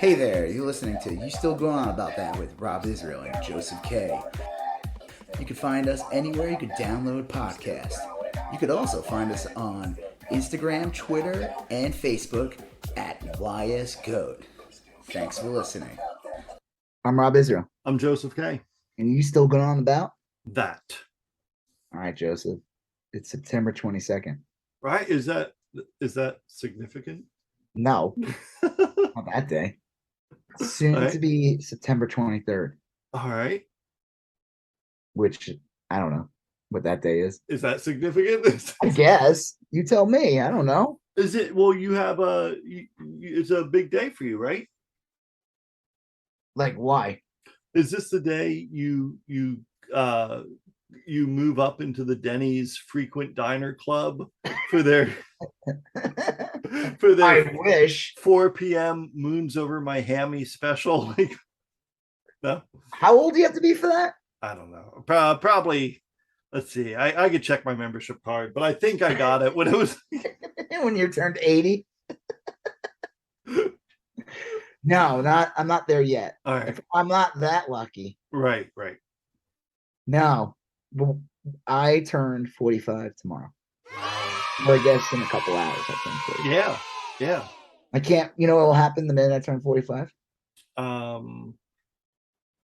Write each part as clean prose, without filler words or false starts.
Hey there, you're listening to You Still Going On About That with Rob Israel and Joseph K. You can find us anywhere you could download podcasts. You could also find us on Instagram, Twitter, and Facebook at YSGOAT. Thanks for listening. I'm Rob Israel. I'm Joseph K. And you still going on about that? All right, Joseph. It's September 22nd. Right? Is that significant? No. Not that day. Soon right. To be September 23rd. All right. Which I don't know what that day is. Is that significant? I guess. You tell me. I don't know. Is it? Well, you have it's a big day for you, right? Like, why? Is this the day you move up into the Denny's frequent diner club for their I wish 4 p.m. moons over my hammy special? Like, no. How old do you have to be for that? I don't know. Probably. Let's see. I could check my membership card, but I think I got it when it was when you turned 80. No, I'm not there yet. All right. I'm not that lucky. Right. No, I turned 45 tomorrow. Or I guess in a couple hours I turn 45. Yeah. I can't. You know what will happen the minute I turn 45?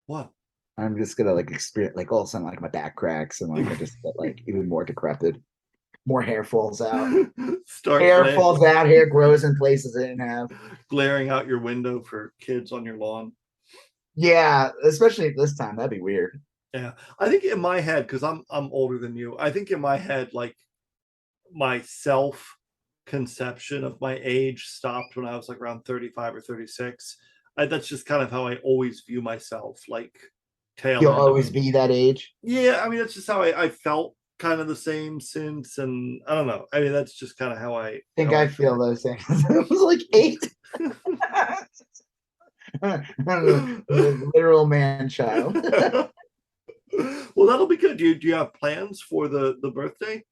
What? I'm just gonna experience all of a sudden my back cracks and I just get even more decrepit. More hair falls out. Falls out. Hair grows in places it didn't have. Glaring out your window for kids on your lawn. Yeah, especially at this time. That'd be weird. Yeah, I think in my head, because I'm older than you, I think in my head, my self-conception of my age stopped when I was around 35 or 36. That's just kind of how I always view myself. You'll always be that age. Yeah, I mean that's just how I felt. Kind of the same since, and I don't know. I mean, that's just kind of how I think I feel those things. I was 8. The literal man child. Well, that'll be good. Do you have plans for the birthday?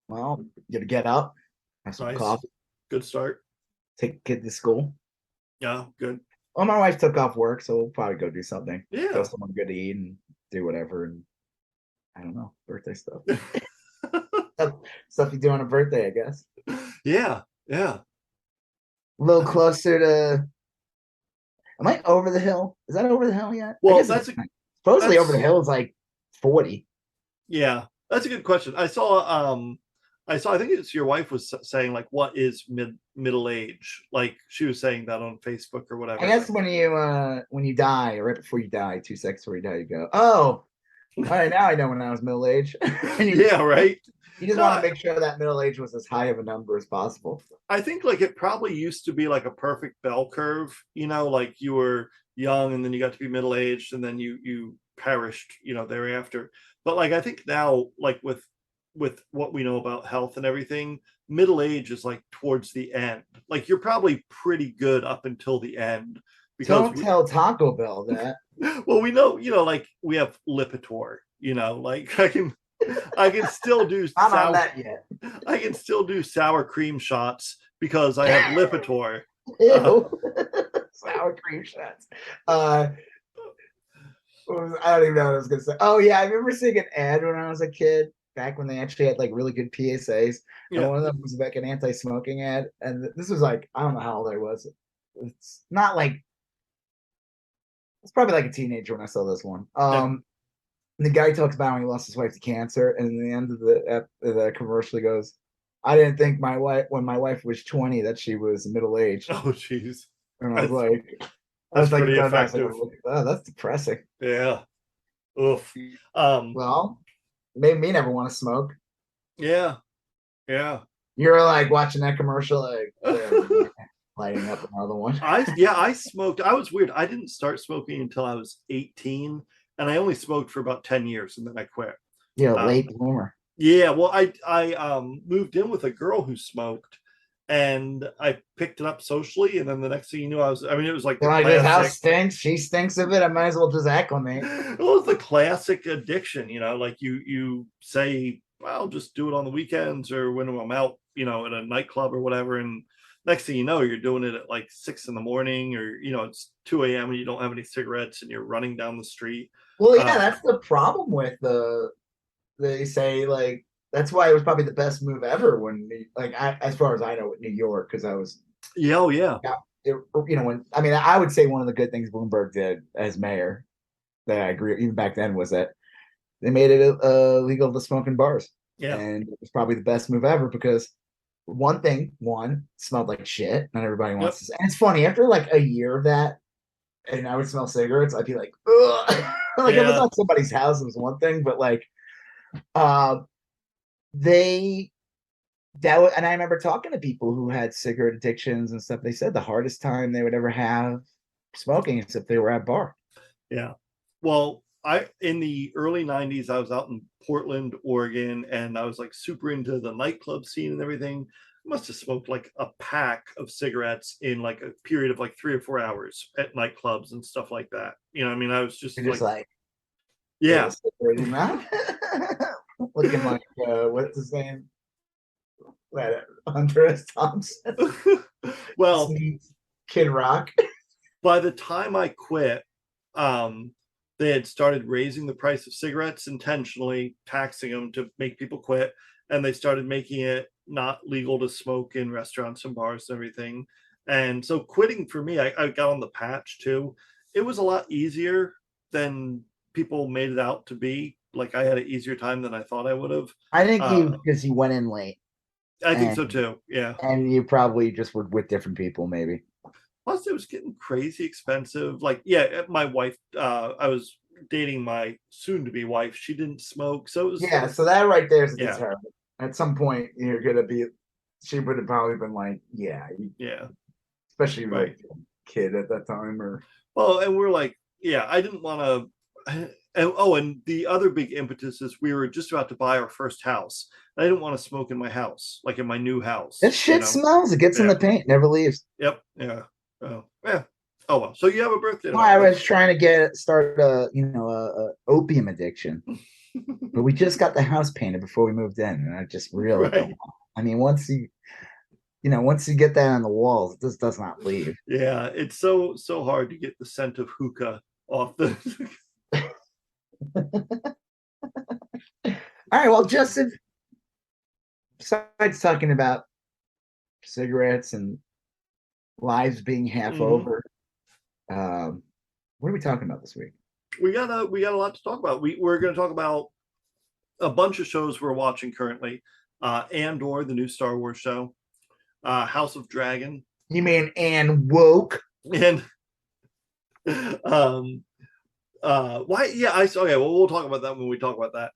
Well, gonna get up, have some coffee. Good start. Take kid to school. Yeah, good. Well, my wife took off work, so we'll probably go do something. Yeah. Go somewhere good to eat and do whatever. And I don't know, birthday stuff. Stuff you do on a birthday, I guess. Yeah. A little closer to. Am I over the hill? Is that over the hill yet? Well, supposedly over the hill is 40. Yeah, that's a good question. I saw. I think it's your wife was saying what is middle age? She was saying that on Facebook or whatever. I guess when you die, or right before you die, 2 seconds before you die, you go, oh. All right, now I know when I was middle age. Yeah, right. You just want to make sure that middle age was as high of a number as possible. I think it probably used to be a perfect bell curve. You were young and then you got to be middle aged and then you perished. Thereafter. But I think now with what we know about health and everything, middle age is towards the end. You're probably pretty good up until the end. Don't tell Taco Bell that. Well, we know, we have Lipitor, I can still do not on that yet. I can still do sour cream shots because I have Lipitor. Sour cream shots. I don't even know what I was gonna say. Oh yeah, I remember seeing an ad when I was a kid, back when they actually had really good PSAs. And one of them was an anti-smoking ad. And this was I don't know how old I was. It's not it's probably a teenager when I saw this one. The guy talks about when he lost his wife to cancer, and in the end of the commercial, he goes, "I didn't think when my wife was 20 that she was middle aged." Oh, jeez. And I was that's pretty effective. Oh, that's depressing. Yeah. Oof. Well, made me never want to smoke. Yeah. You're watching that commercial, lighting up another one. I smoked. I was weird. I didn't start smoking until I was 18, and I only smoked for about 10 years, and then I quit. Yeah, late bloomer. Yeah, well, I moved in with a girl who smoked, and I picked it up socially, and then the next thing you knew, it was this house stinks. She stinks of it. I might as well just acclimate. It was the classic addiction, you say, well, I'll just do it on the weekends or when I'm out, at a nightclub or whatever, and next thing you know, you're doing it at like 6 a.m, or it's 2 a.m. and you don't have any cigarettes and you're running down the street. Well, yeah, that's the problem with they say, like, that's why it was probably the best move ever when, as far as I know, with New York, because I was, yeah. I would say one of the good things Bloomberg did as mayor, that I agree, even back then, was that they made it legal to smoke in bars. Yeah. And it was probably the best move ever because one, smelled like shit, and everybody wants to. And it's funny, after like a year of that, and I would smell cigarettes, I'd be like, ugh. Like, if it was at somebody's house, it was one thing, but like, and I remember talking to people who had cigarette addictions and stuff. They said the hardest time they would ever have smoking is if they were at a bar. Yeah. Well, in the early 90s, I was out in Portland, Oregon, and I was like super into the nightclub scene and everything. I must have smoked like a pack of cigarettes in like a period of like 3 or 4 hours at nightclubs and stuff like that. I was just like yeah. Looking like what's his name? Hunter S. Thompson. Well, Kid Rock. By the time I quit, they had started raising the price of cigarettes intentionally, taxing them to make people quit, and they started making it not legal to smoke in restaurants and bars and everything. And so quitting for me, I got on the patch too. It was a lot easier than people made it out to be. Like, I had an easier time than I thought I would have. I think because you went in late. I think so too. Yeah. And you probably just were with different people, maybe. Plus, it was getting crazy expensive. Like, yeah, my wife, I was dating my soon-to-be wife. She didn't smoke, so it was. So that right there is a deterrent. At some point, you're gonna be. She would have probably been like, yeah, especially like a kid at that time, or. Well, and we're like, I didn't want to. And the other big impetus is we were just about to buy our first house. I didn't want to smoke in my house, like in my new house. That shit smells. It gets in the paint, never leaves. Yep. Yeah. Oh, yeah. Oh well. So you have a birthday. I was trying to start a opium addiction, but we just got the house painted before we moved in, and I just really don't. I mean, once you get that on the walls, it just does not leave. Yeah, it's so hard to get the scent of hookah off the. All right, well, Justin, besides talking about cigarettes and lives being half over, what are we talking about this week? We got a lot to talk about. We're going to talk about a bunch of shows we're watching currently. Andor, the new Star Wars show. House of Dragon. You mean and woke? And why? Yeah, okay. Well, we'll talk about that when we talk about that.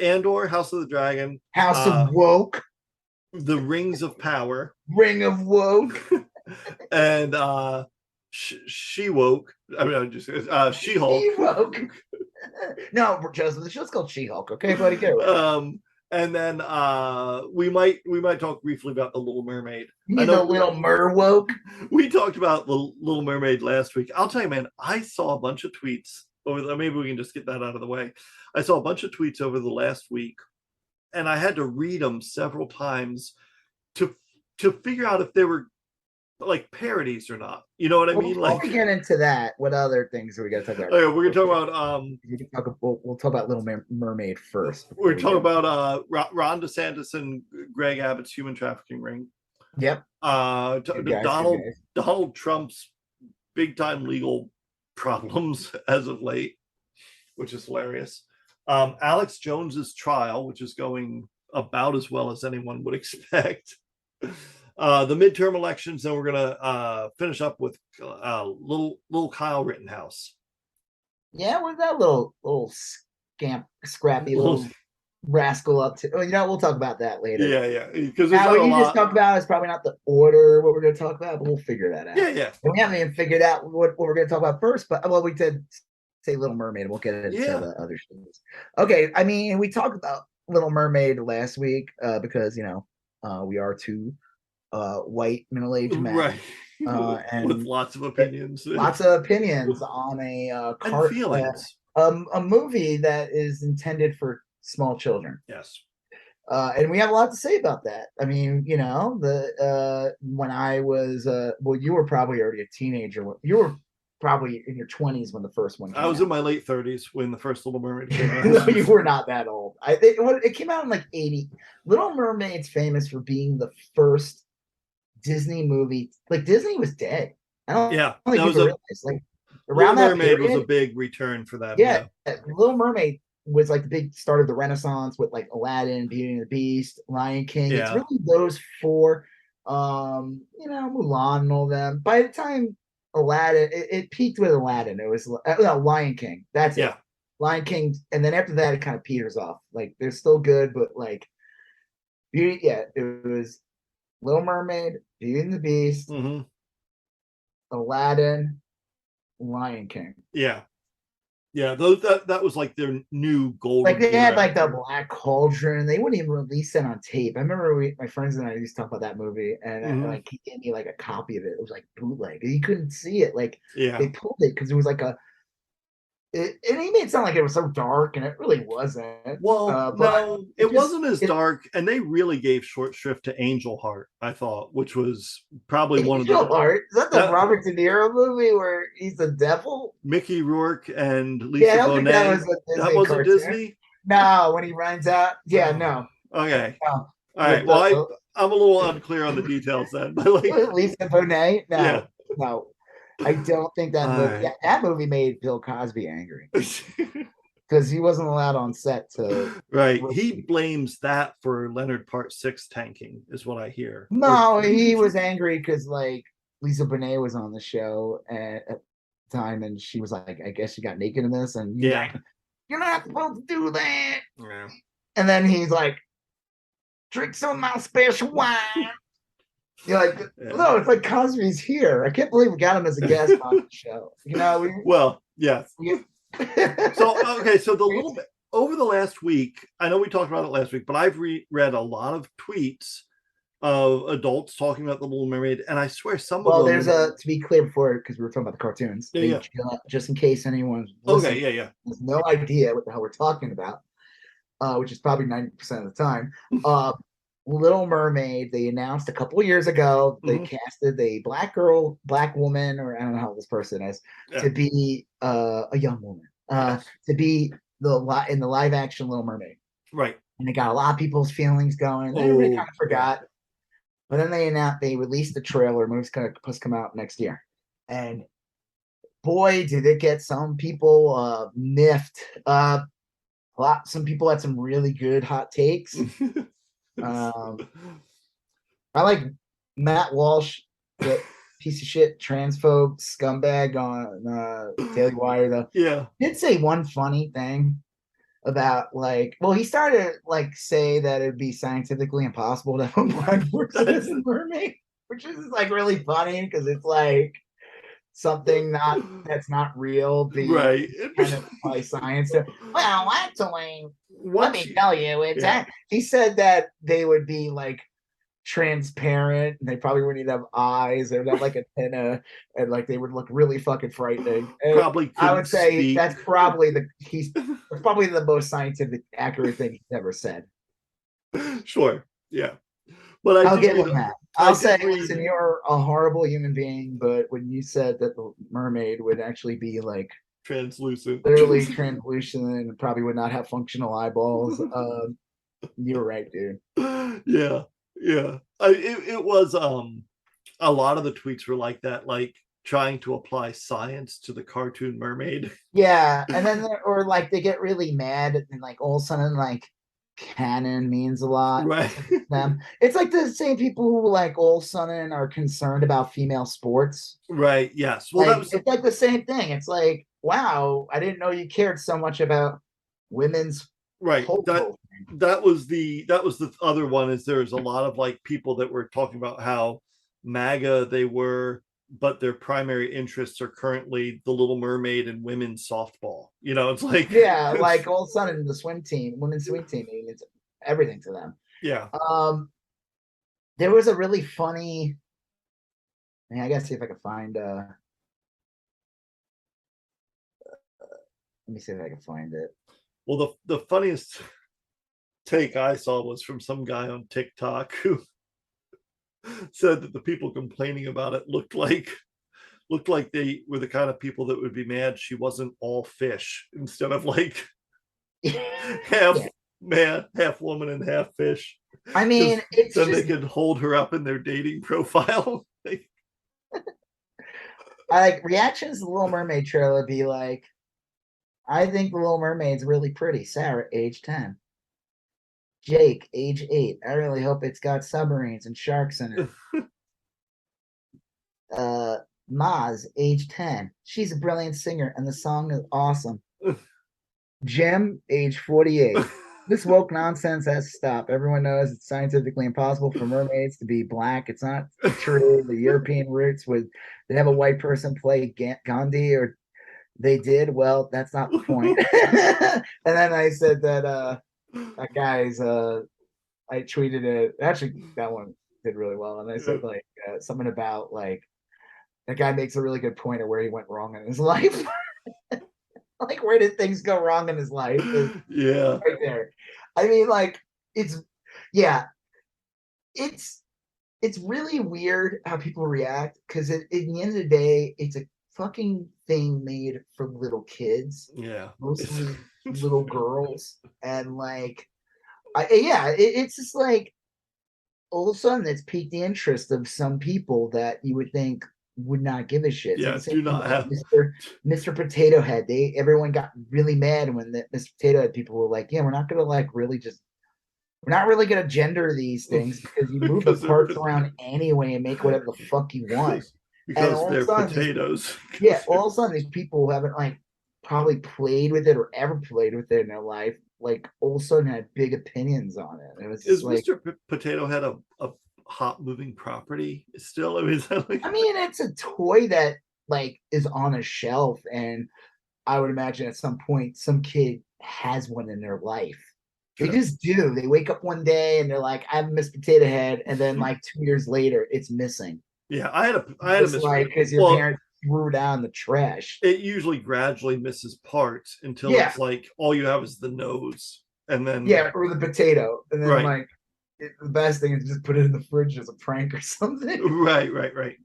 Andor, House of the Dragon, House of Woke, The Rings of Power, Ring of Woke, and She Woke. I mean, just She-Hulk. She-Woke. No, Joseph, the show's called She-Hulk. Okay, buddy, get away. And then we might talk briefly about The Little Mermaid. You know, Little Merwoke. We talked about The Little Mermaid last week. I'll tell you, man, I saw a bunch of tweets maybe we can just get that out of the way. I saw a bunch of tweets over the last week, and I had to read them several times to figure out if they were like parodies or not. You know what I mean? Before we get into that, what other things are we going to talk about? Okay, we're going to talk about we'll talk about Little Mermaid first. We're talking about Ron DeSantis and Greg Abbott's human trafficking ring. Yep. Donald Trump's big time legal problems as of late, which is hilarious. Alex Jones's trial, which is going about as well as anyone would expect. The midterm elections, then we're gonna finish up with little Kyle Rittenhouse. Yeah, where's that little scrappy little rascal up to? We'll talk about that later. Yeah. Because now what you just talked about is probably not the order what we're going to talk about, but we'll figure that out. Yeah. And we haven't even figured out what we're going to talk about first, but we did say Little Mermaid, and we'll get into the other shows. Okay, I mean, we talked about Little Mermaid last week because we are two white middle-aged men, right? And with lots of opinions on a movie that is intended for small children. Yes. And we have a lot to say about that. I mean, you know, when I was well, you were probably already a teenager. You were probably in your 20s when the first one came I was out. in my late 30s when the first Little Mermaid came out. No, you were not that old. I think it came out in like 80. Little Mermaid's famous for being the first Disney movie. Like Disney was dead. I don't Yeah, think that was people a realize. Like Little around that Mermaid was a period, big return for them. yeah, Yeah. Little Mermaid was like the big start of the Renaissance with like Aladdin, Beauty and the Beast, Lion King. It's Yeah. really those four, you know, Mulan and all them. By the time Aladdin, it peaked with Aladdin. It was no, Lion King. That's it. Yeah. Lion King, and then after that, it kind of peters off. Like they're still good, but like Beauty, yeah, it was Little Mermaid, Beauty and the Beast, Hmm. Aladdin, Lion King. Yeah. Yeah, that was like their new golden Like they had era. like the Black Cauldron. They wouldn't even release it on tape. I remember my friends and I used to talk about that movie, and like he gave me like a copy of it. It was like bootleg. You couldn't see it. Like Yeah. they pulled it because it was like and he made it sound like it was so dark, and it really wasn't. Well, But no, it wasn't as dark, and they really gave short shrift to Angel Heart, I thought, which was probably one of the Angel Heart. Is that Robert De Niro movie where he's the devil? Mickey Rourke and Lisa Yeah, I don't think that Bonet. was a Disney That wasn't cartoon. Disney? No, when he runs out. Yeah, no. Okay. No. All right. Well, I'm a little unclear on the details then. But like Lisa Bonet? No. Yeah. No. I don't think that movie. right. Yeah, that movie made Bill Cosby angry because he wasn't allowed on set to. Right. He blames that for Leonard Part 6 tanking, is what I hear. No, he was angry because like Lisa Bonet was on the show at the time, and she was like, "I guess you got naked in this," and you're not supposed to do that. Yeah. And then he's like, "Drink some of my special wine." You're like, no, it's like Cosby's here. I can't believe we got him as a guest on the show. You know, well, yes. So okay, so the little bit over the last week, I know we talked about it last week, but I've read a lot of tweets of adults talking about the Little Mermaid, and I swear some of them. Well, there's to be clear before, because we were talking about the cartoons. Yeah. Just in case anyone listening, yeah, has no idea what the hell we're talking about, which is probably 90% of the time. Little Mermaid, they announced a couple of years ago, they casted a black woman, or I don't know how this person is, to be a young woman, to be in the live action Little Mermaid. Right. And they got a lot of people's feelings going. Everybody kind of forgot. But then they released the trailer. Movie's supposed to come out next year. And boy, did it get some people miffed. Some people had some really good hot takes. I like Matt Walsh, that piece of shit, transphobe scumbag on Daily Wire, though. Yeah. He did say one funny thing about he started to say that it'd be scientifically impossible to have a blind person as a mermaid, which is like really funny because it's like something that's not real being right kind of by science. Well, actually, let me tell you, he said that they would be like transparent, and they probably wouldn't even have eyes. They would have like a antenna, and like they would look really fucking frightening. Probably, I would say that's probably the most scientific accurate thing he's ever said. Sure, yeah, but I'll give him that. I'll say, listen, you're a horrible human being, but when you said that the mermaid would actually be like translucent, literally translucent, and probably would not have functional eyeballs, you're right, dude. Yeah. It was a lot of the tweets were like that, like trying to apply science to the cartoon mermaid. Yeah, and then or like they get really mad, and like all of a sudden like canon means a lot, right? To them. It's like the same people who like all of a sudden are concerned about female sports, right? Yes. Well, it's like the same thing. It's like, wow, I didn't know you cared so much about women's right. That was the other one. Is there's a lot of like people that were talking about how MAGA they were, but their primary interests are currently the Little Mermaid and women's softball. You know, it's like like all of a sudden the women's swim team means everything to them. Yeah. There was a really funny. I gotta see if I can find. Let me see if I can find it. Well, the funniest take I saw was from some guy on TikTok who said that the people complaining about it looked like they were the kind of people that would be mad she wasn't all fish instead of like half Yeah. man, half woman, and half fish. I mean, it's then just, they could hold her up in their dating profile. like reactions to the Little Mermaid trailer be like, I think the Little Mermaid's really pretty. Sarah, age 10. Jake, age 8. I really hope it's got submarines and sharks in it. Maz, age 10. She's a brilliant singer and the song is awesome. Jim, age 48. This woke nonsense has to stop. Everyone knows it's scientifically impossible for mermaids to be black. It's not true. The European roots would they have a white person play Gandhi, or they did. Well, that's not the point. And then I said that that guy's I tweeted it. Actually, that one did really well. And I said like something about like that guy makes a really good point of where he went wrong in his life. Like, where did things go wrong in his life? Yeah, right there. I mean, like, it's really weird how people react because at the end of the day, it's a fucking thing made for little kids. Yeah, mostly little girls, and like, it's just like all of a sudden it's piqued the interest of some people that you would think would not give a shit. Yeah, so do not have Mr. Potato Head. Everyone got really mad when the Mr. Potato Head people were like, yeah, we're not really gonna gender these things because you move the parts around anyway and make whatever the fuck you want. Because they're potatoes. All of a sudden these people who haven't like probably played with it or ever played with it in their life, like all of a sudden had big opinions on it. It was Is like, Mr. Potato Head a hot moving property still? I mean, it's a toy that like is on a shelf, and I would imagine at some point some kid has one in their life. They just do. They wake up one day and they're like, I have a Mr. Potato Head, and then like 2 years later it's missing. Yeah, I had a Mr. Like because your parents threw down the trash. It usually gradually misses parts until it's like all you have is the nose, and then or the potato, and then like the best thing is just put it in the fridge as a prank or something. Right.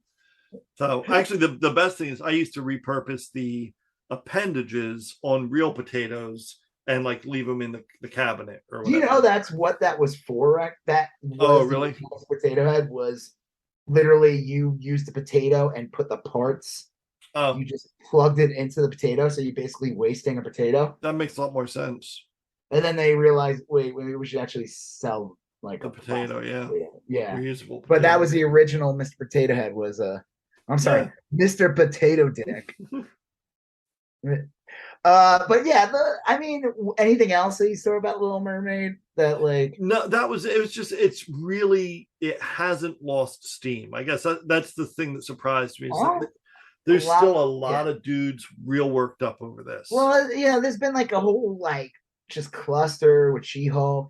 So actually, the best thing is I used to repurpose the appendages on real potatoes and like leave them in the cabinet or whatever. You know, that's what that was for, right? That was really? Potato Head was literally you used the potato and put the parts. You just plugged it into the potato, so you're basically wasting a potato. That makes a lot more sense. And then they realized, wait, we should actually sell like a potato, yeah, reusable. But that was the original Mr. Potato Head. Was Mr. Potato Dick. But yeah, I mean, anything else that you saw about Little Mermaid that like? No, it's really, it hasn't lost steam. I guess that's the thing that surprised me. There's still a lot of dudes real worked up over this. Well, yeah, there's been like a whole like just cluster with She-Hulk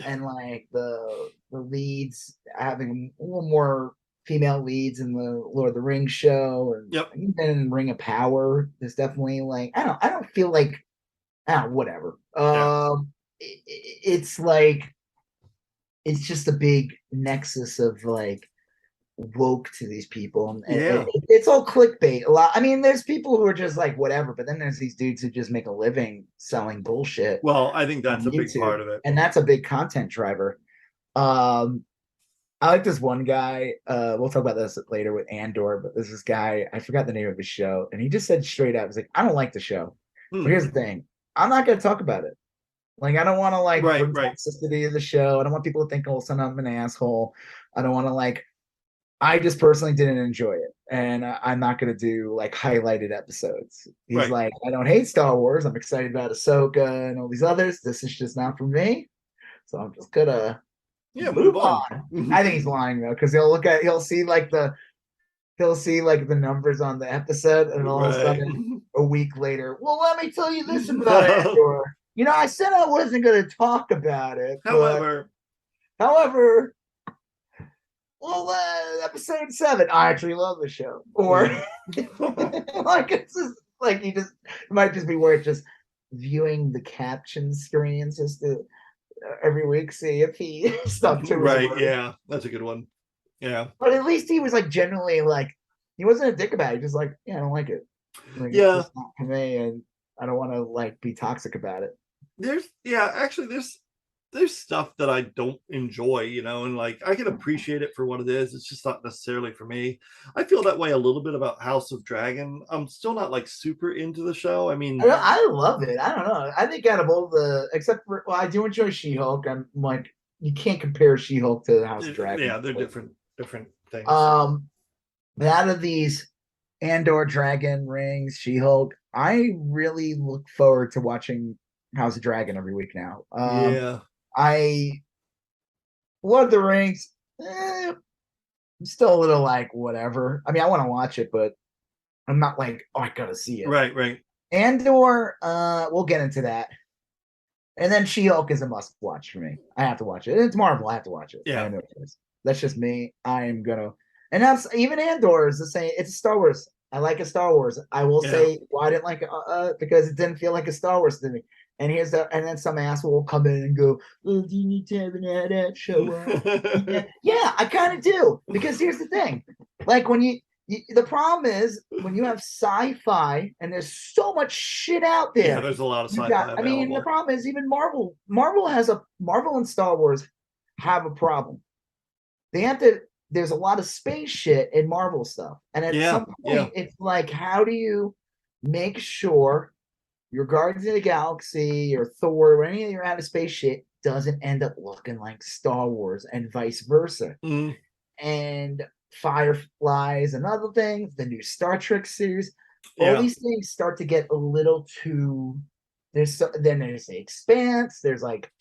and like the leads having a little more female leads in the Lord of the Rings show, and even in Ring of Power, there's definitely like I don't feel like whatever. It's like it's just a big nexus of like woke to these people, and it's all clickbait a lot. I mean, there's people who are just like whatever, but then there's these dudes who just make a living selling bullshit. Well, I think that's a big part of it, and that's a big content driver. I like this one guy. We'll talk about this later with Andor, but there's this guy, I forgot the name of his show, and he just said straight up, he's like, I don't like the show. But here's the thing, I'm not going to talk about it. Like, I don't want to like bring toxicity of the show. I don't want people to think, oh, son, I'm an asshole. I don't want to like. I just personally didn't enjoy it, and I'm not going to do like highlighted episodes. He's like, I don't hate Star Wars. I'm excited about Ahsoka and all these others. This is just not for me. So I'm just gonna move on. I think he's lying though, because he'll see like the numbers on the episode, and all of a sudden a week later, well, let me tell you this about Andor. You know, I said I wasn't going to talk about it. However. Well, episode 7, I actually love the show. Or like it's just like it might just be worth just viewing the caption screens just to every week, see if he stuck to his Right. word. Yeah. That's a good one. Yeah. But at least he was like genuinely like he wasn't a dick about it. Just like, yeah, I don't like it. Like it's Yeah. just not for me, and I don't want to like be toxic about it. Actually there's stuff that I don't enjoy, and like I can appreciate it for what it is. It's just not necessarily for me. I feel that way a little bit about House of Dragon. I'm still not like super into the show. I mean, I love it. I don't know. I think out of all the, except for, well, I do enjoy She-Hulk. I'm like, you can't compare She-Hulk to the House of Dragon. yeah, they're different things. But out of these Andor, Dragon, Rings, She-Hulk, I really look forward to watching House of Dragon every week now. Yeah. Lord of the Rings, I'm still a little like whatever. I mean, I want to watch it, but I'm not like, oh, I gotta see it. Right. Andor, we'll get into that. And then She-Hulk is a must watch for me. I have to watch it. It's Marvel. I have to watch it. Yeah. I know it is. That's just me. I am gonna, and that's even Andor is the same. It's a Star Wars. I like a Star Wars. I will say why I didn't like it because it didn't feel like a Star Wars to me. And and then some asshole will come in and go, "Oh, do you need to have an ad show up?" Yeah, I kind of do because here's the thing, like when the problem is when you have sci-fi and there's so much shit out there. Yeah, there's a lot of sci-fi. I mean, the problem is even Marvel and Star Wars have a problem. They have to. There's a lot of space shit in Marvel stuff, and at some point, it's like, how do you make sure your Guardians of the Galaxy or Thor or any of your out of space shit doesn't end up looking like Star Wars and vice versa? And Fireflies and other things, the new Star Trek series, all these things start to get a little too. Then there's the Expanse. There's like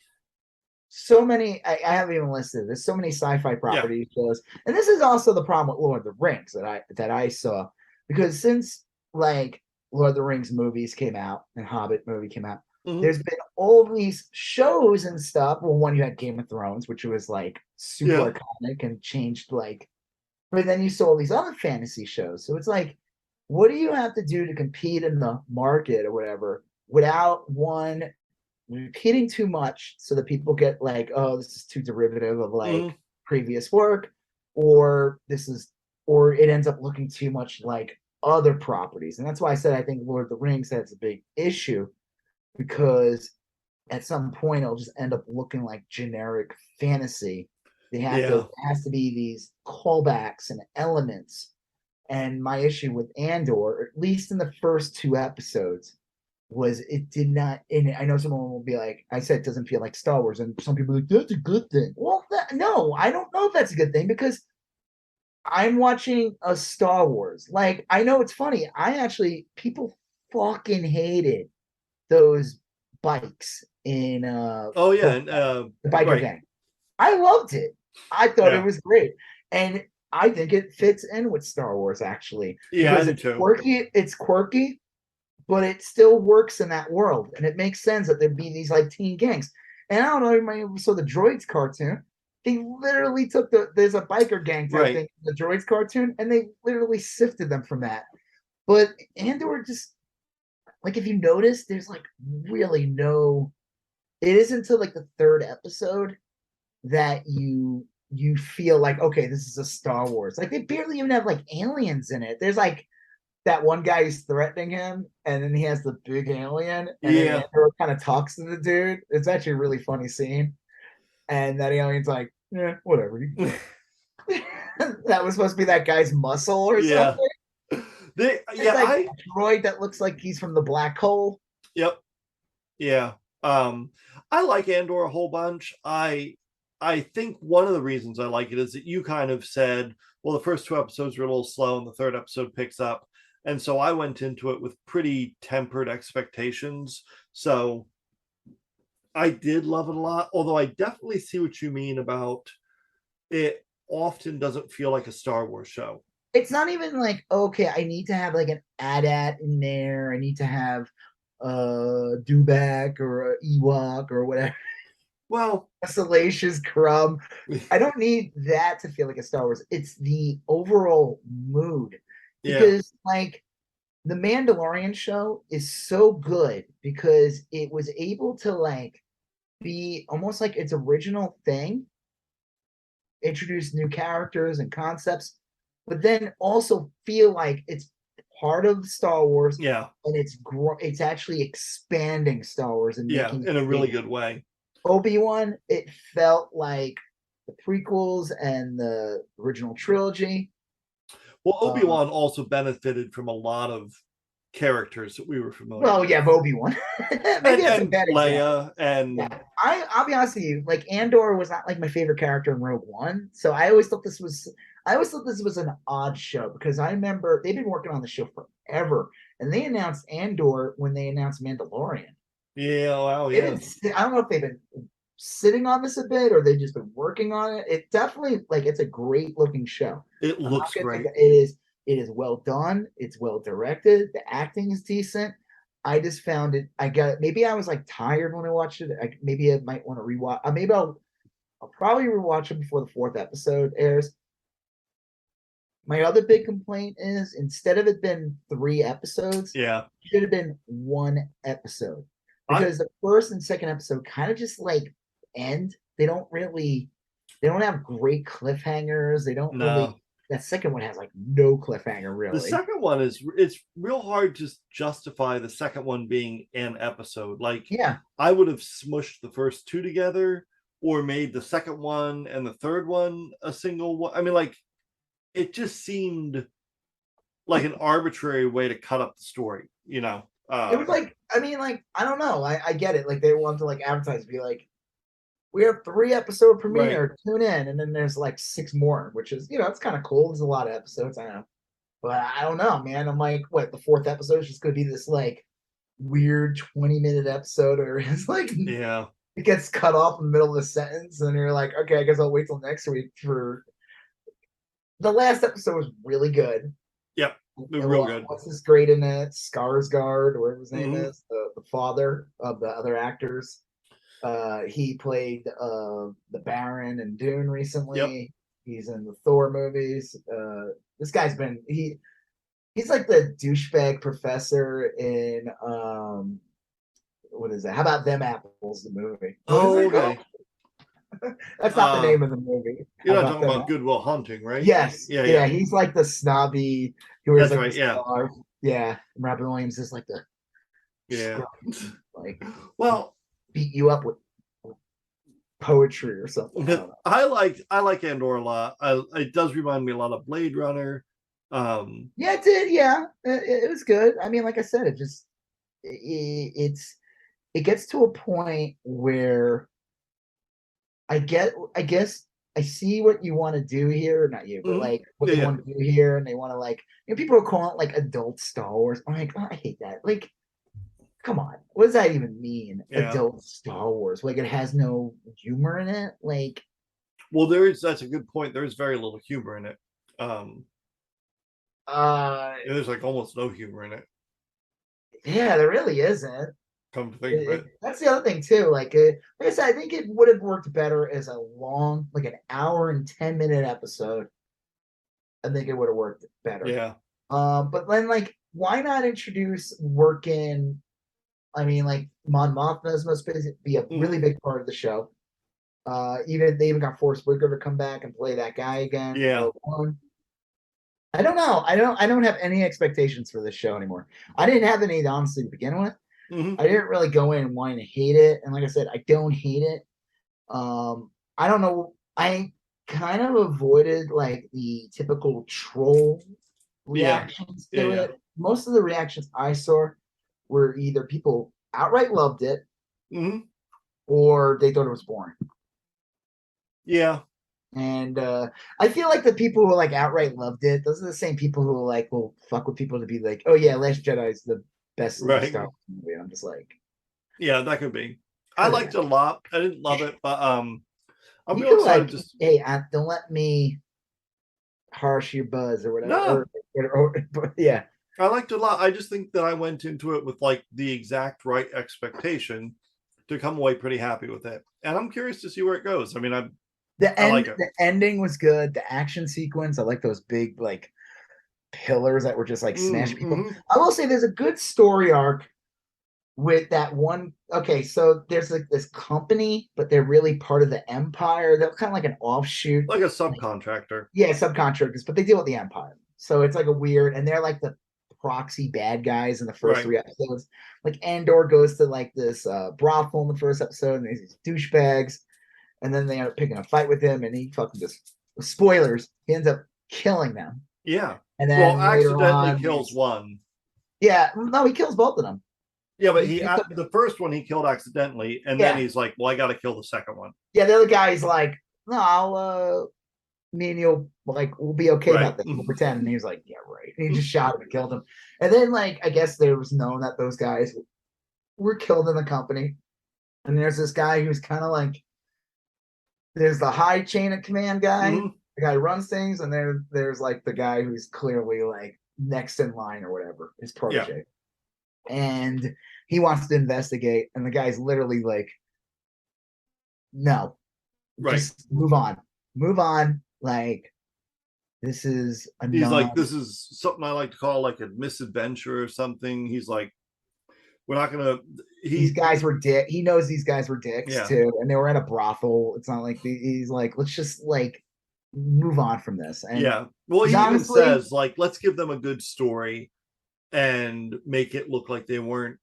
so many. I haven't even listed. There's so many sci-fi properties shows, and this is also the problem with Lord of the Rings that I saw, because since like Lord of the Rings movies came out and Hobbit movie came out, there's been all these shows and stuff. Well, one you had Game of Thrones, which was like super iconic and changed like. But then you saw all these other fantasy shows. So it's like, what do you have to do to compete in the market or whatever without one repeating too much so that people get like, oh, this is too derivative of like previous work, or it ends up looking too much like other properties. And that's why I said I think Lord of the Rings has a big issue, because at some point it'll just end up looking like generic fantasy. It has to be these callbacks and elements. And my issue with Andor, at least in the first 2 episodes, was it did not. And I know someone will be like, I said it doesn't feel like Star Wars, and some people are like, that's a good thing. Well, no, I don't know if that's a good thing, because I'm watching a Star Wars. Like, I know it's funny. People fucking hated those bikes in the biker gang. I loved it. I thought it was great, and I think it fits in with Star Wars actually. Yeah, because it's quirky, but it still works in that world, and it makes sense that there'd be these like teen gangs. And I don't know, you might have saw the Droids cartoon. They literally took there's a biker gang type thing, the Droids cartoon, and they literally sifted them from that. But Andor just, like, if you notice, there's like really no. It isn't until like the 3rd episode that you feel like, okay, this is a Star Wars. Like, they barely even have like aliens in it. There's like that one guy who's threatening him, and then he has the big alien, and then Andor kind of talks to the dude. It's actually a really funny scene. And that alien's like, yeah, whatever. That was supposed to be that guy's muscle or something. A droid that looks like he's from the black hole. Yep. Yeah. I like Andor a whole bunch. I think one of the reasons I like it is that you kind of said, well, the first 2 episodes were a little slow and the 3rd episode picks up. And so I went into it with pretty tempered expectations. So I did love it a lot, although I definitely see what you mean about it often doesn't feel like a Star Wars show. It's not even like, okay, I need to have like an AT-AT in there. I need to have a Dewback or a Ewok or whatever. Well, a salacious crumb. I don't need that to feel like a Star Wars. It's the overall mood. Because like the Mandalorian show is so good because it was able to like be almost like its original thing, introduce new characters and concepts, but then also feel like it's part of Star Wars. Yeah. And it's actually expanding Star Wars and making in a really good way. Obi-Wan, it felt like the prequels and the original trilogy. Well, Obi-Wan also benefited from a lot of characters that we were familiar Well, with. yeah, Obi-Wan. Maybe that's a bad Leia example. and Yeah. I'll be honest with you, like Andor was not like my favorite character in Rogue One. So I always thought this was an odd show because I remember they've been working on the show forever. And they announced Andor when they announced Mandalorian. Yeah, wow, yeah. I don't know if they've been sitting on this a bit or they've just been working on it. It definitely it's a great looking show. It looks great. It is well done. It's well directed. The acting is decent. I just found it. Maybe I was like tired when I watched it. Maybe I might want to rewatch. Maybe I'll probably rewatch it before the 4th episode airs. My other big complaint is instead of it being 3 episodes, yeah, it should have been 1 episode. Because the first and second episode kind of just like end. They don't have great cliffhangers. They don't really. That second one has like no cliffhanger really. The second one it's real hard to justify the second one being an episode. Like, yeah, I would have smushed the first 2 together or made the second one and the third one a single one. I mean, like, it just seemed like an arbitrary way to cut up the story, you know. It was like, I mean, like, I don't know. I get it. Like, they want to like advertise, be like, we have 3 episode premiere, right. Tune in, and then there's like 6 more, which is, it's kind of cool. There's a lot of episodes, I know, but I don't know, man. I'm like, what, the 4th episode is just gonna be this like weird 20-minute episode, or it's like, yeah, it gets cut off in the middle of the sentence, and you're like, okay, I guess I'll wait till next week for. The last episode was really good. Yep, real good. What's this great in it? Skarsgård, or whatever his name is, the father of the other actors. He played the Baron in Dune recently. Yep. He's in the Thor movies. This guy's been he's like the douchebag professor in what is that? How about Them Apples, the movie? Okay. That's not the name of the movie. You're not talking about Good Will Hunting, right? Yes. Yeah. He's like the snobby. Who wears, that's like, right. Yeah. Scarf. Yeah. And Robin Williams is like the like beat you up with poetry or something. I like Andor a lot. It does remind me a lot of Blade Runner. Yeah, it did. Yeah, it was good. I mean, like I said, it gets to a point where I guess I see what you want to do here, not you, but like what they want to do here, and they want to like, people are calling it like adult Star Wars. I'm like, I hate that. Like, come on, what does that even mean? Yeah. Adult Star Wars, like it has no humor in it. Like, well, that's a good point. There's very little humor in it. There's like almost no humor in it. Yeah, there really isn't. Come to think of it. That's the other thing too. Like I said, I think it would have worked better as a long, like an hour and 10-minute episode. I think it would have worked better. Yeah. But then like, why not introduce working? I mean, like Mon Mothma is supposed to be a really big part of the show. They even got Forrest Whitaker to come back and play that guy again. Yeah. I don't know. I don't have any expectations for this show anymore. I didn't have any, honestly, to begin with. I didn't really go in wanting to hate it, and like I said, I don't hate it. I don't know. I kind of avoided like the typical troll reactions to it. Most of the reactions I saw were either people outright loved it, or they thought it was boring. Yeah. And I feel like the people who like outright loved it, those are the same people who like will fuck with people to be like, oh yeah, Last Jedi is the best Star Wars movie. I'm just like, yeah, that could be. I liked it a lot. I didn't love it, but I'm real excited. Like, hey, don't let me harsh your buzz or whatever. No. Yeah, I liked it a lot. I just think that I went into it with like the exact right expectation to come away pretty happy with it, and I'm curious to see where it goes. I mean, the ending was good. The action sequence, I like those big like pillars that were just like smashing people. I will say there's a good story arc with that one. Okay, so there's like this company, but they're really part of the Empire. They're kind of like an offshoot, like a subcontractor. yeah, subcontractors, but they deal with the Empire. So it's like a weird, and they're like the proxy bad guys in the first Right. 3 episodes. Like Andor goes to like this brothel in the first episode, and there's these douchebags, and then they end up picking a fight with him, and he fucking just spoilers. He ends up killing them, Yeah. and then Well, later accidentally on, kills one. yeah, no, he kills both of them. Yeah, but He- he he- the first one he killed accidentally, and Yeah. then he's like, "Well, I got to kill the second one." Yeah, the other guy's like, no, me and you'll like we'll be okay Right. about this. We'll pretend. And he was like, yeah, right. And he just shot him and killed him. And then like I guess there was known that those guys were killed in the company. And there's this guy who's kind of like there's the high chain of command guy, Mhm. the guy who runs things, and there's like the guy who's clearly like next in line or whatever, his protege. And he wants to investigate, and the guy's literally like, no, Right. just move on. Like, this is a He's like, "This is something I like to call like a misadventure or something." He's like, "We're not gonna." These guys were he knows these guys were dicks Yeah. too, and they were at a brothel. It's not like he's like, let's just like move on from this. And Yeah. Well, he honestly, even says like, "Let's give them a good story and make it look like they weren't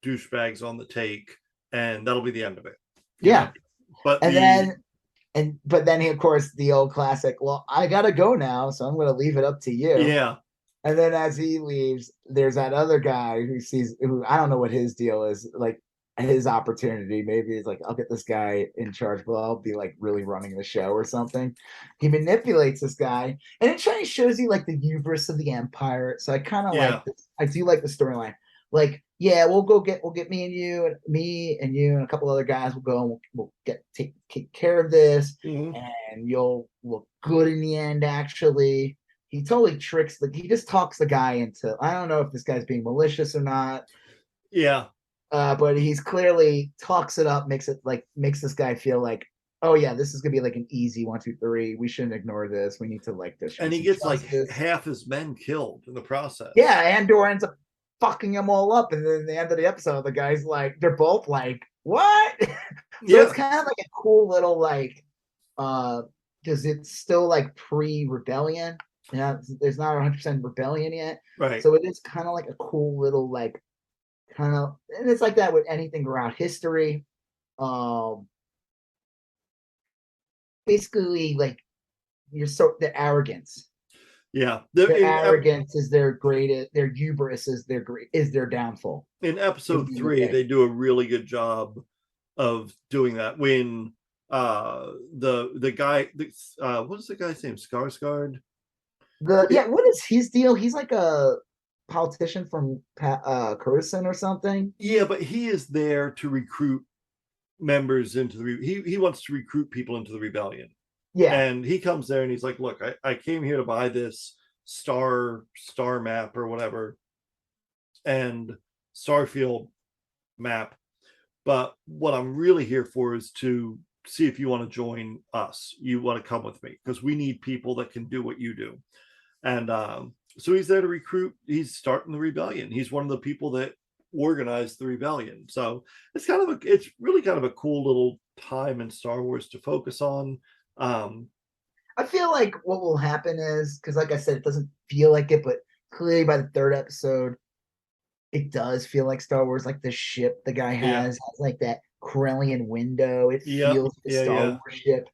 douchebags on the take, and that'll be the end of it." You yeah. know? But But then he, of course, the old classic, well, I gotta go now, so I'm gonna leave it up to you. yeah. And then as he leaves, there's that other guy who I don't know what his deal is, like his opportunity. Maybe he's like, I'll get this guy in charge, but I'll be like really running the show or something. He manipulates this guy, and it kind of shows you like the hubris of the Empire. So I kind of like this. I do like the storyline. Like, yeah, we'll get me and you and a couple other guys. We'll go and we'll take care of this, Mhm. and you'll look good in the end. Actually, he totally tricks he just talks the guy into, I don't know if this guy's being malicious or not. Yeah. But he's clearly talks it up, makes this guy feel like, oh yeah, this is gonna be like an easy 1, 2, 3. We shouldn't ignore this. We need to like this. And he gets like half his men killed in the process. Yeah, Andor ends up fucking them all up, and then at the end of the episode, the guy's like, they're both like, what? So it's kind of like a cool little like, because it's still like pre-rebellion. Yeah, there's not 100% rebellion yet, right? So it is kind of like a cool little like, kind of, and it's like that with anything around history. Basically, like their arrogance. Yeah, their arrogance is their greatest. Their hubris is their downfall. In episode 3, they do a really good job of doing that. When the guy, what is the guy's name? Skarsgård. What is his deal? He's like a politician from Kurdistan or something. Yeah, but he is there to recruit members into he wants to recruit people into the rebellion. Yeah, and he comes there and he's like, look, I came here to buy this star map or whatever, and Starfield map, but what I'm really here for is to see if you want to join us. You want to come with me because we need people that can do what you do. And so he's there to recruit. He's starting the rebellion. He's one of the people that organized the rebellion. So it's really kind of a cool little time in Star Wars to focus on. I feel like what will happen is, because like I said, it doesn't feel like it, but clearly by the 3rd episode, it does feel like Star Wars. Like the ship the guy has like that Corellian window. It feels like a Star Wars ship.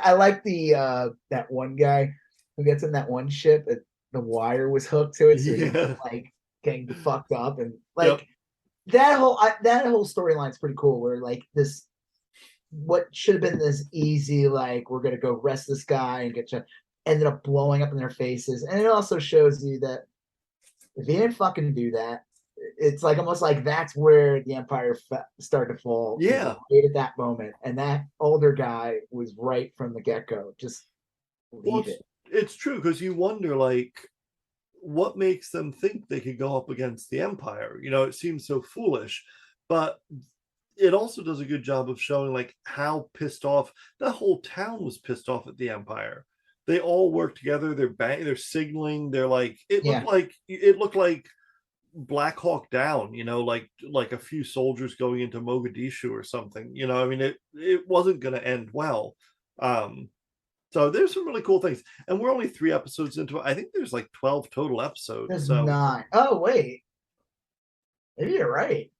I like the that one guy who gets in that one ship. The wire was hooked to it, so he was like getting fucked up, and like that whole storyline is pretty cool. Where like this, what should have been this easy, like we're gonna go arrest this guy and get you, ended up blowing up in their faces. And it also shows you that if he didn't fucking do that, it's like almost like that's where the Empire started to fall. Yeah, right at that moment, and that older guy was right from the get-go. Just leave it. It's true, because you wonder like what makes them think they could go up against the Empire. It seems so foolish, but it also does a good job of showing like how pissed off that whole town was pissed off at the Empire. They all work together. They're signaling. They're like, it looked like Black Hawk Down, like a few soldiers going into Mogadishu or something. I mean, it wasn't going to end well. So there's some really cool things, and we're only 3 episodes into it. I think there's like 12 total episodes. There's so 9. Oh wait, maybe you're right.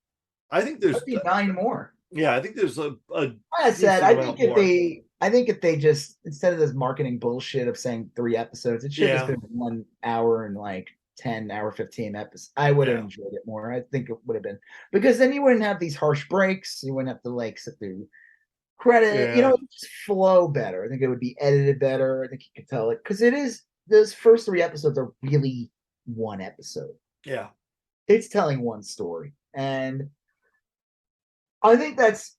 I think there's 9 more. Yeah, I think there's a Like I said, I think more. if they just, instead of this marketing bullshit of saying 3 episodes, it should have just been 1 hour and like 10 hour 15 episodes. I would have enjoyed it more. I think it would have been, because then you wouldn't have these harsh breaks. You wouldn't have to like sit through credit. It would just flow better. I think it would be edited better. I think you could tell it, because it is, those first 3 episodes are really one episode. Yeah, it's telling one story, and I think that's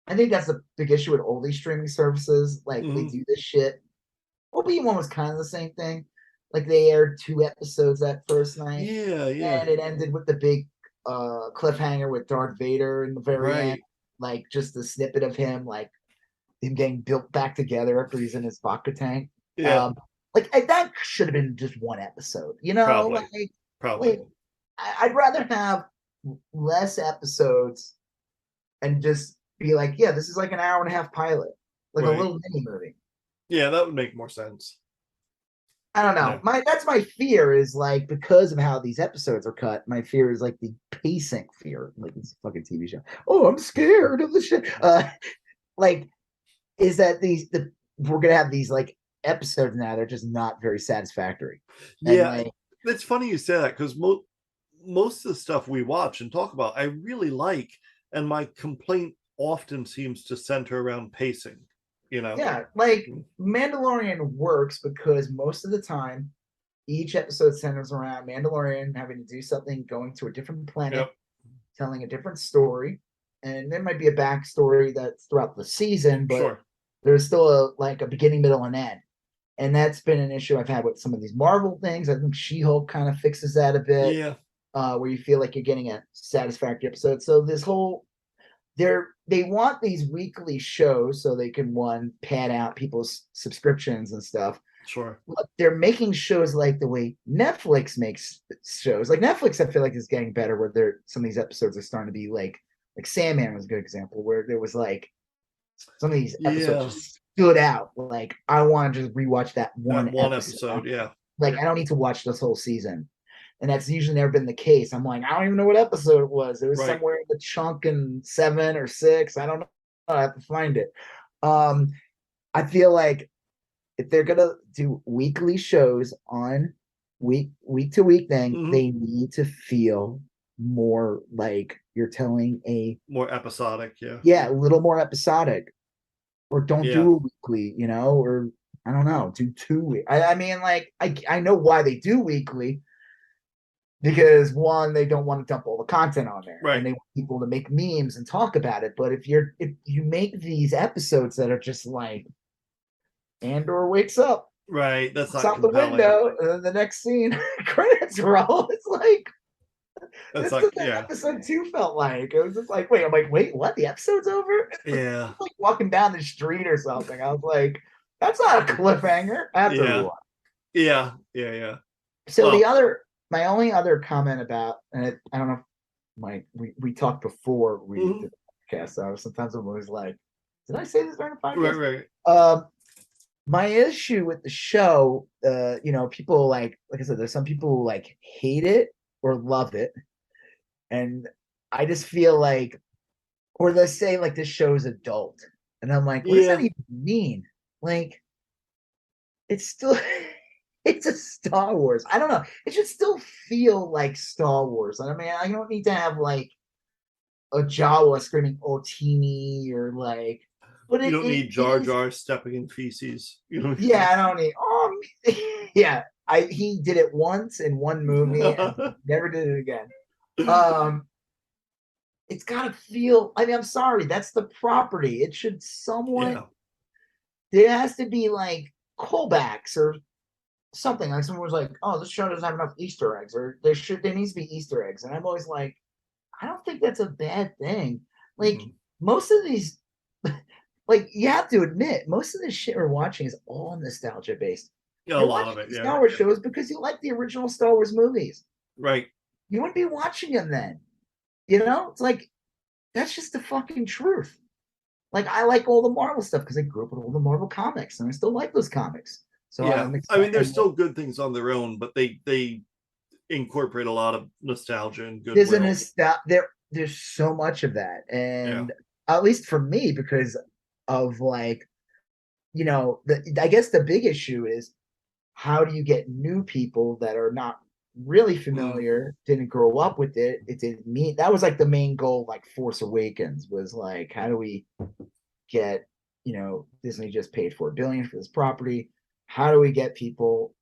a big issue with all these streaming services. Like they do this shit. Obi-Wan was kind of the same thing. Like they aired 2 episodes that first night. Yeah. And it ended with the big cliffhanger with Darth Vader in the very end. Like just the snippet of him, like him getting built back together after he's in his vodka tank. Yeah. That should have been just 1 episode. Probably. I'd rather have less episodes and just be like, yeah, this is like an hour and a half pilot, like a little mini movie. Yeah, that would make more sense. I don't know. Yeah. That's my fear, is like, because of how these episodes are cut, my fear is like the pacing fear, like it's a fucking TV show. Oh, I'm scared of the shit. Is that we're gonna have these like episodes now, they're just not very satisfactory. Yeah, it's funny you say that, because most of the stuff we watch and talk about, I really like, and my complaint often seems to center around pacing. Yeah, like Mandalorian works because most of the time each episode centers around Mandalorian having to do something, going to a different planet, telling a different story, and there might be a backstory that's throughout the season, but there's still a beginning, middle, and end. And that's been an issue I've had with some of these Marvel things. I think She-Hulk kind of fixes that a bit, where you feel like you're getting a satisfactory episode. So this whole they want these weekly shows so they can, one, pad out people's subscriptions and stuff. Sure. But they're making shows like the way Netflix makes shows. Like Netflix, I feel like is getting better, where some of these episodes are starting to be like Sandman was a good example, where there was like some of these episodes just stood out. Like I want to just rewatch that one episode. Yeah. Like I don't need to watch this whole season. And that's usually never been the case. I'm like, I don't even know what episode it was. It was somewhere in the chunk in 7 or 6. I don't know. I have to find it. I feel like if they're gonna do weekly shows on week to week thing, they need to feel more like you're telling a more episodic, a little more episodic, or don't do a weekly, or I don't know, do 2 weeks. I mean, like I know why they do weekly. Because one, they don't want to dump all the content on there, and they want people to make memes and talk about it. But if you make these episodes that are just like Andor wakes up, that's not out the window, and then the next scene, credits roll. It's like that's what episode 2 felt like. It was just like, wait, what? The episode's over? Yeah, like walking down the street or something. I was like, that's not a cliffhanger. After yeah. So my only other comment about, and I don't know, we talked before we did the podcast. So sometimes I'm always like, did I say this during the podcast? Right. My issue with the show, people like I said, there's some people who like hate it or love it, and I just feel like, or they say like this show is adult, and I'm like, what does that even mean? Like, it's still. It's a Star Wars. I don't know. It should still feel like Star Wars. I mean, I don't need to have like a Jawa screaming Otini or like. But you don't need Jar Jar stepping in feces. I don't need. He did it once in one movie and never did it again. It's gotta feel. I mean, I'm sorry. That's the property. It should somewhat. Yeah. There has to be like callbacks or something. Like someone was like, "Oh, this show doesn't have enough Easter eggs," or there needs to be Easter eggs, and I'm always like, I don't think that's a bad thing. Like most of these, like you have to admit, most of the shit we're watching is all nostalgia based. Yeah, a lot of it. Star Wars shows because you like the original Star Wars movies, right? you wouldn't be watching him then. You know, it's like that's just the fucking truth. Like I like all the Marvel stuff because I grew up with all the Marvel comics, and I still like those comics. So Yeah, I'm I mean, excited. there's still good things on their own, but they incorporate a lot of nostalgia and There's goodwill. there's so much of that, Yeah, and at least for me, because of like, you know, I guess the big issue is how do you get new people that are not really familiar, didn't grow up with it, it didn't mean that was like the main goal, like Force Awakens was like, how do we get, you know, Disney just paid $4 billion for this property. How do we get people,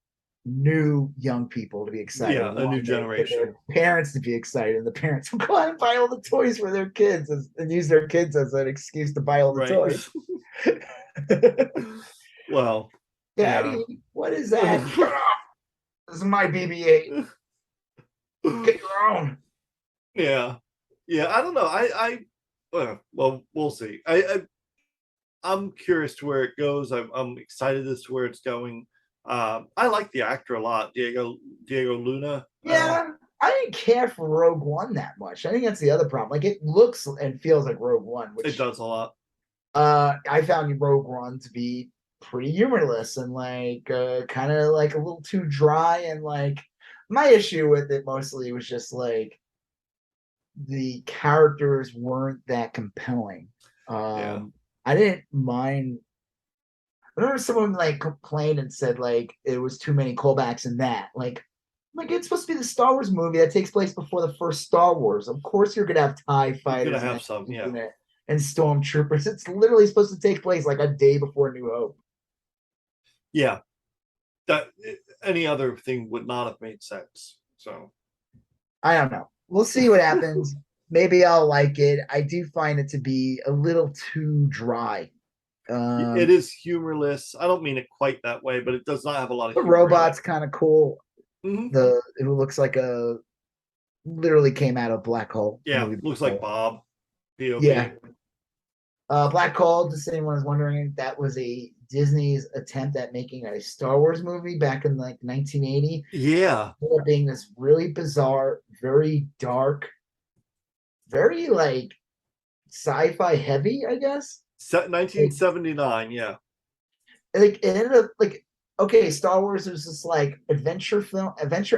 new young people, to be excited? yeah, a new One, they get generation. their parents to be excited, and the parents will go out and buy all the toys for their kids and use their kids as an excuse to buy all the Right. toys. Well, Daddy, yeah. what is that? This is my BB-8. Get your own. Yeah, yeah. I don't know. Well, we'll see. I'm curious to where it goes. I'm excited as to where it's going. I like the actor a lot, Diego Luna. Yeah, I didn't care for Rogue One that much. I think that's the other problem. Like it looks and feels like Rogue One, It which does a lot. I found Rogue One to be pretty humorless and like kind of like a little too dry. And like my issue with it mostly was just like the characters weren't that compelling. Yeah. I didn't mind. I remember someone like complained and said like it was too many callbacks in that. Like it's supposed to be the Star Wars movie that takes place before the first Star Wars. Of course, you're gonna have TIE You're gonna fighters have some, yeah. and stormtroopers. It's literally supposed to take place like a day before New Hope. Yeah. That any other thing would not have made sense. So I don't know. We'll see what happens. Maybe I'll like it. I do find it to be a little too dry. it is humorless. I don't mean it quite that way, but it does not have a lot of The humor robot's kind of cool. Mm-hmm. It looks like literally came out of Black Hole. Yeah, looks like Bob. POV. Yeah. Black Hole, just anyone was wondering, that was a Disney's attempt at making a Star Wars movie back in like 1980. Yeah. Being this really bizarre, very dark, very like sci-fi heavy, I guess. 1979, yeah. Like it ended up like, okay, Star Wars was this like adventure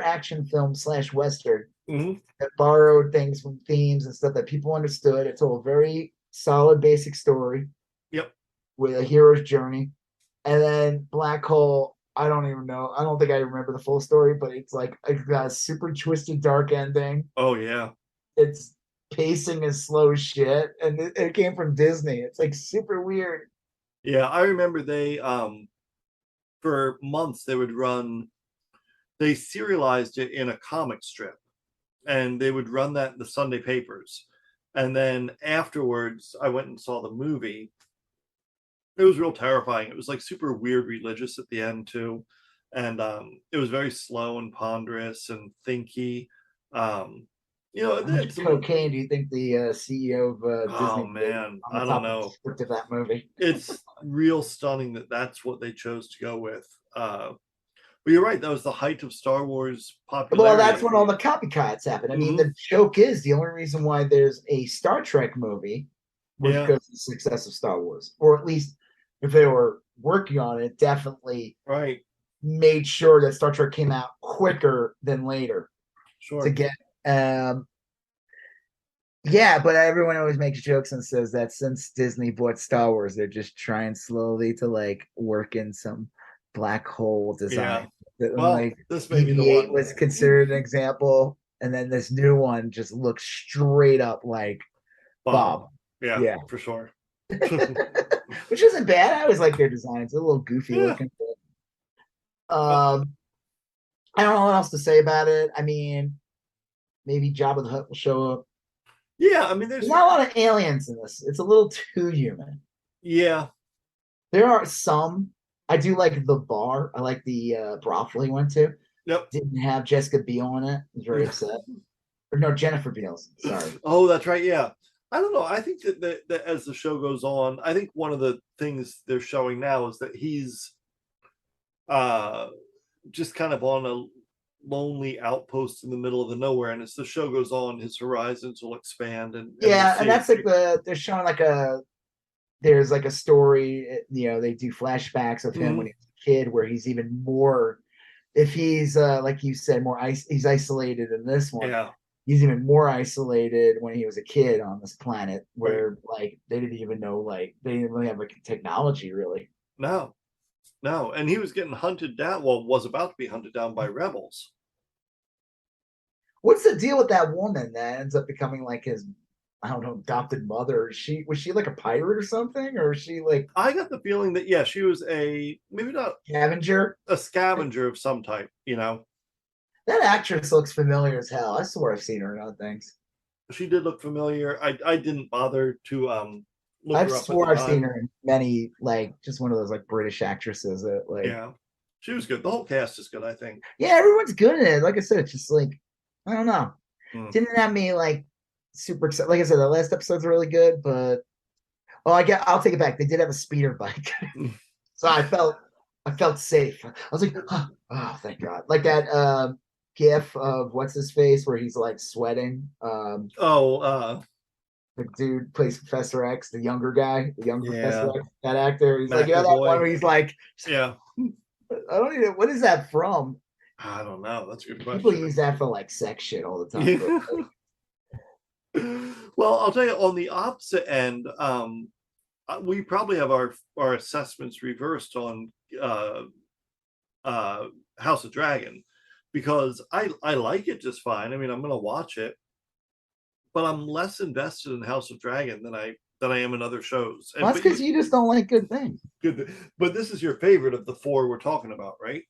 action film / Western that borrowed things from themes and stuff that people understood. It told a very solid basic story. Yep. With a hero's journey. And then Black Hole, I don't even know. I don't think I remember the full story, but it's like got a super twisted, dark ending. Oh yeah. It's pacing is slow as shit, and it came from Disney. It's like super weird. Yeah, I remember they for months they serialized it in a comic strip, and they would run that in the Sunday papers. And then afterwards, I went and saw the movie. It was real terrifying. It was like super weird religious at the end too. And it was very slow and ponderous and thinky. You know, how much cocaine do you think the CEO of Disney? Oh man, I don't know. Script of that movie. It's real stunning that that's what they chose to go with. But you're right. That was the height of Star Wars popularity. Well, that's when all the copycats happened. I mean, the joke is the only reason why there's a Star Trek movie was because of the success of Star Wars, or at least if they were working on it, definitely made sure that Star Trek came out quicker than later. Sure. To get yeah, but everyone always makes jokes and says that since Disney bought Star Wars, they're just trying slowly to like work in some black hole design. Yeah. Well, like this may be the one. was considered an example, and then this new one just looks straight up like Bob. Yeah, for sure. Which isn't bad. I always like their designs. They're a little goofy looking. I don't know what else to say about it. I mean, maybe Jabba the Hutt will show up. Yeah, I mean, there's not a lot of aliens in this. It's a little too human. Yeah. There are some. I do like the bar. I like the brothel he went to. Yep. Didn't have Jessica Biel in it. I was very upset. Or no, Jennifer Biel. Sorry. Oh, that's right. Yeah. I don't know. I think that as the show goes on, I think one of the things they're showing now is that he's just kind of on lonely outpost in the middle of the nowhere, and as the show goes on, his horizons will expand. And and that's like they're showing like there's like a story, they do flashbacks of him when he was a kid, where he's even more, if he's like you said, he's isolated in this one. Yeah. He's even more isolated when he was a kid on this planet, where like they didn't even know, like they didn't really have like technology really. No, and he was getting hunted down. Well, was about to be hunted down by rebels. What's the deal with that woman that ends up becoming like his, I don't know, adopted mother? Was she like a pirate or something, or is she like? I got the feeling that she was maybe not scavenger, a scavenger of some type. That actress looks familiar as hell. I swear I've seen her in other things. She did look familiar. I didn't bother to look I've her up. swore I've seen her in many, like just one of those like British actresses that like. Yeah, she was good. The whole cast is good, I think. Yeah, everyone's good in it. Like I said, it's just like, I don't know. Didn't have me like super excited. Like I said, the last episode's really good, but I'll take it back. They did have a speeder bike, so I felt safe. I was like, oh, thank God. Like that gif of what's his face where he's like sweating. The dude plays Professor X, the younger guy, Professor X, that actor. He's like, that one where he's like, yeah. I don't even. What is that from? I don't know. That's a good question. People use that for like sex shit all the time. Well, I'll tell you, on the opposite end, we probably have our assessments reversed on House of Dragon, because I like it just fine. I mean, I'm going to watch it, but I'm less invested in House of Dragon than I am in other shows. Well, that's because you just don't like good things. Good, but this is your favorite of the four we're talking about, right?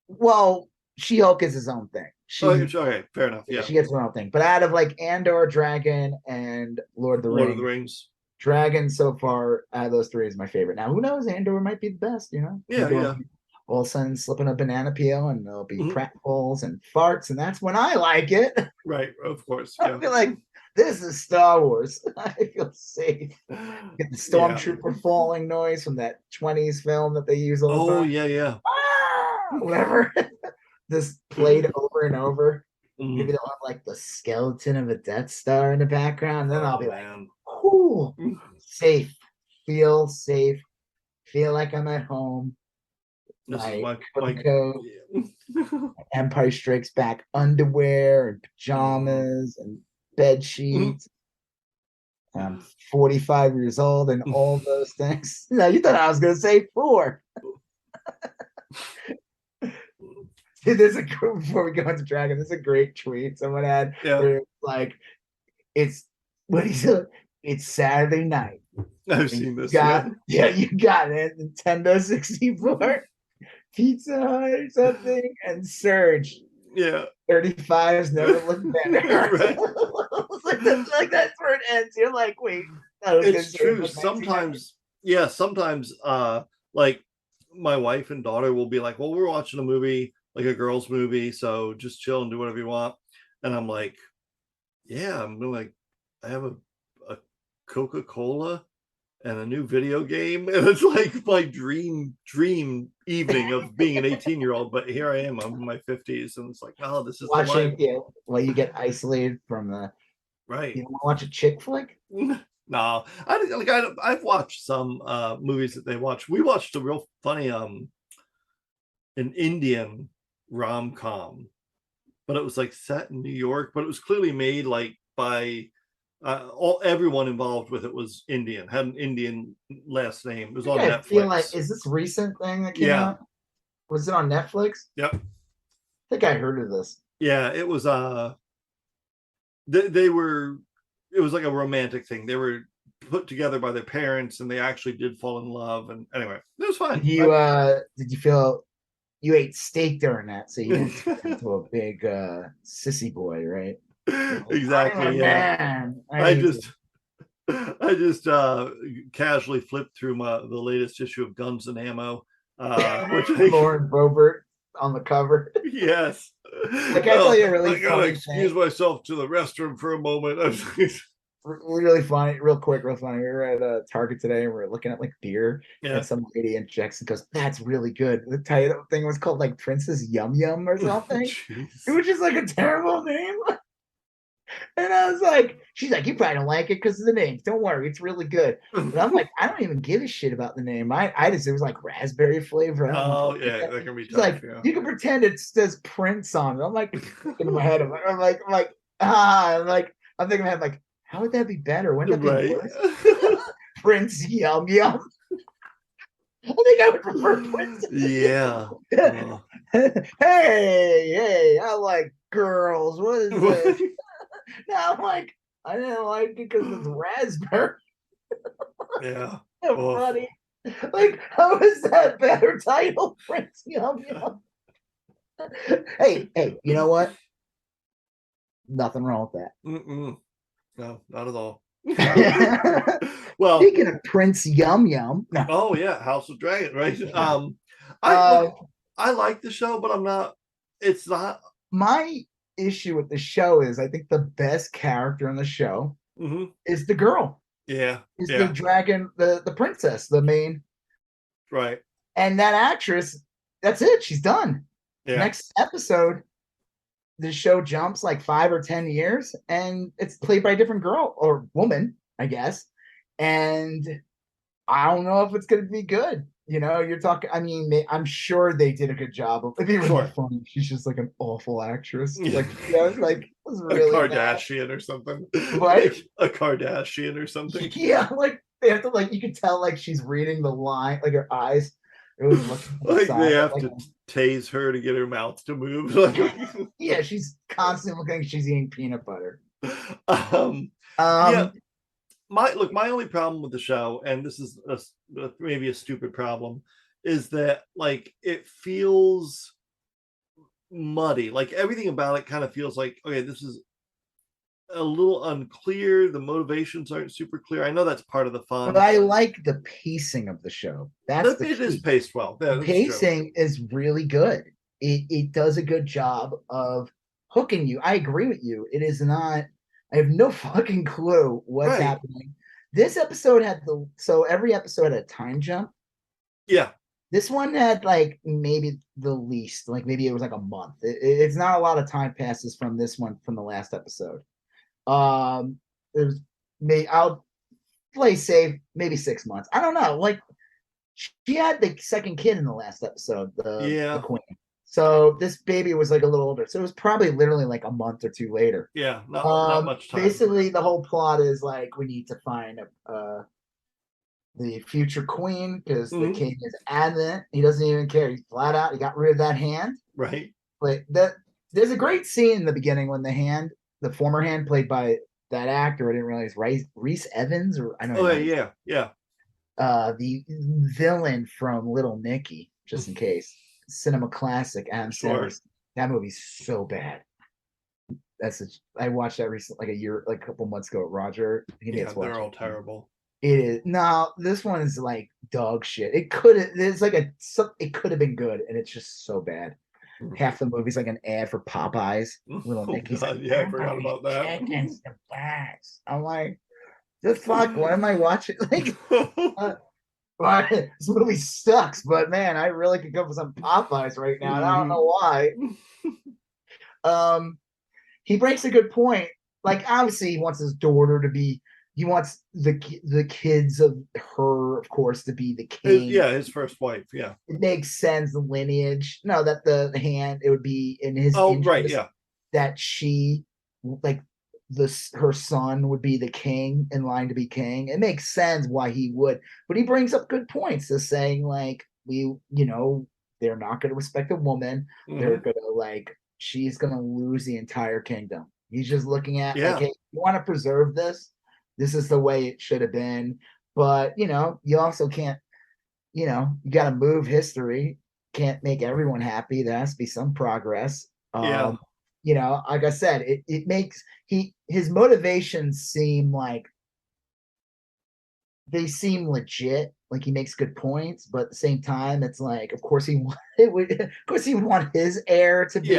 Well, She-Hulk is his own thing. Okay, fair enough. Yeah, she gets her own thing. But out of like Andor, Dragon, and Lord of the Rings, Dragon so far out of those three is my favorite. Now, who knows? Andor might be the best. Yeah. All of a sudden, slipping a banana peel, and there'll be pratfalls and farts, and that's when I like it. Right, of course. I feel like this is Star Wars. I feel safe. Get the stormtrooper falling noise from that 20s film that they use all the time. Yeah. Whatever. Just played over and over. Maybe they'll have like the skeleton of a Death Star in the background. Then I'll be like, cool, safe. Feel safe. Feel like I'm at home. This is my coat, Empire Strikes Back underwear and pajamas and bed sheets. I'm 45 years old and all those things. No, you thought I was going to say 4. There's before we go into Dragon, there's a great tweet someone had where it's like, it's Saturday night. I've seen this. You got it. Nintendo 64, Pizza Hut or something, and Surge. Yeah. 35's never looked better. Right. like that's where it ends. You're like, wait. It's true. Sometimes, like my wife and daughter will be like, well, we're watching a movie, like a girls' movie, so just chill and do whatever you want. And I'm like, yeah, I'm gonna I have a Coca-Cola and a new video game, and it's like my dream evening of being an 18-year-old. But here I am, I'm in my 50s, and it's like, oh, this is watching. Well, you get isolated from the right. You want to watch a chick flick? No, I've watched some movies that they watch. We watched a real funny an Indian rom-com, but it was like set in New York, but it was clearly made like by everyone involved with it was Indian, had an Indian last name. It was on Netflix. I feel like, is this recent thing that came out? Was it on Netflix? Yep. I think I heard of this. Yeah, it was they were, it was like a romantic thing. They were put together by their parents, and they actually did fall in love. And anyway, it was fun. Did you feel you ate steak during that, so you didn't turn into a big sissy boy, right? Exactly. Yeah. I just casually flipped through the latest issue of Guns and Ammo, which Lauren Boebert on the cover. Yes. Like, I tell you, really, I gotta excuse myself to the restroom for a moment. really funny, real quick, real funny. We were at Target today and we were looking at like beer, Yeah. and some lady injects and goes, "That's really good." The title thing was called like Princess Yum Yum or something. It was just like a terrible name. And I was like, she's like, "You probably don't like it because of the names. Don't worry, it's really good." But I'm like, I don't even give a shit about the name. I just, it was like raspberry flavor. Oh yeah, that can be She's tough. like, Yeah. you can pretend it says Prince on it. I'm like, in my head, I'm like, I'm thinking in my head, like, how would that be better? Wouldn't that be worse? Prince Yum Yum. I think I would prefer Prince. Yeah. Hey, I like girls. What is this? Now I'm like, I didn't like it because it's raspberry. Yeah. Funny. Like, how is that better title? Prince Yum Yum. Hey, you know what? Nothing wrong with that. No, not at all. Well, speaking of Prince Yum Yum. No. Oh yeah, House of Dragon, right? I like the show, but I'm not. It's not. My issue with the show is I think the best character in the show is the girl. Yeah. Is the dragon, the princess, the main. Right. And that actress, that's it. She's done. Yeah. Next episode, the show jumps like 5 or 10 years, and it's played by a different girl or woman, I guess. And I don't know if it's going to be good. You know, you're talking. I mean, I'm sure they did a good job of. It'd be really funny. She's just like an awful actress. Like, like it was really a Kardashian or something. What? Like a Kardashian or something. Yeah, like they have to, like, you could tell like she's reading the line, like her eyes. It was looking like they have to tase her to get her mouth to move. Like, yeah, she's constantly looking like she's eating peanut butter. Yeah. My only problem with the show, and this is maybe a stupid problem, is that like it feels muddy. Like everything about it kind of feels like, okay, this is a little unclear. The motivations aren't super clear. I know that's part of the fun. But I like the pacing of the show. It is paced well. Yeah, the pacing is really good. It does a good job of hooking you. I agree with you. It is not. I have no fucking clue what's happening. This episode had so every episode had a time jump. Yeah. This one had like maybe the least, like maybe it was like a month. It's not a lot of time passes from this one from the last episode. There's I'll play safe, maybe 6 months. I don't know. Like she had the second kid in the last episode, the queen. So this baby was like a little older. So it was probably literally like a month or two later. Yeah, not much time. Basically, the whole plot is like we need to find the future queen because the king is adamant. He doesn't even care. He's flat out. He got rid of that hand. Right. But there's a great scene in the beginning when the former hand played by that actor, I didn't realize, Rhys Evans, or I don't know. Oh yeah. The villain from Little Nicky, just in case. Cinema classic. Adam Sandler. That movie's so bad. I watched that recently, like a couple months ago at Roger. They're all terrible. It is. No, this one is like dog shit. It could have been good, and it's just so bad. Half the movie's like an ad for Popeyes. Little Nicky's like, I forgot about that. I'm like, the fuck? Why am I watching? Like, this movie sucks, but man, I really could go for some Popeyes right now, and I don't know why. He breaks a good point. Like, obviously, he wants his daughter to be. He wants the kids of her, of course, to be the king. His first wife. Yeah, it makes sense. The lineage. No, that the hand. It would be in his. Oh, right. Yeah. That she, like, her son would be the king, in line to be king. It makes sense why he would, but he brings up good points to saying like they're not going to respect a woman. They're going to she's going to lose the entire kingdom. He's just looking at like, hey, you want to preserve this. This is the way it should have been. But, you also can't, you got to move history. Can't make everyone happy. There has to be some progress. Like I said, it makes his motivations seem like they seem legit. Like he makes good points, but at the same time, it's like, of course he would want his heir to be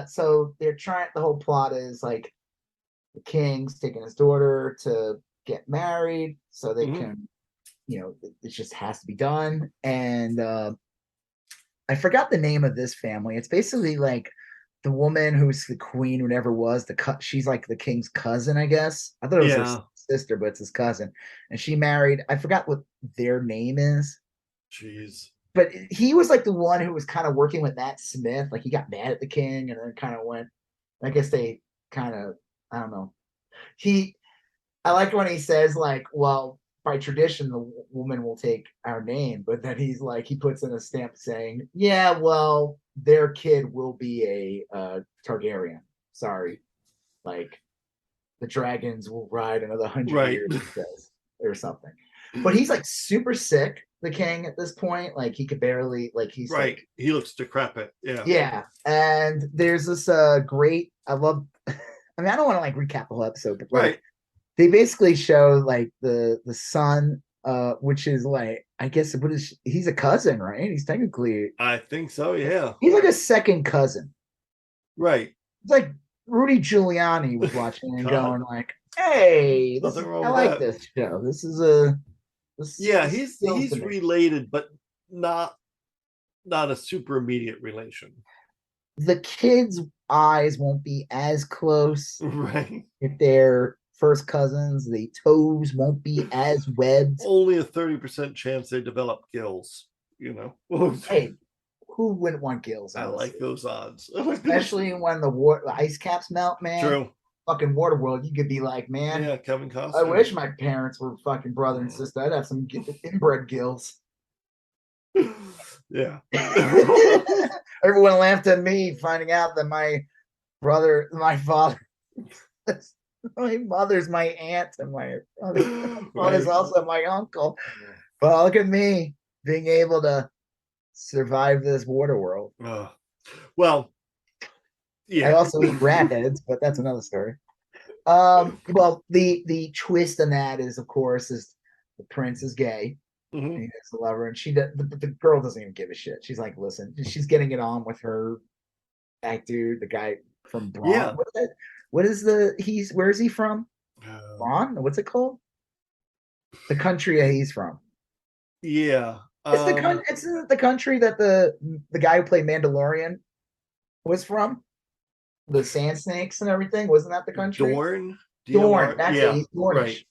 so they're trying. The whole plot is like the king's taking his daughter to get married so they can, it just has to be done. And I forgot the name of this family. It's basically like the woman who's the queen, who never was she's like the king's cousin, I guess. I thought it was her sister, but it's his cousin. And she married, I forgot what their name is. Jeez. But he was like the one who was kind of working with Matt Smith. Like he got mad at the king and then kind of went, I guess they kind of, I don't know. I like when he says like, well, by tradition, the woman will take our name, but then he's like, he puts in a stamp saying, yeah, well, their kid will be a Targaryen. Sorry. Like the dragons will ride another 100 years, he says, or something. But he's like super sick, the king, at this point. Like he could barely, like he's right. Like, he looks decrepit. Yeah. Yeah. And there's this great, I love, I mean, I don't want to like recap the whole episode, but like they basically show like the son, which is like, I guess he's a cousin, right? He's technically, I think so, yeah. He's like a second cousin. Right. It's like Rudy Giuliani was watching and going like, hey, I like this show. This is he's related, but not a super immediate relation. The kids' eyes won't be as close. Right. If they're first cousins, the toes won't be as webbed. Only a 30% chance they develop gills, Hey, who wouldn't want gills? Honestly? I like those odds. Especially when the ice caps melt, man. True. Fucking Waterworld, you could be like, man, yeah, Kevin Costner. I wish my parents were fucking brother and sister. I'd have some inbred gills. Yeah. Everyone laughed at me finding out that my mother's my aunt and my father's also my uncle. But look at me being able to survive this water world. Well, yeah. I also eat rat heads, but that's another story. Well, the twist in that is, of course, is the prince is gay. Mm-hmm. He has a lover, and the girl doesn't even give a shit. She's like, listen, she's getting it on with that dude, the guy from Braun. Yeah. Where is he from? Braun? What's it called? The country he's from. Yeah. It's the country that the guy who played Mandalorian was from. The Sand Snakes and everything. Wasn't that the country? Dorne. That's it. He's Dornish. Right.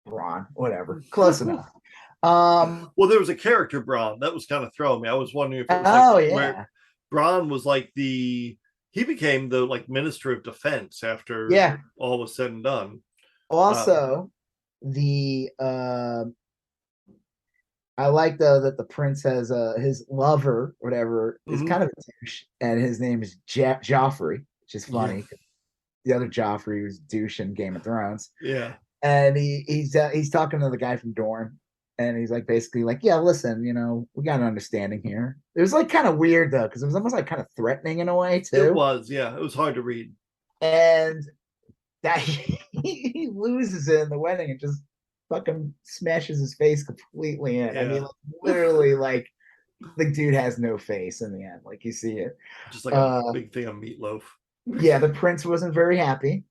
Braun, whatever. Close enough. Well, there was a character Braun that was kind of throwing me. I was wondering if it was where Braun was like he became the like Minister of Defense after all was said and done. Also, I like that the prince has his lover, whatever, is kind of a douche, and his name is Joffrey, which is funny. Yeah. The other Joffrey was douche in Game of Thrones. Yeah, and he's talking to the guy from Dorne, and he's like basically like, yeah, listen, we got an understanding here. It was like kind of weird though, because it was almost like kind of threatening in a way too. It was, yeah, it was hard to read. And that he loses it in the wedding and just fucking smashes his face completely in. Yeah. I mean, like, literally, like the dude has no face in the end. Like you see it, just like a big thing of meatloaf. Yeah, the prince wasn't very happy.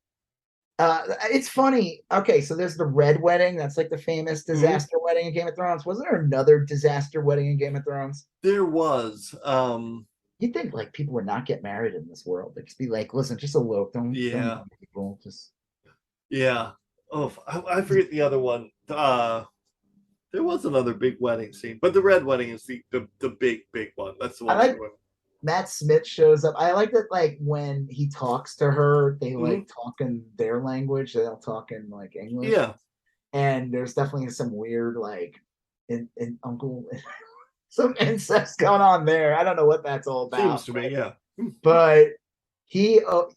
It's funny. Okay, so there's the red wedding. That's like the famous disaster wedding in Game of Thrones. Wasn't there another disaster wedding in Game of Thrones? There was. You'd think like people would not get married in this world. They'd just be like, listen, just elope. Don't people just. Yeah. Oh, I forget the other one. There was another big wedding scene, but the red wedding is the big one. That's the one. I like Matt Smith shows up. I like that, like when he talks to her, they like talk in their language. They don't talk in like English. Yeah. And there's definitely some weird like in uncle, some incest going on there. I don't know what that's all about. Seems to be, yeah. But you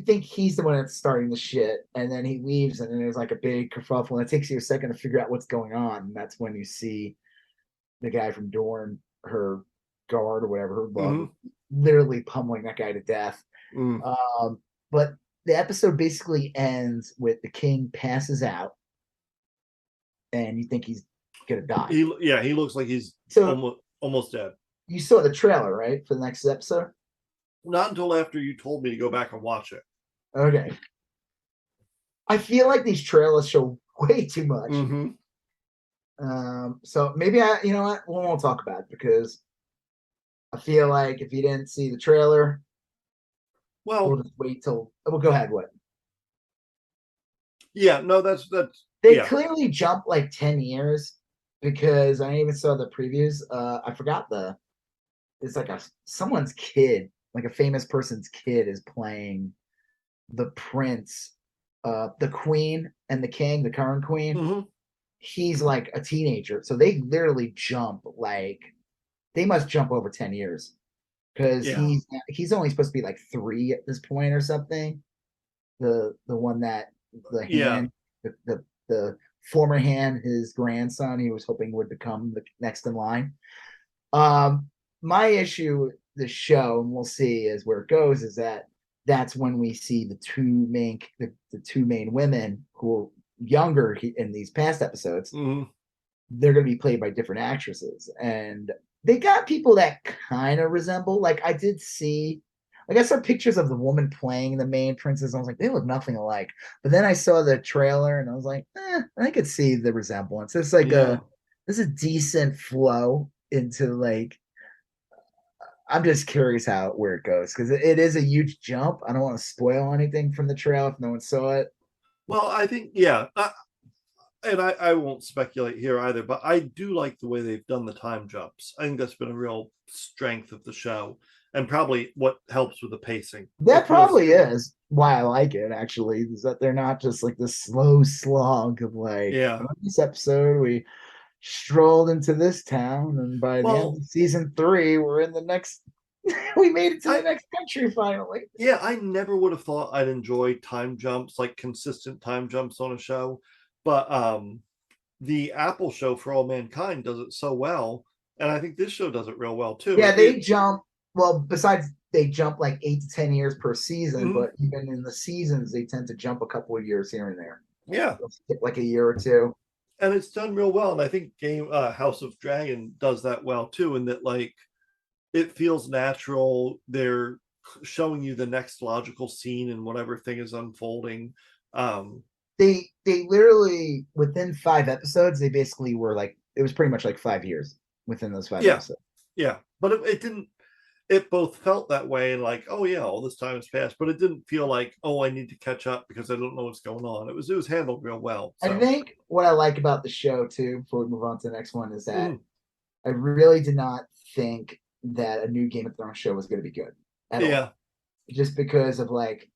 think he's the one that's starting the shit, and then he leaves, and then there's like a big kerfuffle, and it takes you a second to figure out what's going on. And that's when you see the guy from Dorne, her guard or whatever, her love, literally pummeling that guy to death. But the episode basically ends with the king passes out, and you think he's gonna die. He looks like he's almost dead. You saw the trailer, right, for the next episode? Not until after you told me to go back and watch it. Okay. I feel like these trailers show way too much. Mm-hmm. So maybe you know what, we won't talk about it because I feel like if you didn't see the trailer, Well, we'll just wait till. We'll go ahead. What? yeah, no, that's They yeah. clearly jumped like 10 years because I even saw the previews. I forgot it's like someone's kid, like a famous person's kid, is playing the prince, the queen and the king, the current queen. Mm-hmm. He's like a teenager, so they literally jump like they must jump over 10 years because Yeah. he's only supposed to be like 3 at this point or something. The one that the hand, the former hand, his grandson, he was hoping would become the next in line. My issue with the show, and we'll see as where it goes, is that's when we see the two main women who are younger in these past episodes. Mm-hmm. They're going to be played by different actresses, and they got people that kind of resemble. Like I did see, like I saw pictures of the woman playing the main princess. And I was like, they look nothing alike. But then I saw the trailer, and I was like, I could see the resemblance. It's like there's a decent flow into like. I'm just curious where it goes because it is a huge jump. I don't want to spoil anything from the trailer if no one saw it. Well, I think and I won't speculate here either, but I do like the way they've done the time jumps. I think that's been a real strength of the show and probably what helps with the pacing. That probably is why I like it, actually, is that they're not just like the slow slog of like, this episode we strolled into this town, and by the end of season 3, we're in the next, we made it to the next country finally. Yeah, I never would have thought I'd enjoy time jumps, like consistent time jumps on a show. But the Apple show For All Mankind does it so well, and I think this show does it real well too. Yeah, they jump. Well, besides they jump like 8 to 10 years per season, Mm-hmm. but even in the seasons, they tend to jump a couple of years here and there. Yeah, like a year or two. And it's done real well, and I think House of Dragon does that well too. In that, like, it feels natural. They're showing you the next logical scene and whatever thing is unfolding. They literally within 5 episodes, they basically were like, it was pretty much like 5 years within those 5 episodes. Yeah, but it didn't. It both felt that way and like, oh yeah, all this time has passed, but it didn't feel like, oh, I need to catch up because I don't know what's going on. It was handled real well. So. I think what I like about the show too, before we move on to the next one, is that I really did not think that a new Game of Thrones show was going to be good at all. Just because of like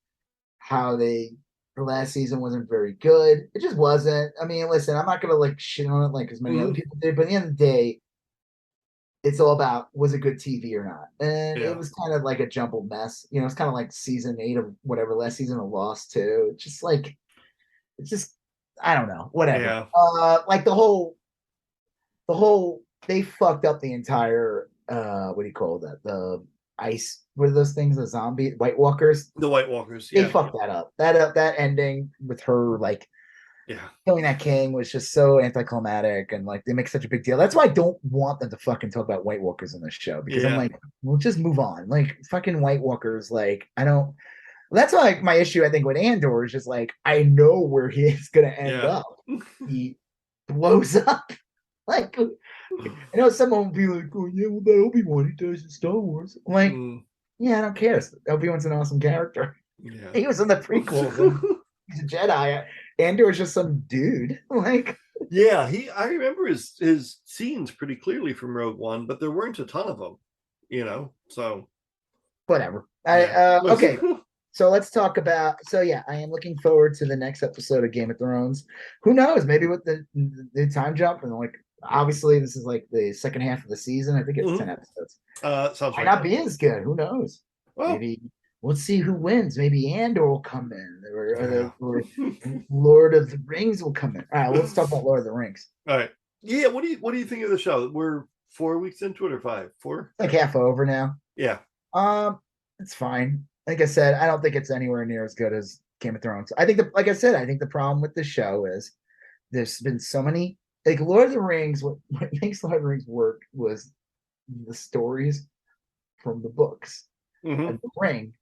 how the last season wasn't very good. It just wasn't. I mean, listen, I'm not going to like shit on it like as many other people did, but at the end of the day, it's all about, was it good TV or not? And it was kind of like a jumbled mess. You know, it's kind of like season 8 of whatever, last season of Lost too. It's just, I don't know, whatever. Yeah. Like the whole, they fucked up the entire, what do you call that? The ice, what are those things? The zombie, White Walkers? The White Walkers, They fucked that up. That ending with her, like, killing that king was just so anticlimactic, and like they make such a big deal. That's why I don't want them to fucking talk about White Walkers in this show, because I'm like, we'll just move on. Like fucking White Walkers, like I don't. That's like my issue. I think with Andor is just like I know where he is gonna end up. He blows up. Like I know someone will be like, "Oh yeah, well that Obi-Wan he does in Star Wars." I'm like, yeah, I don't care. Obi-Wan's an awesome character. Yeah. He was in the prequels. He's a Jedi. Andor is just some dude. Like, yeah, I remember his scenes pretty clearly from Rogue One, but there weren't a ton of them, you know. So whatever. Okay. So let's talk about. So yeah, I am looking forward to the next episode of Game of Thrones. Who knows? Maybe with the time jump, and like obviously this is like the second half of the season. I think it's 10 episodes. Sounds might not be as good. Who knows? Well, maybe. We'll see who wins. Maybe Andor will come in, or Lord of the Rings will come in. All right, let's talk about Lord of the Rings. All right. Yeah. What do you think of the show? We're 4 weeks into it, or 5? 4? Like half over now. Yeah. It's fine. Like I said, I don't think it's anywhere near as good as Game of Thrones. I think I think the problem with the show is there's been so many, like Lord of the Rings. What makes Lord of the Rings work was the stories from the books and the ring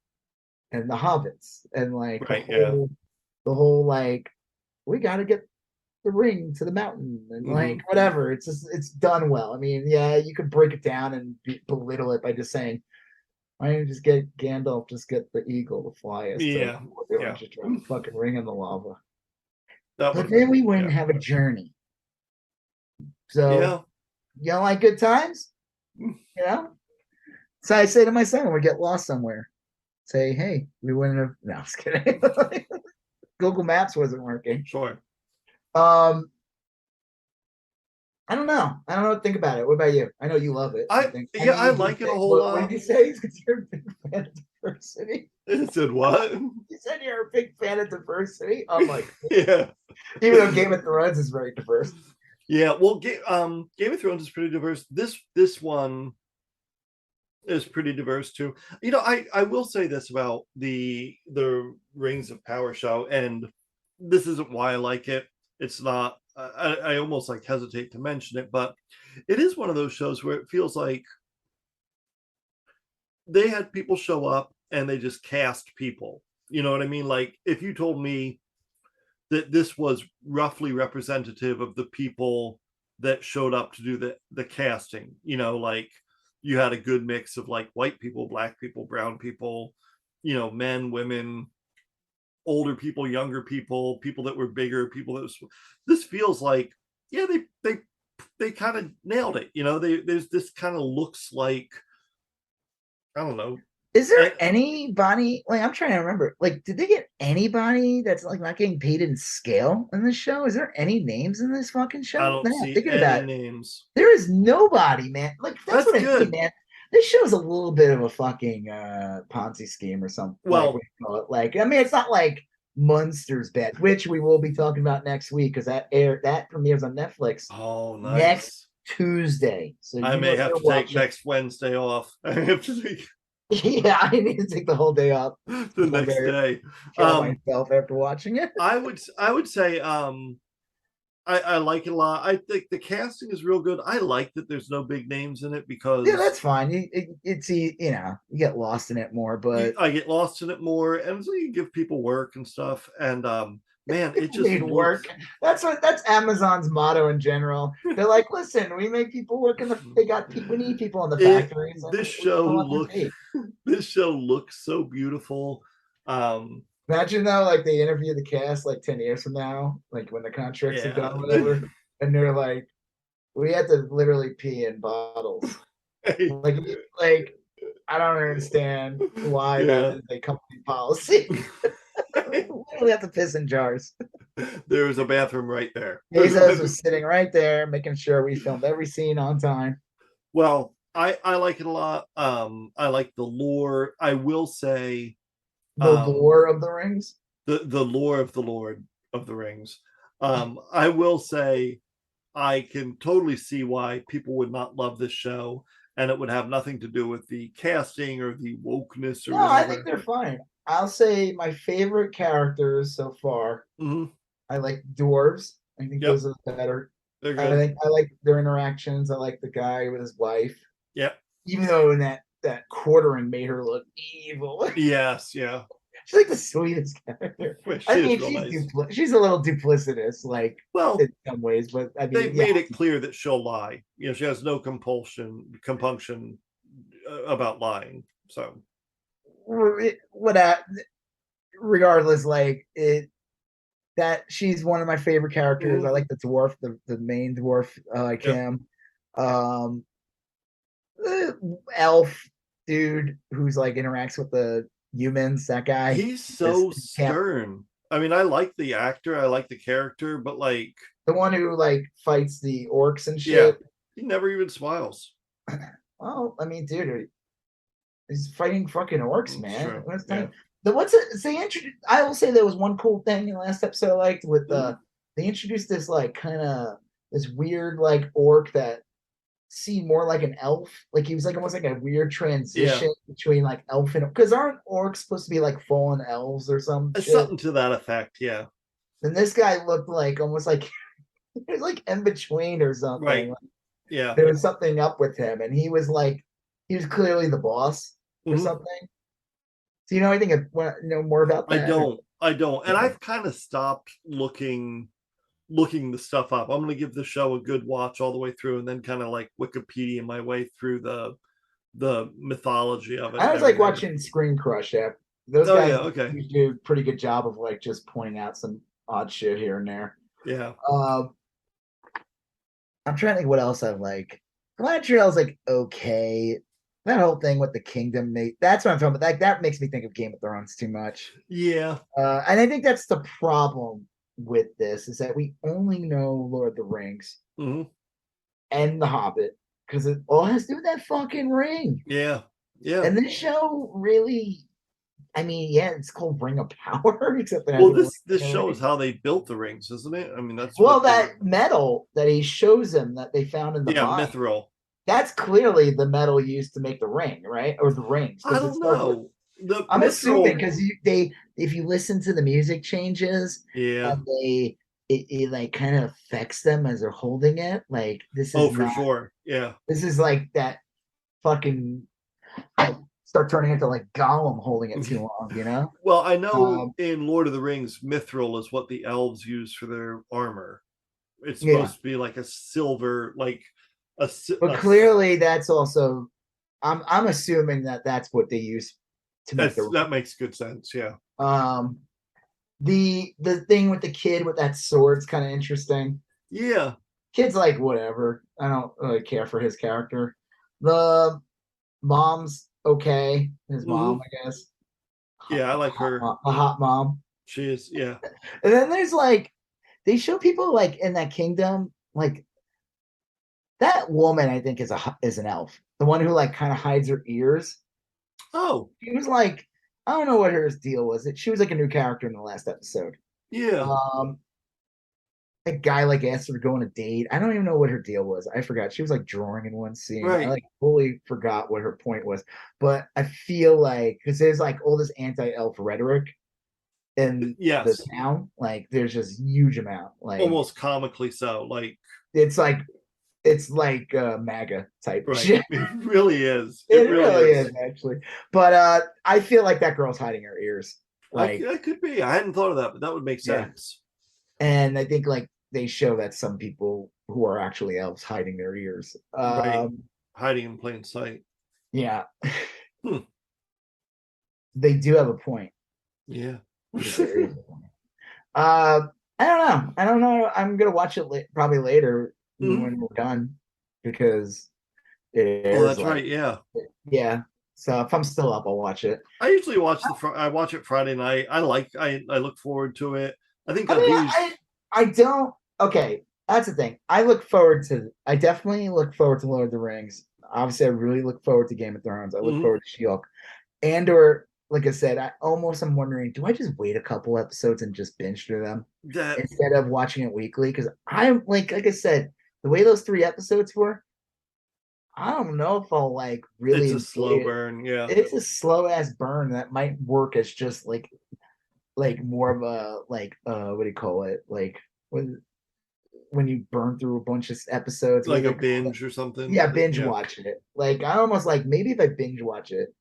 and the hobbits and like the the whole like we got to get the ring to the mountain and like whatever. It's just it's done well. I mean, yeah, you could break it down and belittle it by just saying, why don't you just get Gandalf, just get the eagle to fly us to just drop a fucking ring in the lava. But then we wouldn't have a journey. So you don't like good times? You know? So I say to my son when we get lost somewhere, say, hey, we wouldn't have no, I was kidding. Google Maps wasn't working. Sure. I don't know. I don't know what to think about it. What about you? I know you love it. I like it a whole lot. What did you say? Because you're a big fan of diversity. I said what? You said you're a big fan of diversity. I'm like, yeah. Even though Game of Thrones is very diverse. Yeah, well, Game of Thrones is pretty diverse. This one is pretty diverse too. You know, I will say this about the Rings of Power show, and this isn't why I like it. It's not. I almost like hesitate to mention it, but it is one of those shows where it feels like they had people show up and they just cast people. You know what I mean? Like if you told me that this was roughly representative of the people that showed up to do the casting, you know, like you had a good mix of like white people, black people, brown people, you know, men, women, older people, younger people, people that were bigger, people that was, this feels like, yeah, they kind of nailed it. You know, there's this kind of looks like, I don't know. Is there anybody, like, I'm trying to remember, like, did they get anybody that's like not getting paid in scale in this show? Is there any names in this fucking show? I don't see any names. There is nobody, man. Like, that's what good. I mean, man. This show's a little bit of a fucking Ponzi scheme or something. Well, like, I mean, it's not like Munsters bet, which we will be talking about next week because that premieres on Netflix. Oh, nice. Next Tuesday. So I may have to take next Wednesday off. I have to take. Yeah, I need to take the whole day off. The next day. Kill myself after watching it. I would say I like it a lot. I think the casting is real good. I like that there's no big names in it because that's fine. It's you get lost in it more, but I get lost in it more, and so you give people work and stuff. And man, it just need work. That's Amazon's motto in general. They're like, listen, we make people work we need people in the factories. This show looks so beautiful. Imagine though, like they interview the cast like 10 years from now, like when the contracts are done, whatever, and they're like, we had to literally pee in bottles. like I don't understand why that is a company policy. We literally have to piss in jars. There was a bathroom right there. Bezos was sitting right there, making sure we filmed every scene on time. Well, I like it a lot. I like the lore. I will say the lore of the rings. The lore of the Lord of the Rings. I will say I can totally see why people would not love this show, and it would have nothing to do with the casting or the wokeness or whatever. I think they're fine. I'll say my favorite characters so far. I like dwarves. I think those are better. They're good. I like their interactions. I like the guy with his wife. Yep. Even though in that quartering made her look evil. Yes, yeah. She's like the sweetest character. She's a little duplicitous, like in some ways, but I mean they've made it clear that she'll lie. You know, she has no compunction about lying. So regardless, like that she's one of my favorite characters. I like the dwarf, the main dwarf, Kemp. Elf dude who's like interacts with the humans, that guy. He's so stern. I mean, I like the actor, I like the character, but like the one who like fights the orcs and shit. He never even smiles. Well, I mean, dude, he's fighting fucking orcs, man. Sure. I will say there was one cool thing in the last episode I liked with they introduced this like kind of this weird like orc that seemed more like an elf. Like he was like almost like a weird transition between like elf and, because aren't orcs supposed to be like fallen elves or something? Something to that effect, yeah. And this guy looked like almost like he was like in between or something. Right. Like, yeah. There was something up with him, and he was clearly the boss or something. Do you know anything more about that? I don't. And Yeah. I've kind of stopped looking the stuff up. I'm going to give the show a good watch all the way through, and then kind of like Wikipedia my way through the mythology of it. I was like watching Screen Crush. Yeah, those Oh, guys yeah, okay. do a pretty good job of like just pointing out some odd shit here and there. Yeah. I'm trying to think what else I like. Galadriel's like okay. That whole thing with the kingdom, that's what I'm talking about. Like that makes me think of Game of Thrones too much. Yeah. And I think that's the problem with this is that we only know Lord of the Rings Mm-hmm. and The Hobbit because it all has to do with that fucking ring. Yeah. Yeah. And this show really, I mean, yeah, it's called Ring of Power, except that Well, this shows how they built the rings, isn't it? I mean, that's that metal that he shows him that they found in the mine. Mithril. That's clearly the metal used to make the ring, right? Or the rings. I don't know. I'm assuming because if you listen to the music changes, and it like kind of affects them as they're holding it. Like this is for sure. Yeah. This is like that fucking start turning into like Gollum holding it too long, you know? Well, I know in Lord of the Rings, mithril is what the elves use for their armor. It's supposed to be like a silver, like but clearly that's also I'm assuming that's what they use to make that makes good sense. Yeah. The thing with the kid with that sword's kind of interesting. Yeah. Kid's like whatever. I don't really care for his character. The mom's okay. His mom, I guess. Yeah, I like her. A hot mom. She is, yeah. And then there's like they show people like in that kingdom, like that woman, I think, is an elf. The one who like kind of hides her ears. Oh. She was like, I don't know what her deal was. She was like a new character in the last episode. Yeah. A guy like asked her to go on a date. I don't even know what her deal was. I forgot. She was like drawing in one scene. Right. I like fully forgot what her point was. But I feel like because there's like all this anti-elf rhetoric in the town. Like there's just huge amount. Like almost comically so. Like it's like MAGA type shit. It really is. It really is actually. But I feel like that girl's hiding her ears. Like it could be. I hadn't thought of that, but that would make sense. And I think like they show that some people who are actually elves hiding their ears. Hiding in plain sight. Yeah. They do have a point. Yeah. I don't know. I'm gonna watch it probably later when we're done because it is. Oh, that's right. Yeah. Yeah. So if I'm still up, I'll watch it. I usually watch watch it Friday night. I look forward to it. I think I don't. Okay, that's the thing. I definitely look forward to Lord of the Rings. Obviously, I really look forward to Game of Thrones. I look forward to She-Hulk. Andor, like I said, I'm wondering, do I just wait a couple episodes and just binge through them instead of watching it weekly? Because I'm like I said, the way those 3 episodes were, I don't know if I'll like really. It's a slow burn. Yeah, it's a slow ass burn that might work as just like more of a what do you call it? Like when you burn through a bunch of episodes, like a binge or something. Yeah, binge watching it. Like I almost like maybe if I binge watch it,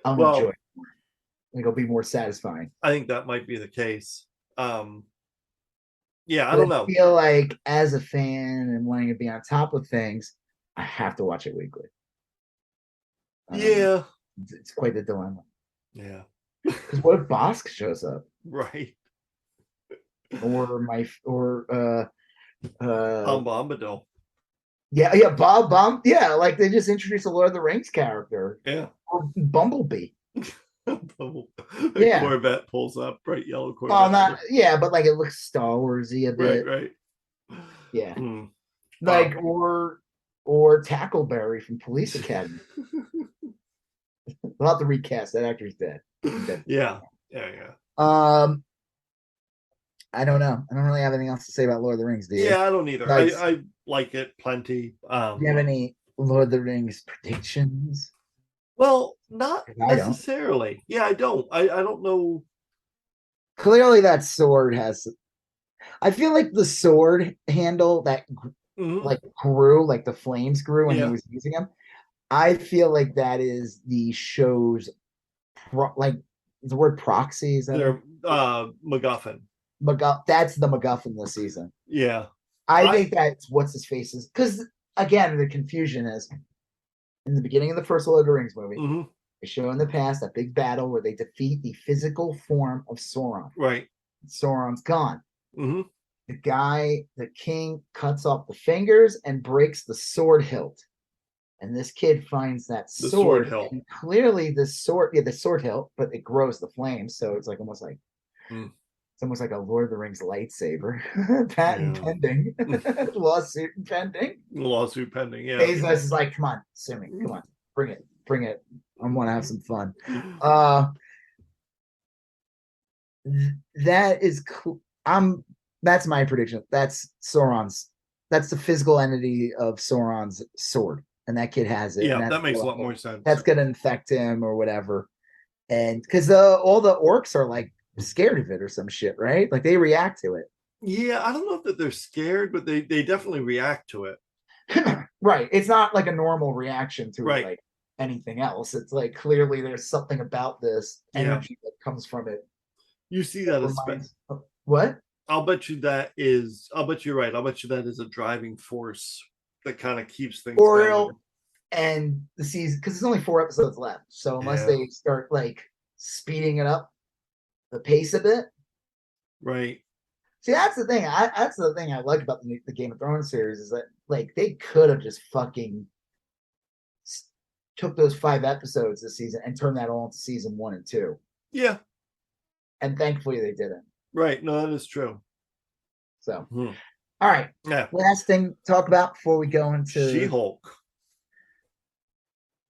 I'll enjoy it more. Like it'll be more satisfying. I think that might be the case. Yeah, I don't know. I feel like as a fan and wanting to be on top of things, I have to watch it weekly. Yeah, it's quite the dilemma. Yeah, because what if Bosk shows up? Right. Or Tom Bombadil. Yeah, Bob Bomb. Yeah, like they just introduced a Lord of the Rings character. Yeah. Or Bumblebee. Corvette pulls up, bright yellow Corvette. Oh, but like it looks Star Warsy a bit. Right. Yeah. Like or Tackleberry from Police Academy. We'll have to recast that actor's dead. Yeah. I don't know. I don't really have anything else to say about Lord of the Rings, do you? Yeah, I don't either. I like it plenty. Do you have any Lord of the Rings predictions? Well, not necessarily. Yeah, I don't. I don't know. Clearly, that sword has. I feel like the sword handle that like grew, like the flames grew when he was using them. I feel like that is the show's the word proxy? Is that They're MacGuffin. That's the MacGuffin this season. Yeah. I think that's what's his face is because again the confusion is in the beginning of the first Lord of the Rings movie. Mm-hmm. They show in the past that big battle where they defeat the physical form of Sauron. Right. Sauron's gone. Mm-hmm. The king cuts off the fingers and breaks the sword hilt. And this kid finds that sword hilt. And clearly the sword hilt, but it grows the flames. So it's like almost like it's almost like a Lord of the Rings lightsaber. Patent pending. Lawsuit pending. Lawsuit pending, yeah. Bezos is like, come on, sue me. Come on. Bring it. I want to have some fun. That is cool. That's my prediction. That's the physical entity of Sauron's sword. And that kid has it. Yeah, that makes a lot more sense. That's gonna infect him or whatever. And because all the orcs are like scared of it or some shit, right? Like they react to it. Yeah, I don't know if they're scared, but they definitely react to it. Right. It's not like a normal reaction to like anything else. It's like clearly there's something about this energy that comes from it. You see that as what? I'll bet you you're right. I'll bet you that is a driving force that kind of keeps things going. And the season, because there's only 4 episodes left. So unless they start like speeding it up the pace a bit. Right. See, that's the thing. That's the thing I like about the Game of Thrones series is that like they could have just fucking took those 5 episodes this season and turned that all into season 1 and 2. Yeah. And thankfully they didn't. Right. No, that is true. So, all right. Yeah. Last thing to talk about before we go into She-Hulk.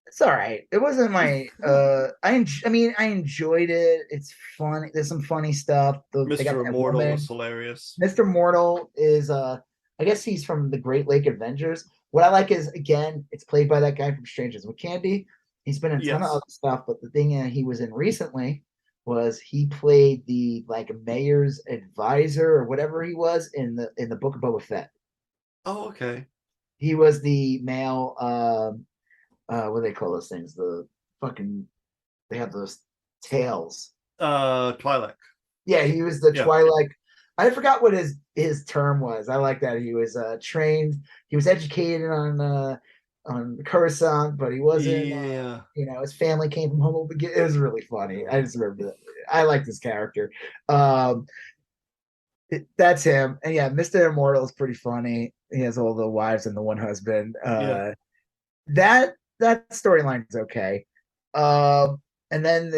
It's all right. It wasn't my. I enjoyed it. It's fun. There's some funny stuff. Mr. Immortal is hilarious. Mr. Mortal is I guess he's from the Great Lake Avengers. What I like is again, it's played by that guy from Strangers with Candy. He's been in a ton of other stuff, but the thing he was in recently was he played the like mayor's advisor or whatever he was in the Book of Boba Fett. Oh, okay. He was the male. What do they call those things? They have those tails. Twi'lek. Yeah, he was the Twi'lek. I forgot what his term was. I like that he was trained. He was educated on Coruscant, but he wasn't. Yeah. His family came from humble beginnings. It was really funny. I just remember that. I like this character. That's him. And yeah, Mr. Immortal is pretty funny. He has all the wives and the one husband. That storyline is okay. And then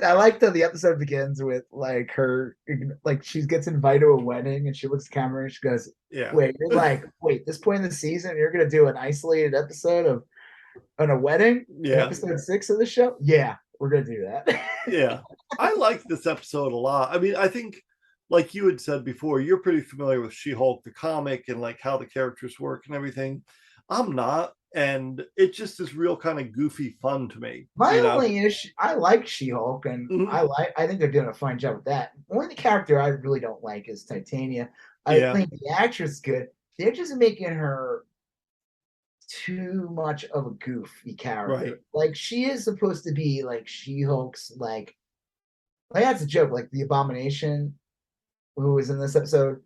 I like that the episode begins with like her, like she gets invited to a wedding and she looks at the camera and she goes, wait, this point in the season, you're going to do an isolated episode on a wedding? Yeah. Episode 6 of the show? Yeah, we're going to do that. Yeah. I like this episode a lot. I mean, I think like you had said before, you're pretty familiar with She-Hulk, the comic, and like how the characters work and everything. I'm not. And it just is real kind of goofy fun to me. My only issue, I like She-Hulk, and I think they're doing a fine job with that. Only character I really don't like is Titania. I think the actress is good. They're just making her too much of a goofy character. Right. Like she is supposed to be like She-Hulk's like that's a joke. Like the Abomination, who was in this episode.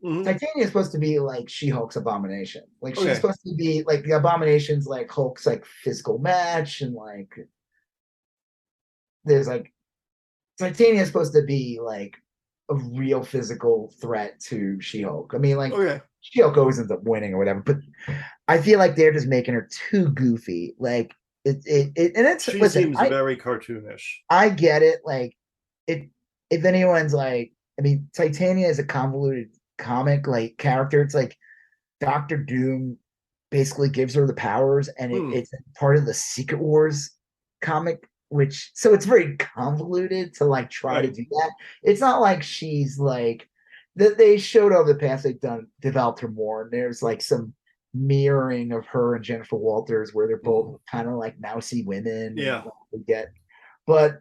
Titania is supposed to be like She-Hulk's Abomination. Like she's supposed to be like the Abomination's like Hulk's like physical match, and like there's like Titania is supposed to be like a real physical threat to She-Hulk. I mean, like She-Hulk always ends up winning or whatever, but I feel like they're just making her too goofy. Like she seems very cartoonish. I get it. Like if anyone's like, I mean, Titania is a convoluted comic like character. It's like Doctor Doom basically gives her the powers, and it's part of the Secret Wars comic, so it's very convoluted to like try to do that. It's not like she's like that. They showed over the past they've developed her more, and there's like some mirroring of her and Jennifer Walters where they're both kind of like mousy women. But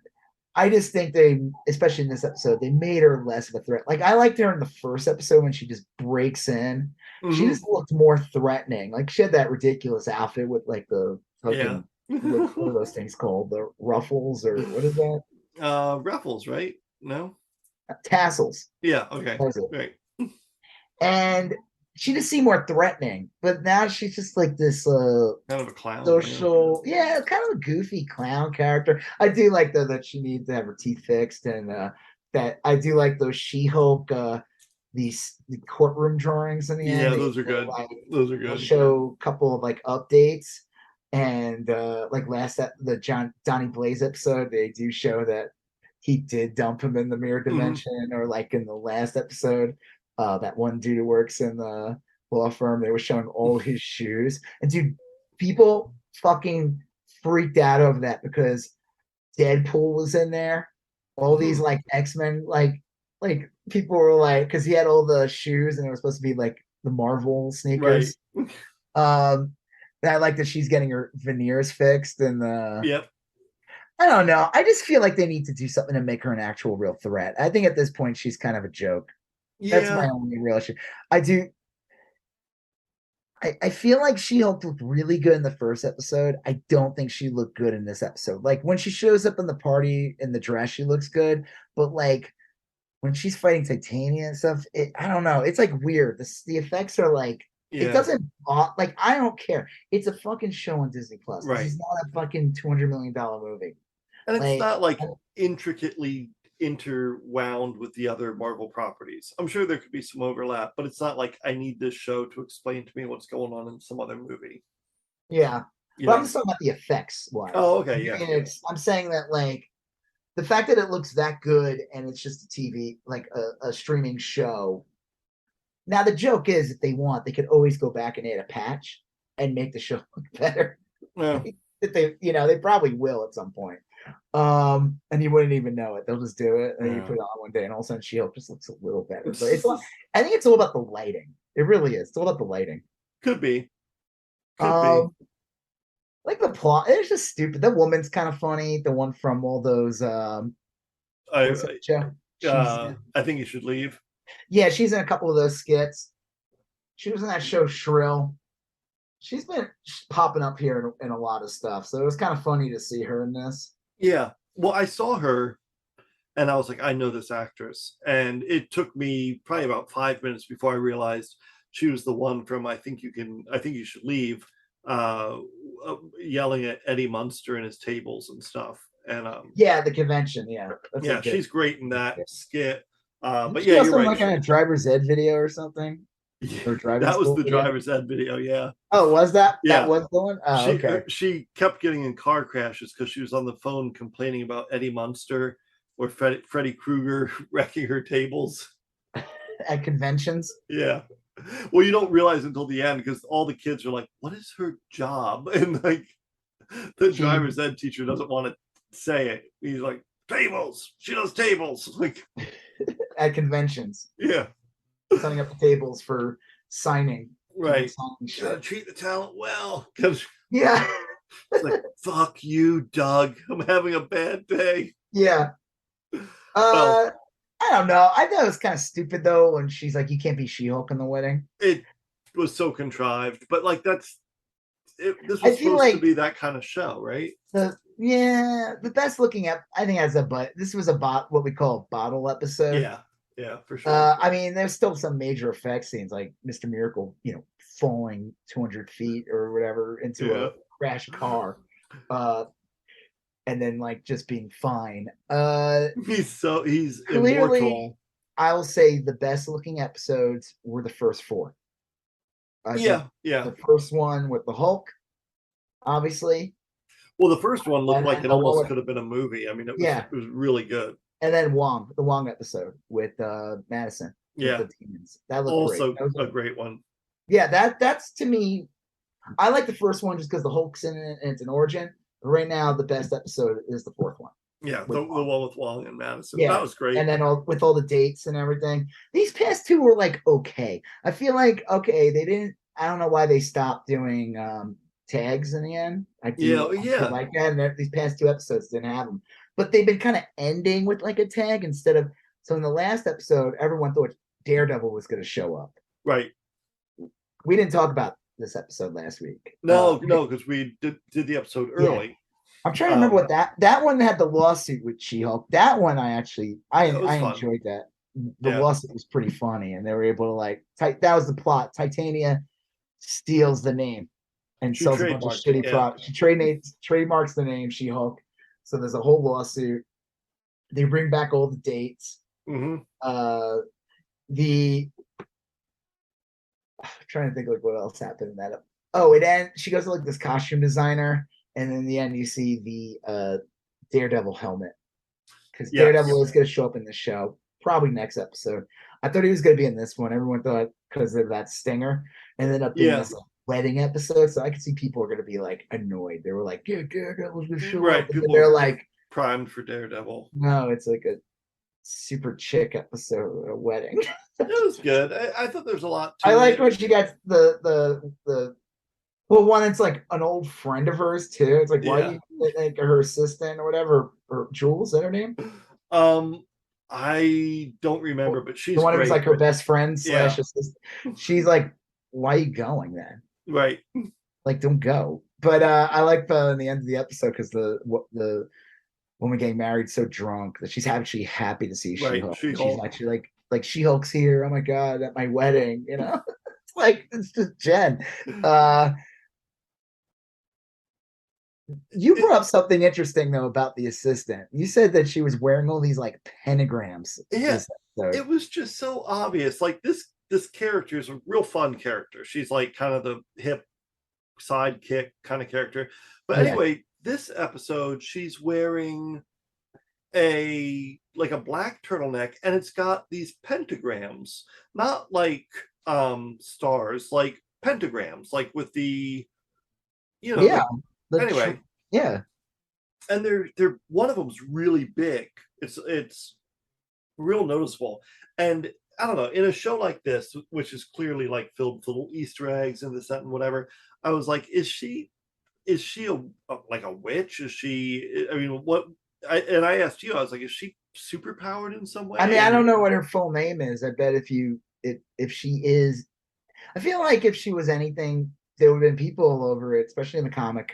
I just think they, especially in this episode, they made her less of a threat. Like I liked her in the first episode when she just breaks in. She just looked more threatening. Like she had that ridiculous outfit with like the fucking what are those things called? The ruffles or what is that? Ruffles, right? No. Tassels. Yeah. Okay. That's it. Great. And she just seemed more threatening, but now she's just like this Kind of a clown. social, yeah, kind of a goofy clown character. I do like though that she needs to have her teeth fixed, and that I do like those She-Hulk the courtroom drawings in the Yeah, end. those are good. Like, Those are they'll good. show a couple of like updates, and like the Donnie Blaze episode, they do show that he did dump him in the mirror dimension, or like in the last episode, that one dude who works in the law firm, they were showing all his shoes, and dude, people fucking freaked out over that because Deadpool was in there. All these like X-Men, like people were like, because he had all the shoes and it was supposed to be like the Marvel sneakers. Right. And I like that she's getting her veneers fixed, and Yep. I don't know. I just feel like they need to do something to make her an actual real threat. I think at this point she's kind of a joke. That's my only real issue. I feel like She-Hulk looked really good in the first episode. I don't think she looked good in this episode. Like when she shows up in the party in the dress, she looks good. But like when she's fighting Titania and stuff, I don't know. It's like weird. The effects are like, it doesn't, like, I don't care. It's a fucking show on Disney Plus. Right. This is not a fucking $200 million movie. And it's not like intricately interwound with the other Marvel properties. I'm sure there could be some overlap, but it's not like I need this show to explain to me what's going on in some other movie. Yeah. But I'm just talking about the effects wise. Oh, okay, yeah. I'm saying that like the fact that it looks that good and it's just a TV, like a streaming show. Now the joke is, if they want, they could always go back and add a patch and make the show look better. Yeah. They probably will at some point. And you wouldn't even know it. They'll just do it, and you put it on one day, and all of a sudden She-Hulk just looks a little better. But I think it's all about the lighting. It really is. It's all about the lighting. Could be. Like the plot, it's just stupid. The woman's kind of funny. The one from all those I think you should leave. Yeah, she's in a couple of those skits. She was in that show Shrill. She's been popping up here in a lot of stuff, so it was kind of funny to see her in this. Yeah, well, I saw her and I was like, I know this actress, and it took me probably about 5 minutes before I realized she was the one from I think you should leave, yelling at Eddie Munster and his tables and stuff. And the convention, she's great in that skit. But she also you're right. Like on a driver's ed video or something. Yeah, that was the driver's ed video. Yeah. Oh, was that? Yeah. That was the one. Oh, okay. She kept getting in car crashes because she was on the phone complaining about Eddie Munster or Freddy Krueger wrecking her tables at conventions. Yeah. Well, you don't realize until the end because all the kids are like, "What is her job?" And like the driver's ed teacher doesn't want to say it. He's like, "Tables. She does tables." Like at conventions. Yeah. Setting up the tables for signing. Right. Gotta treat the talent well. Yeah. It's like, fuck you, Doug. I'm having a bad day. Yeah. I don't know. I thought it was kind of stupid though when she's like, "You can't be She-Hulk in the wedding." It was so contrived, but like this was supposed to be that kind of show, right? The best looking up, I think, this was what we call a bottle episode. Yeah, for sure. I mean, there's still some major effects scenes like Mr. Miracle, falling 200 feet or whatever into a crashed car, and then like just being fine. He's clearly immortal. I'll say the best looking episodes were the first 4. The first one with the Hulk, obviously. Well, the first one looked like it almost could have been a movie. I mean, it was really good. And then the Wong episode with Madison. Yeah, with the demons. That looked also great. a great one. Yeah, that's to me. I like the first one just because the Hulk's in it and it's an origin. But right now, the best episode is the 4th one. Yeah, the one with Wong and Madison. Yeah, that was great. And then with all the dates and everything. These past 2 were like okay. I feel like they didn't. I don't know why they stopped doing tags in the end. I like that. And these past 2 episodes didn't have them. But they've been kind of ending with like a tag instead of. So in the last episode, everyone thought Daredevil was going to show up. Right. We didn't talk about this episode last week. No, because we did the episode early. I'm trying to remember what that one had the lawsuit with She-Hulk. That one I was fun. enjoyed that. The Yeah. lawsuit was pretty funny, and they were able to like that was the plot. Titania steals the name and She sells a bunch of trademarked it, shitty yeah. products. She trademarks the name She-Hulk. So there's a whole lawsuit. They bring back all the dates. Mm-hmm. I'm trying to think like what else happened in that. Oh, it ends. She goes to like this costume designer, and in the end, you see the Daredevil helmet because Yes. Daredevil is going to show up in the show, probably next episode. I thought he was going to be in this one. Everyone thought because of that stinger, and then up being this like, wedding episode. So I could see people are going to be like annoyed. They were like, "Yeah, Daredevil's going to show up." People they're like primed for Daredevil. No, it's like a super chick episode at a wedding. It was good. I thought there's a lot to I like it. when she gets the well, one, it's like an old friend of hers too. It's like why do you like her assistant or whatever, or Jules, is that her name? I don't remember, but she's the one who was great. like her best friend / assistant. She's like, why are you going then? Right. Like, don't go. But I like in the end of the episode because the woman getting married so drunk that she's actually happy to see She-Hulk. She's actually like She-Hulk's here. Oh my god, at my wedding, you know. It's like it's just Jen. You brought up something interesting though about the assistant. You said that she was wearing all these like pentagrams. Yeah, it was just so obvious. Like this character is a real fun character. She's like kind of the hip sidekick kind of character. But anyway, this episode she's wearing a black turtleneck, and it's got these pentagrams, not like stars, like pentagrams, like with the anyway. And they're one of them's really big. It's real noticeable. And I don't know, in a show like this, which is clearly like filled with little Easter eggs and this, that, and whatever, I was like, is she a witch? Is she? I mean, I asked you, I was like, is she super powered in some way? I mean, I don't know what her full name is. I bet if she is, I feel like if she was anything, there would have been people all over it, especially in the comic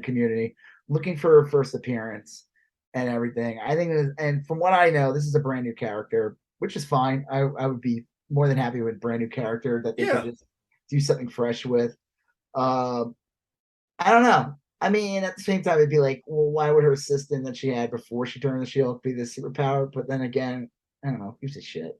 community, looking for her first appearance and everything. I think, and from what I know, this is a brand new character, which is fine. I would be more than happy with a brand new character that they could just do something fresh with. I don't know. I mean, at the same time, it'd be like, well, why would her assistant that she had before she turned the She-Hulk be this superpower? But then again, I don't know. Gives a shit.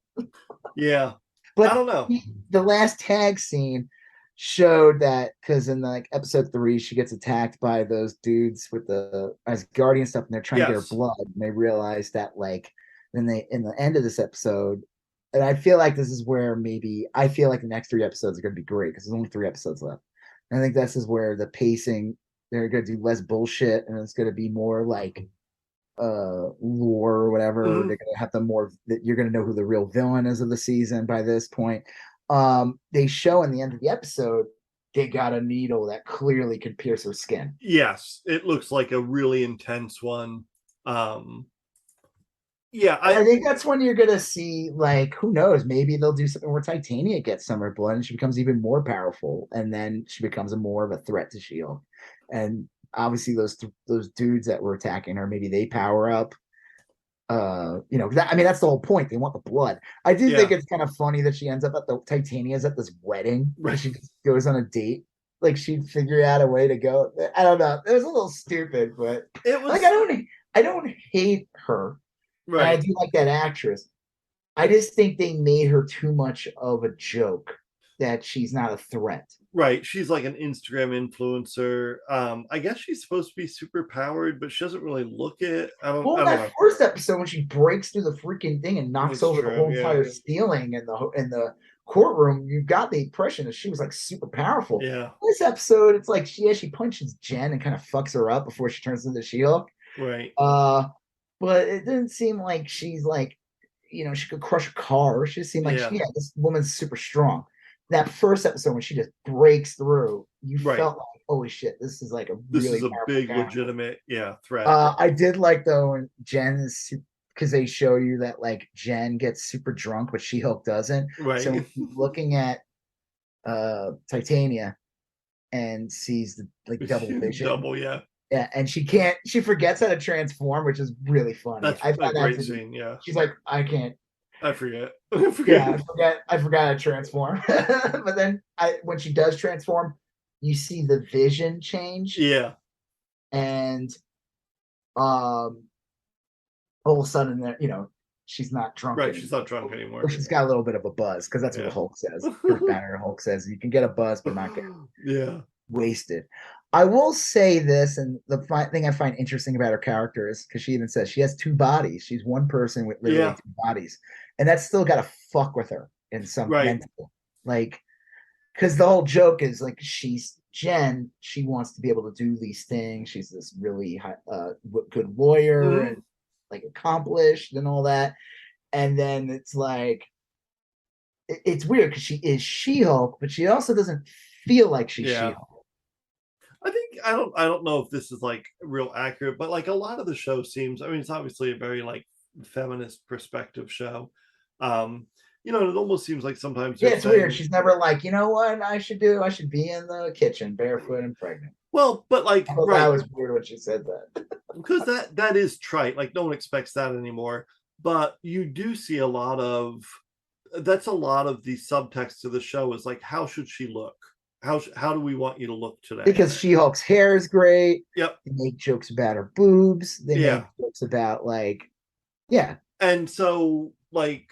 Yeah. But I don't know. The last tag scene showed that because in like episode 3, she gets attacked by those dudes with the Asgardian stuff, and they're trying to get her blood, and they realize that like then they in the end of this episode, and I feel like this is where I feel like the next 3 episodes are going to be great because there's only 3 episodes left. And I think this is where the pacing, they're going to do less bullshit, and it's going to be more like lore or whatever. They're going to have that you're going to know who the real villain is of the season by this point. They show in the end of the episode they got a needle that clearly could pierce her skin. Yes, it looks like a really intense one. I think that's when you're gonna see, like, who knows, maybe they'll do something where Titania gets some of her blood and she becomes even more powerful, and then she becomes more of a threat to S.H.I.E.L.D. And obviously those dudes that were attacking her, maybe they power up. I mean, that's the whole point. They want the blood. I do think it's kind of funny that she ends up Titania's at this wedding. Right. She just goes on a date. Like, she'd figure out a way to go. I don't know. It was a little stupid, but it was like, I don't hate her. Right. And I do like that actress. I just think they made her too much of a joke that she's not a threat. Right. She's like an Instagram influencer. I guess she's supposed to be super powered, but she doesn't really look it. I don't know. First episode when she breaks through the freaking thing and knocks over the whole entire ceiling in the courtroom, you got the impression that she was like super powerful. Yeah. This episode, it's like she punches Jen and kind of fucks her up before she turns into She-Hulk. Right. But it didn't seem like she's like, she could crush a car. She just seemed like this woman's super strong. That first episode when she just breaks through, you felt like, holy shit, this is like a big legitimate threat. I did like though when Jen is, because they show you that like Jen gets super drunk, but She-Hulk doesn't. Right. So looking at Titania and sees the like double vision. Yeah, and she forgets how to transform, which is really funny. That's I a found great that to be, scene. Yeah, she's like, I can't. I forget. Yeah, I forgot how to transform. But then when she does transform, you see the vision change, Yeah, and all of a sudden, she's not drunk right. anymore. She's not drunk anymore. Or she's got a little bit of a buzz, because that's what the Yeah. Hulk says. Bruce Banner Hulk says you can get a buzz, but not get Yeah. wasted. I will say this, and the thing I find interesting about her character is because she even says she has two bodies. She's one person with literally two bodies, and that's still got to fuck with her in some mental, like, because the whole joke is like she's Jen. She wants to be able to do these things. She's this really good lawyer and like accomplished and all that, and then it's like it's weird because she is She-Hulk, but she also doesn't feel like she's She-Hulk. I don't know if this is like real accurate, but like a lot of the show seems, I mean, it's obviously a very like feminist perspective show. It almost seems like sometimes it's weird. She's never like, you know what I should do? I should be in the kitchen barefoot and pregnant. Well, but like, that was weird when she said that. Because that is trite. Like no one expects that anymore. But you do see a lot of the subtext of the show is like, how should she look? How do we want you to look today? Because She-Hulk's hair is great. Yep. They make jokes about her boobs. They make jokes about And so like,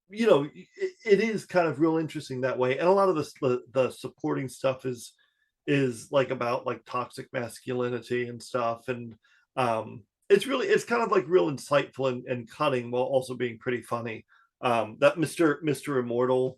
it is kind of real interesting that way. And a lot of the supporting stuff is like about like toxic masculinity and stuff. And it's kind of like real insightful and cutting while also being pretty funny. That Mr. Immortal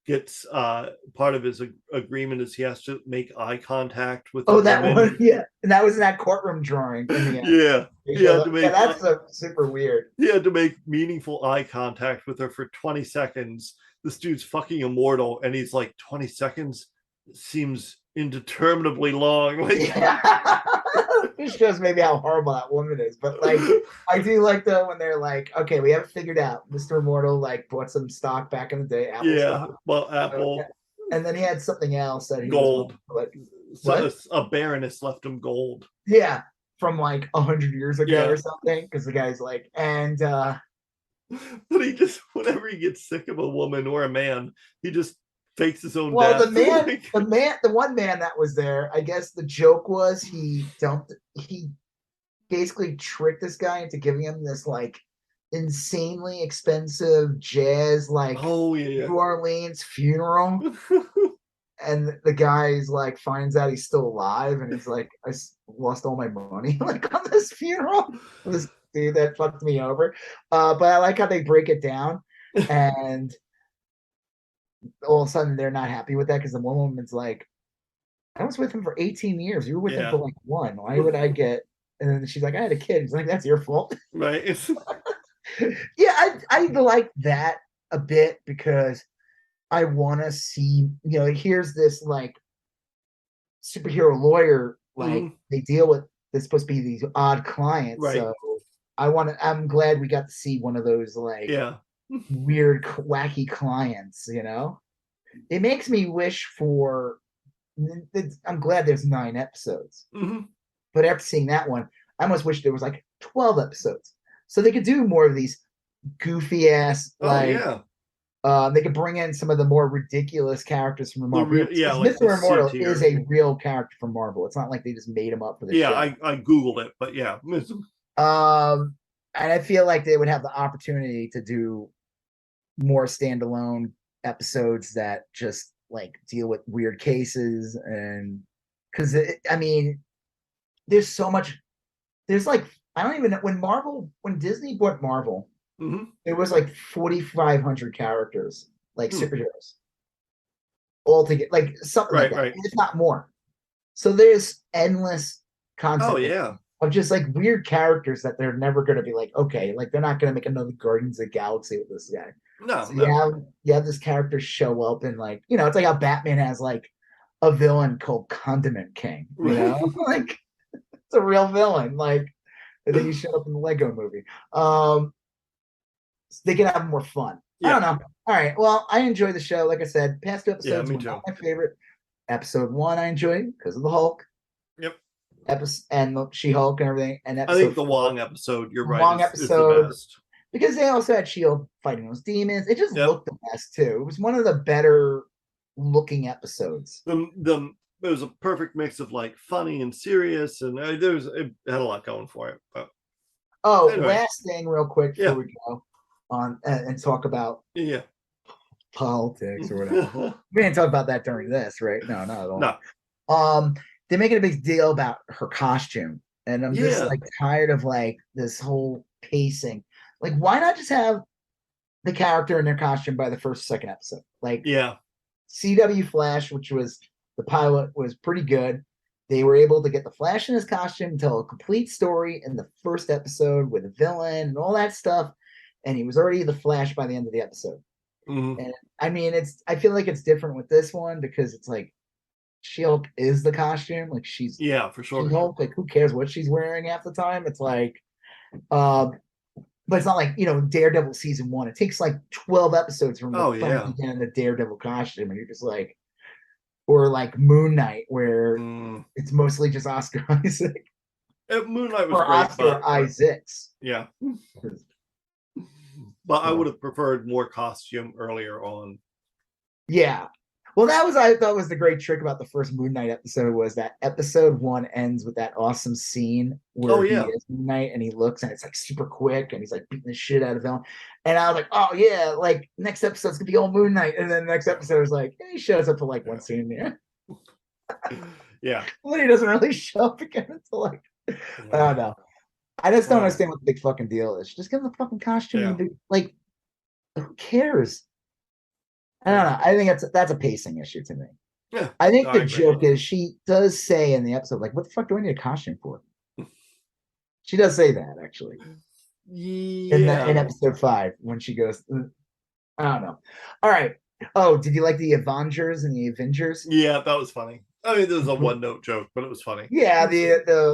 gets part of his agreement is he has to make eye contact with that woman. One, yeah, and that was in that courtroom drawing in the end. That's super weird. He had to make meaningful eye contact with her for 20 seconds. This dude's fucking immortal, and he's like, 20 seconds seems indeterminably long. Like, it shows maybe how horrible that woman is. But like, I do like though when they're like, okay, we haven't figured out. Mr. Immortal like bought some stock back in the day. Apple stock. Well, Apple. And then he had something else that he gold. Was a baroness left him gold. Yeah, from like 100 years ago or something. Because the guy's like, and but he just whenever he gets sick of a woman or a man, he just fakes his own death. The one man that was there, I guess the joke was he basically tricked this guy into giving him this like insanely expensive jazz like New Orleans funeral. And the guy's like finds out he's still alive and he's like, I lost all my money like on this funeral. This dude that fucked me over. But I like how they break it down and all of a sudden they're not happy with that because the one woman's like, I was with him for 18 years. You were with him for like 1. Why would I get? And then she's like, I had a kid. He's like, that's your fault. Right. Yeah, I like that a bit because I want to see, here's this like superhero lawyer, like they deal with, they're supposed to be these odd clients. Right. So I'm glad we got to see one of those like weird, wacky clients, It makes me wish for, I'm glad there's 9 episodes. But after seeing that one, I almost wish there was like 12 episodes. So they could do more of these goofy ass, they could bring in some of the more ridiculous characters from Marvel. Like Mr. Immortal is a real character from Marvel. It's not like they just made him up for the show. I Googled it, but yeah. And I feel like they would have the opportunity to do more standalone episodes that just like deal with weird cases and because there's so much. There's like I don't even know when Disney bought Marvel, it was like 4,500 characters, like superheroes, all together, like something like that. Right. If not more. So there's endless content. Of just like weird characters that they're never going to be like, okay, like they're not going to make another Guardians of the Galaxy with this guy. No, so you have this character show up and like, it's like how Batman has like a villain called Condiment King, like it's a real villain. Like I think he showed up in the Lego movie. They can have more fun. I don't know. All right. Well, I enjoy the show. Like I said, past 2 episodes were not my favorite. Episode 1 I enjoyed because of the Hulk. Yep. episode and She-Hulk and everything. And I think the 4, Wong episode, you're right, Wong is the episode, best. because they also had Shield fighting those demons. It just Yep. looked the best too. It was one of the better looking episodes. It was a perfect mix of like funny and serious, and it had a lot going for it. But anyway. Last thing, real quick before we go on and talk about politics or whatever. We didn't talk about that during this, right? No, not at all. No. They're making a big deal about her costume, and I'm just like tired of like this whole pacing. Like, why not just have the character in their costume by the first, second episode? Like, CW Flash, which was the pilot, was pretty good. They were able to get the Flash in his costume, tell a complete story in the first episode with a villain and all that stuff, and he was already the Flash by the end of the episode. Mm-hmm. And I mean, I feel like it's different with this one because it's like She-Hulk is the costume, like she's for sure. She-Hulk, like who cares what she's wearing half the time? It's like, but it's not like Daredevil season 1. It takes like 12 episodes from the beginning of the Daredevil costume, and you're just like, or like Moon Knight, where it's mostly just Oscar Isaac. Moon Knight was or great, Oscar Isaacs. Yeah. But I would have preferred more costume earlier on. Yeah. Well, I thought was the great trick about the first Moon Knight episode was that episode 1 ends with that awesome scene where he is Moon Knight and he looks and it's like super quick and he's like beating the shit out of him. And I was like, oh yeah, like next episode's gonna be all Moon Knight. And then the next episode is like, he shows up for like one scene there. Yeah. Well, he doesn't really show up again until like, I don't know. I just don't understand what the big fucking deal is. Just give him the fucking costume. Like, who cares? I don't know. I think that's a pacing issue to me. Yeah. I think the joke is she does say in the episode, like, what the fuck do I need a costume for? She does say that, actually. Yeah. In episode 5, when she goes, I don't know. All right. Oh, did you like the Avengers and the Avengers? Yeah, that was funny. I mean, there's a one-note joke, but it was funny. Yeah,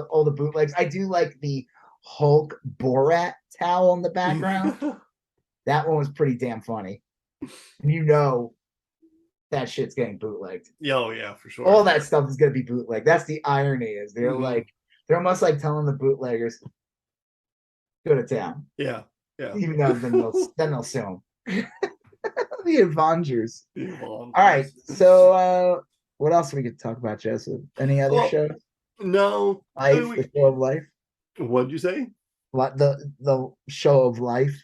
all the bootlegs. I do like the Hulk Borat towel in the background. That one was pretty damn funny. And that shit's getting bootlegged. Oh yeah, for sure. All that stuff is gonna be bootlegged. That's the irony, is they're like, they're almost like telling the bootleggers, go to town. Yeah. Even though then they'll sue them. The Avengers. All right. So what else we could talk about, Joseph? Any other shows? No. The Show of Life. What'd you say? What the Show of Life?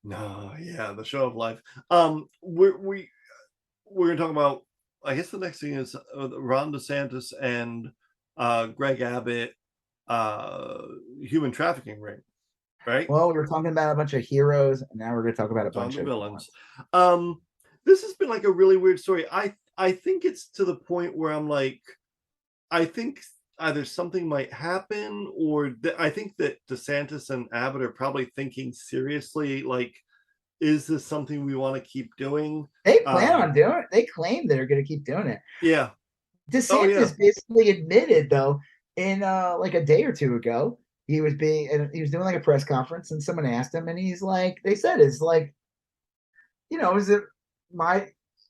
No, yeah, the Show of Life. We're gonna talk about. I guess the next thing is Ron DeSantis and Greg Abbott, human trafficking ring, right? Well, we were talking about a bunch of heroes, and now we're gonna talk about a bunch of villains. This has been like a really weird story. I think it's to the point where I'm like, I think either something might happen, or I think that DeSantis and Abbott are probably thinking seriously, like, is this something we want to keep doing? They plan on doing it. They claim they're going to keep doing it. Yeah. DeSantis basically admitted, though, in like a day or two ago, he was doing like a press conference, and someone asked him, and he's like, they said, is like, is it my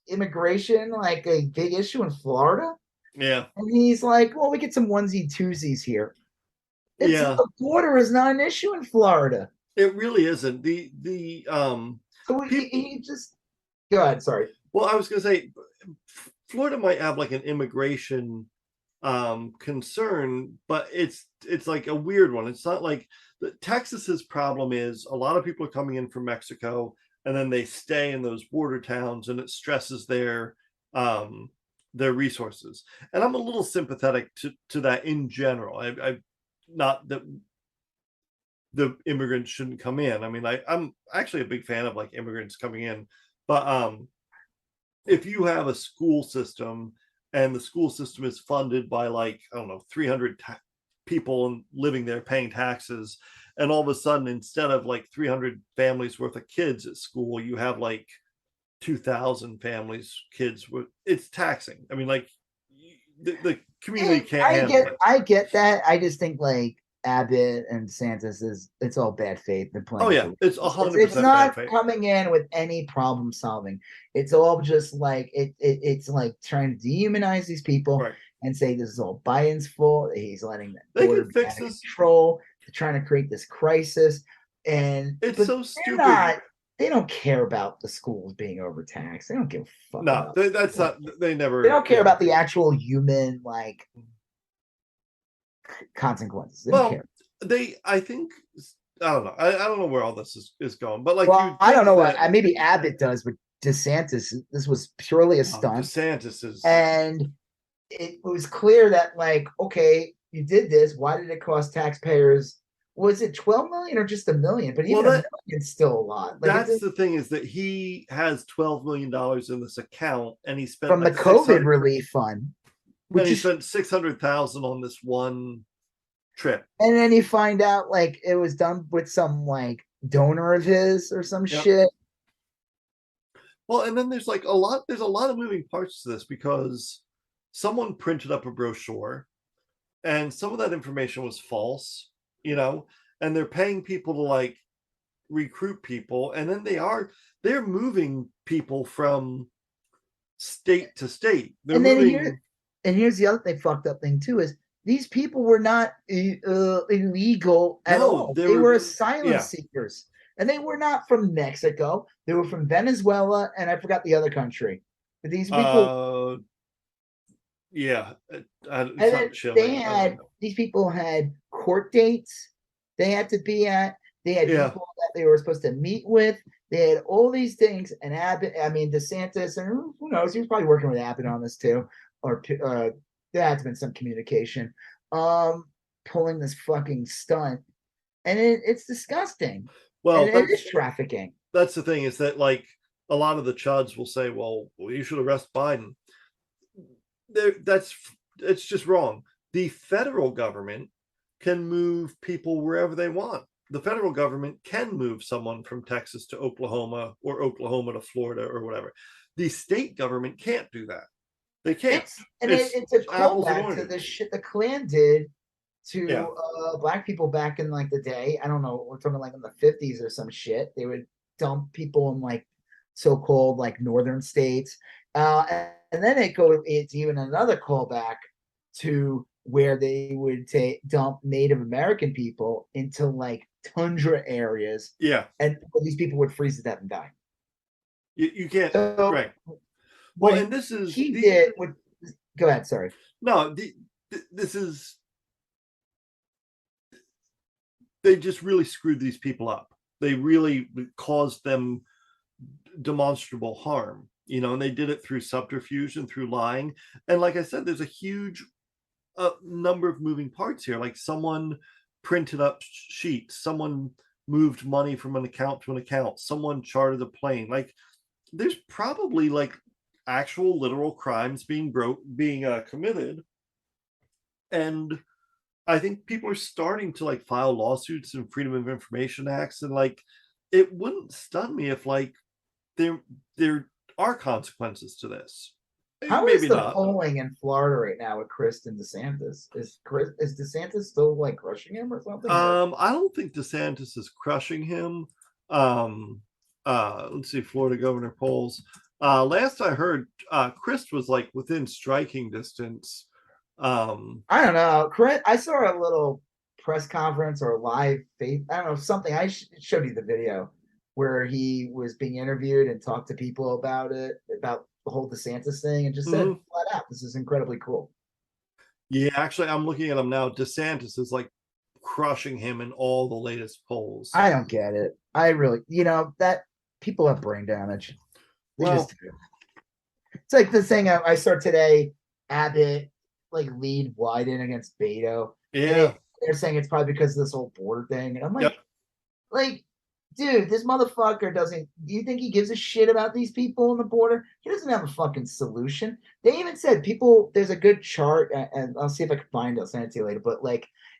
immigration like a big issue in Florida? Yeah. And he's like, well, we get some twosies here. The border is not an issue in Florida. It really isn't. So he just go ahead. Sorry. Well, I was going to say, Florida might have like an immigration concern, but it's like a weird one. It's not like Texas's problem is a lot of people are coming in from Mexico, and then they stay in those border towns, and it stresses their resources. And I'm a little sympathetic to that in general. I not that the immigrants shouldn't come in. I mean, I'm actually a big fan of like immigrants coming in, but if you have a school system and the school system is funded by like, I don't know, 300 people living there paying taxes, and all of a sudden, instead of like 300 families worth of kids at school, you have like 2,000 families, kids with, it's taxing. I mean, like the community can't handle it. I get that. I just think like Abbott and DeSantis it's all bad faith. They're playing. Oh yeah, it's 100%. It's not coming in with any problem solving. It's all just like it's like trying to dehumanize these people. Right. and say this is all Biden's fault. He's letting the They border can be fix out of this. control. They're trying to create this crisis, It's but so they're stupid. not. They don't care about the schools being overtaxed. They don't give a fuck. No, about that's not. They never. They don't care yeah. about the actual human consequences. They don't care. I think. I don't know. I don't know where all this is going, but like Well, I don't know what maybe Abbott does, but DeSantis, this was purely a stunt. DeSantis is, and it was clear that okay, you did this. Why did it cost taxpayers? Was it 12 million or just $1 million? But even $1 million still a lot. That's the thing, is that he has $12 million in this account, and he spent from the COVID relief fund, and he spent $600,000 on this one trip. And then you find out it was done with some donor of his or some shit. Well, and then there's a lot of moving parts to this, because someone printed up a brochure and some of that information was false, and they're paying people to recruit people, and then they're moving people from state to state. And here's the other fucked up thing too, is these people were not illegal at all. They were asylum seekers. And they were not from Mexico. They were from Venezuela, and I forgot the other country. But these people... these people had court dates they had to be at. They had people that they were supposed to meet with. They had all these things. And DeSantis, and who knows, he was probably working with Abbott on this too. Or there had to been some communication. Pulling this fucking stunt. And it's disgusting. Well, it is trafficking. That's the thing, is that a lot of the chuds will say, well, you should arrest Biden. It's just wrong. The federal government can move people wherever they want. The federal government can move someone from Texas to Oklahoma, or Oklahoma to Florida, or whatever. The state government can't do that. They can't. It's a callback to the shit the Klan did to black people back in the day. I don't know, we're talking in the 50s or some shit. They would dump people in so-called northern states, and then it's even another callback to where they would dump Native American people into tundra areas, and these people would freeze to death and die. You can't, right? Well, and this is go ahead, sorry. No, this is, they just really screwed these people up. They really caused them demonstrable harm, and they did it through subterfuge and through lying. And like I said, there's a huge number of moving parts here. Someone printed up sheets, someone moved money from an account to an account, someone chartered a plane. There's probably actual literal crimes being committed, and I think people are starting to file lawsuits and Freedom of Information Acts, and it wouldn't stun me if there are consequences to this. How is the polling in Florida right now with Chris and DeSantis? Is DeSantis still crushing him or something? I don't think DeSantis is crushing him. Let's see, Florida governor polls. Last I heard, Chris was within striking distance. I don't know. Chris, I saw a little press conference or live I don't know, something. I showed you the video where he was being interviewed and talked to people about the whole DeSantis thing, and just said flat out, this is incredibly cool. Yeah, actually, I'm looking at him now. DeSantis is crushing him in all the latest polls. I don't get it. I really, that people have brain damage. They just do. It's the thing I saw today, Abbott lead Wyden against Beto. Yeah. They're saying it's probably because of this whole border thing. And I'm dude, this motherfucker do you think he gives a shit about these people on the border? He doesn't have a fucking solution. They even said there's a good chart, and I'll see if I can find it, I'll send it to you later, but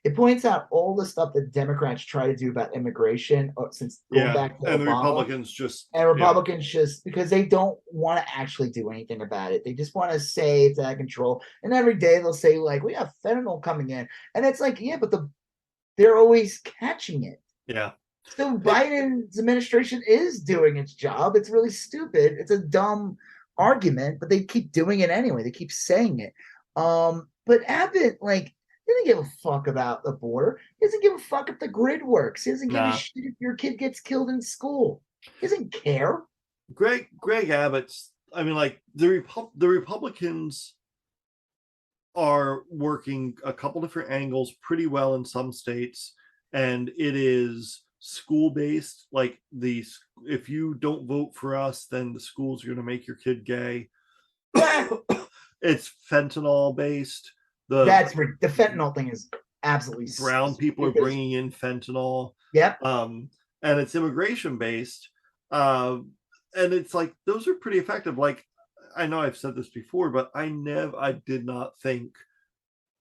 it points out all the stuff that Democrats try to do about immigration since going back to and Obama. The Republicans just because they don't want to actually do anything about it. They just want to say it's out of control. And every day they'll say we have fentanyl coming in, and it's but they're always catching it. Yeah. So Biden's administration is doing its job. It's really stupid. It's a dumb argument, but they keep doing it anyway. They keep saying it. But Abbott, like, doesn't give a fuck about the border. He doesn't give a fuck if the grid works. He doesn't give a shit if your kid gets killed in school. He doesn't care. Greg Abbott's, I mean, like the Republicans are working a couple different angles pretty well in some states, and it is school based. Like if you don't vote for us, then the schools are going to make your kid gay. It's fentanyl based. The fentanyl thing is absolutely brown people are bringing in fentanyl. Yep. And it's immigration based. And it's like those are pretty effective. Like I know I've said this before, but I did not think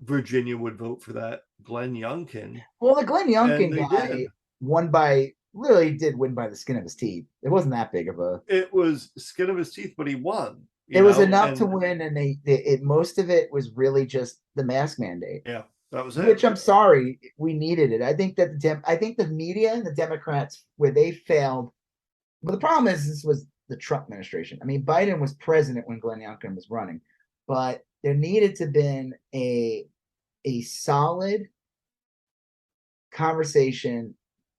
Virginia would vote for that Glenn Youngkin. Well, the Glenn Youngkin guy did win by the skin of his teeth. It wasn't that big of a. It was skin of his teeth, but he won. It was enough to win, and most of it was really just the mask mandate. Yeah, that was it. Which I'm sorry, we needed it. I think that the media and the Democrats, where they failed. But the problem is, this was the Trump administration. I mean, Biden was president when Glenn Youngkin was running, but there needed to have been a solid conversation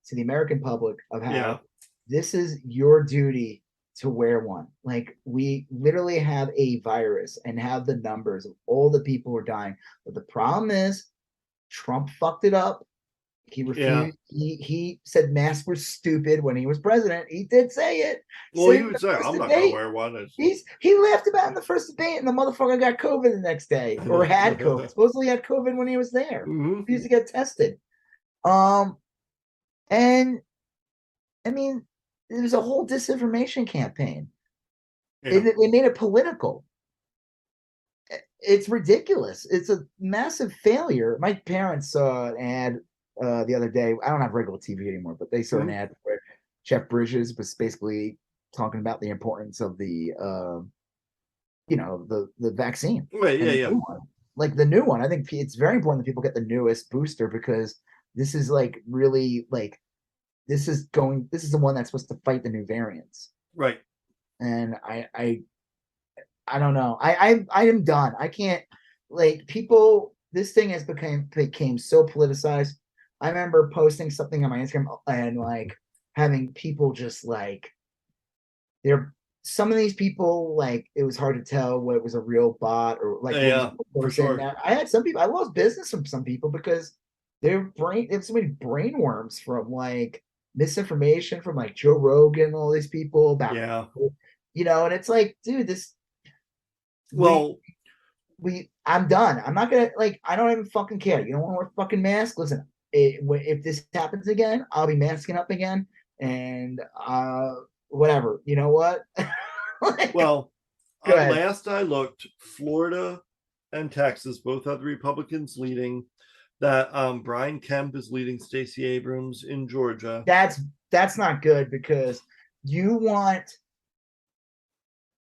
to the American public of how this is your duty to wear one. Like, we literally have a virus and have the numbers of all the people who are dying. But the problem is Trump fucked it up. He refused. Yeah. He said masks were stupid when he was president. He did say it. Well, he would say, I'm not going to wear one. He laughed about it in the first debate, and the motherfucker got COVID the next day, or had COVID. Supposedly had COVID when he was there. Mm-hmm. He used to get tested. And I mean, there was a whole disinformation campaign. Yeah. They made it political. It's ridiculous. It's a massive failure. My parents saw an ad the other day. I don't have regular TV anymore, but they saw an ad where Jeff Bridges was basically talking about the importance of the vaccine. Right, yeah. Like the new one. I think it's very important that people get the newest booster, because this is like really like this is the one that's supposed to fight the new variants. Right. And I don't know. I am done. I can't, like, people, this thing has became so politicized. I remember posting something on my Instagram and like having people just like, some of these people, like, it was hard to tell what was a real bot or like. Yeah, for sure. I had some people, I lost business from some people because they have so many brain worms from like misinformation from like Joe Rogan and all these people about, and it's like, dude, this. Well, I'm done. I'm not gonna, like, I don't even fucking care. You don't want to wear a fucking mask? Listen, if this happens again, I'll be masking up again, and whatever. You know what? Last I looked, Florida and Texas both have the Republicans leading. That Brian Kemp is leading Stacey Abrams in Georgia. That's not good, because you want.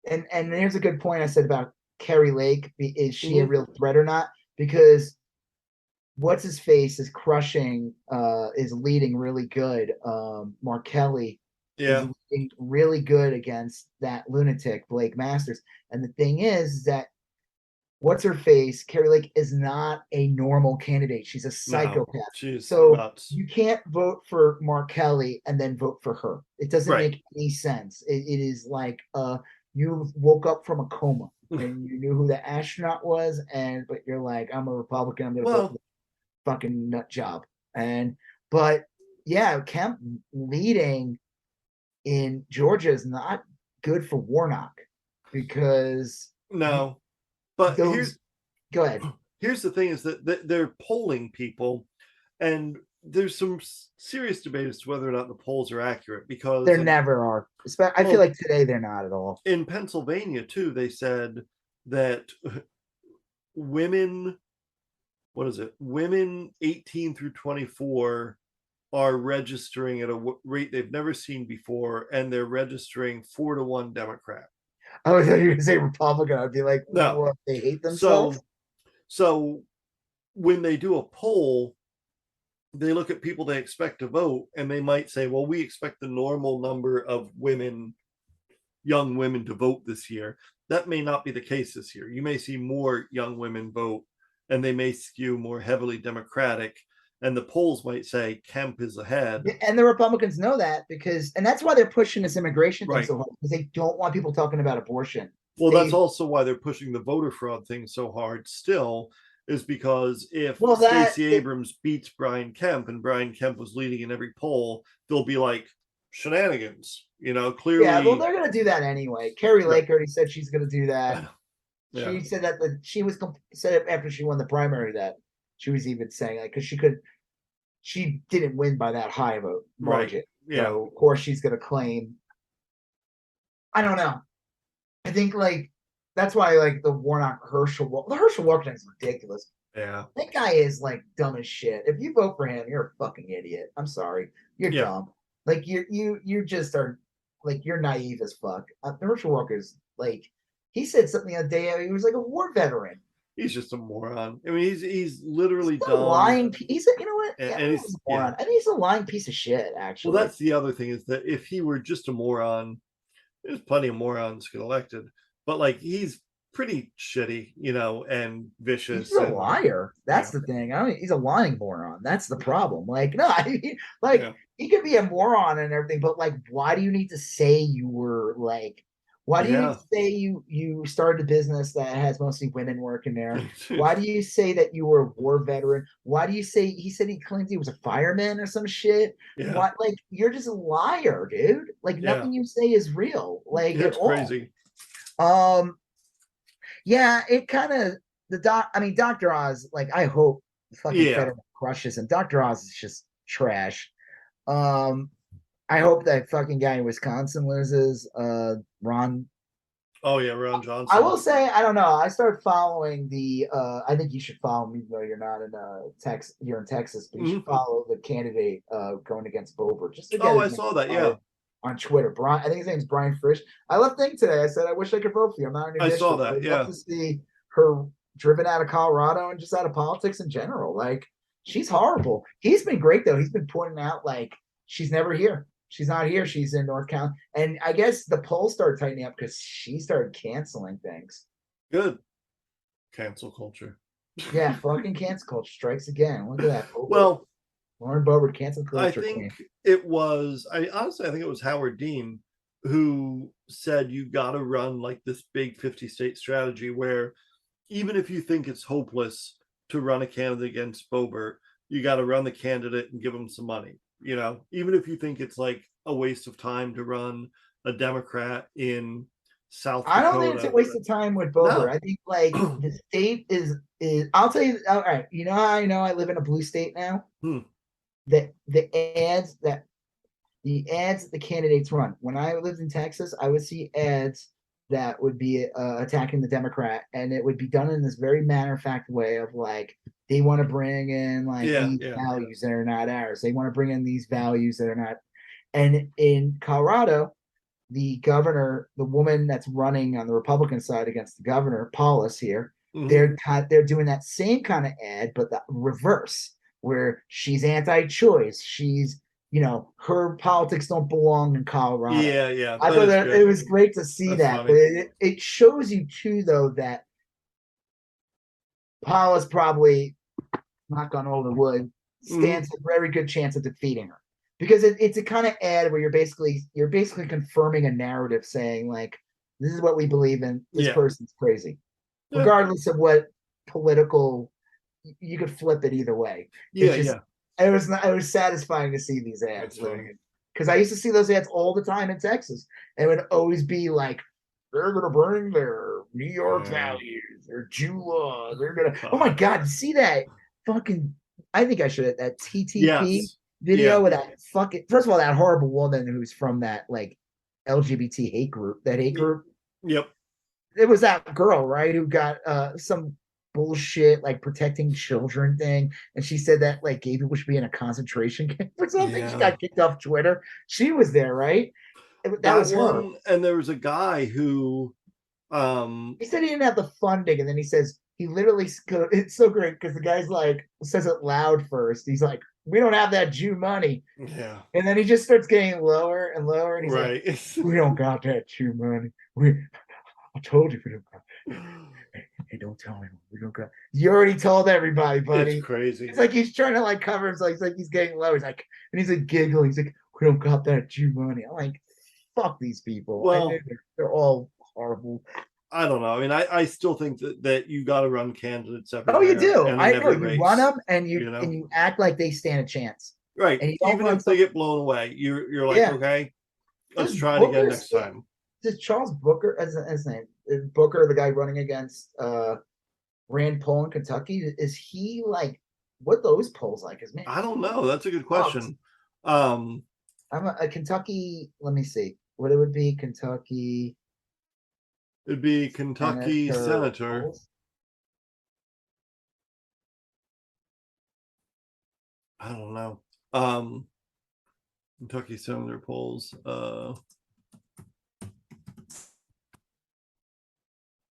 And here's a good point I said about Carrie Lake. Is she a real threat or not? Because what's his face is crushing, is leading really good. Mark Kelly is leading really good against that lunatic Blake Masters. And the thing is that what's her face, Carrie Lake, is not a normal candidate. She's a psychopath. No, she's nuts. You can't vote for Mark Kelly and then vote for her. It doesn't make any sense. It is like you woke up from a coma and you knew who the astronaut was, but you're like, I'm a Republican, I'm gonna vote for the fucking nut job. But Kemp leading in Georgia is not good for Warnock, because no. But go ahead. Here's the thing: is that they're polling people, and there's some serious debate as to whether or not the polls are accurate, because there never are. I feel like today they're not at all. In Pennsylvania too, they said that women 18 through 24 are registering at a rate they've never seen before, and they're registering 4-1 Democrat. I was going to say Republican. I'd be like, no, what, they hate themselves. So when they do a poll, they look at people they expect to vote, and they might say, well, we expect the normal number of young women to vote this year. That may not be the case this year. You may see more young women vote, and they may skew more heavily Democratic. And the polls might say Kemp is ahead. And the Republicans know that and that's why they're pushing this immigration thing Right. so hard, because they don't want people talking about abortion. Well, that's also why they're pushing the voter fraud thing so hard still, is because if Stacey Abrams beats Brian Kemp and Brian Kemp was leading in every poll, they'll be like, shenanigans, clearly. Yeah, well, they're going to do that anyway. Carrie Lake already said she's going to do that. Yeah. She said that said after she won the primary that she was even saying, like, because she didn't win by that high of a margin. Right. Yeah. So of course she's going to claim. I don't know. I think like that's why like the Herschel Walker thing is ridiculous. Yeah. That guy is like dumb as shit. If you vote for him, you're a fucking idiot. I'm sorry. You're dumb. Like you just are like you're naive as fuck. Herschel Walker's like he said something the other day. He was like a war veteran. He's just a moron. I mean, he's literally dumb. Lying. He's a, you know what? And he's a moron. I think he's a lying piece of shit. Actually, well, that's the other thing is that if he were just a moron, there's plenty of morons get elected. But like he's pretty shitty, and vicious. He's a liar. That's the thing. I mean, he's a lying moron. That's the problem. Like, no, he could be a moron and everything, but like, why do you need to say you were like? Why do you need to say you started a business that has mostly women working there? Why do you say that you were a war veteran? Why do you say he said he claims he was a fireman or some shit? Yeah. Why, like you're just a liar, dude. Like nothing you say is real. Like it's crazy. Yeah, it kind of Dr. Oz, like I hope fucking Federer crushes him. Dr. Oz is just trash. I hope that fucking guy in Wisconsin loses. Ron. Oh yeah, Ron Johnson. I will say, I don't know. I started following the. I think you should follow me, though you're not in Texas. You're in Texas, but you should follow the candidate going against Boebert. Just to I saw that. Yeah. On Twitter, Brian. I think his name's Brian Frisch. I left thing today. I said I wish I could vote for you. I'm not in your district. I saw that. I'd love to see her driven out of Colorado and just out of politics in general. Like she's horrible. He's been great though. He's been pointing out like she's never here. She's not here. She's in North Carolina. And I guess the polls started tightening up because she started canceling things. Good. Cancel culture. Yeah, fucking cancel culture strikes again. Look at that. Well, Lauren Boebert, cancel culture. I think it was, honestly, I think it was Howard Dean who said you got to run like this big 50-state strategy where even if you think it's hopeless to run a candidate against Boebert, you got to run the candidate and give them some money. Even if you think it's like a waste of time to run a Democrat in South Dakota. I don't think it's a waste of time with Boebert. No. I think like the state is I'll tell you, all right, you know how I know I live in a blue state now? The ads that the candidates run. When I lived in Texas, I would see ads that would be attacking the Democrat, and it would be done in this very matter-of-fact way of like they want to bring in like these values that are not ours. They want to bring in these values that are not. And in Colorado, the governor, the woman that's running on the Republican side against the governor, Paulus here, they're doing that same kind of ad, but the reverse, where she's anti-choice. She's her politics don't belong in Colorado. Yeah. I thought that it was great to see that. But it shows you too, though, that Paulus probably, knock on all the wood, stands a very good chance of defeating her. Because it's a kind of ad where you're basically confirming a narrative saying like, this is what we believe in. This person's crazy. Regardless of what political, you could flip it either way. It was satisfying to see these ads because I used to see those ads all the time in Texas, and it would always be like they're gonna bring their New York values, their Jew law, they're gonna. Oh my God, see that fucking? I think I should have that TTP video with that fucking. First of all, that horrible woman who's from that like LGBT hate group. Yep. It was that girl, right, who got some bullshit like protecting children thing, and she said that like gay people should be in a concentration camp or something. She got kicked off Twitter. She was there, right? That was her. And there was a guy who he said he didn't have the funding, and then he says he literally, it's so great because the guy's like says it loud first. He's like, we don't have that Jew money. Yeah. And then he just starts getting lower and lower, and he's like, we don't got that Jew money. I told you we don't got Hey, don't tell anyone. We don't got. You already told everybody, buddy. It's crazy. It's like he's trying to like cover himself. He's like he's getting low. He's like, and he's like giggling. He's like, we don't got that Jew money. I'm like, fuck these people. Well, they're all horrible. I don't know. I mean, I still think that you got to run candidates everywhere. Oh, you do. I know. Race, you run them and you and you act like they stand a chance. Right. And even if they get blown away, you're like, okay, let's try it again next time. Does Charles Booker, as his name, Booker, the guy running against Rand Paul in Kentucky, is he like what those polls like? Is man? I don't know. That's a good question. I'm a Kentucky. Let me see what it would be. Kentucky. It'd be Kentucky Senator. I don't know. Kentucky Senator polls.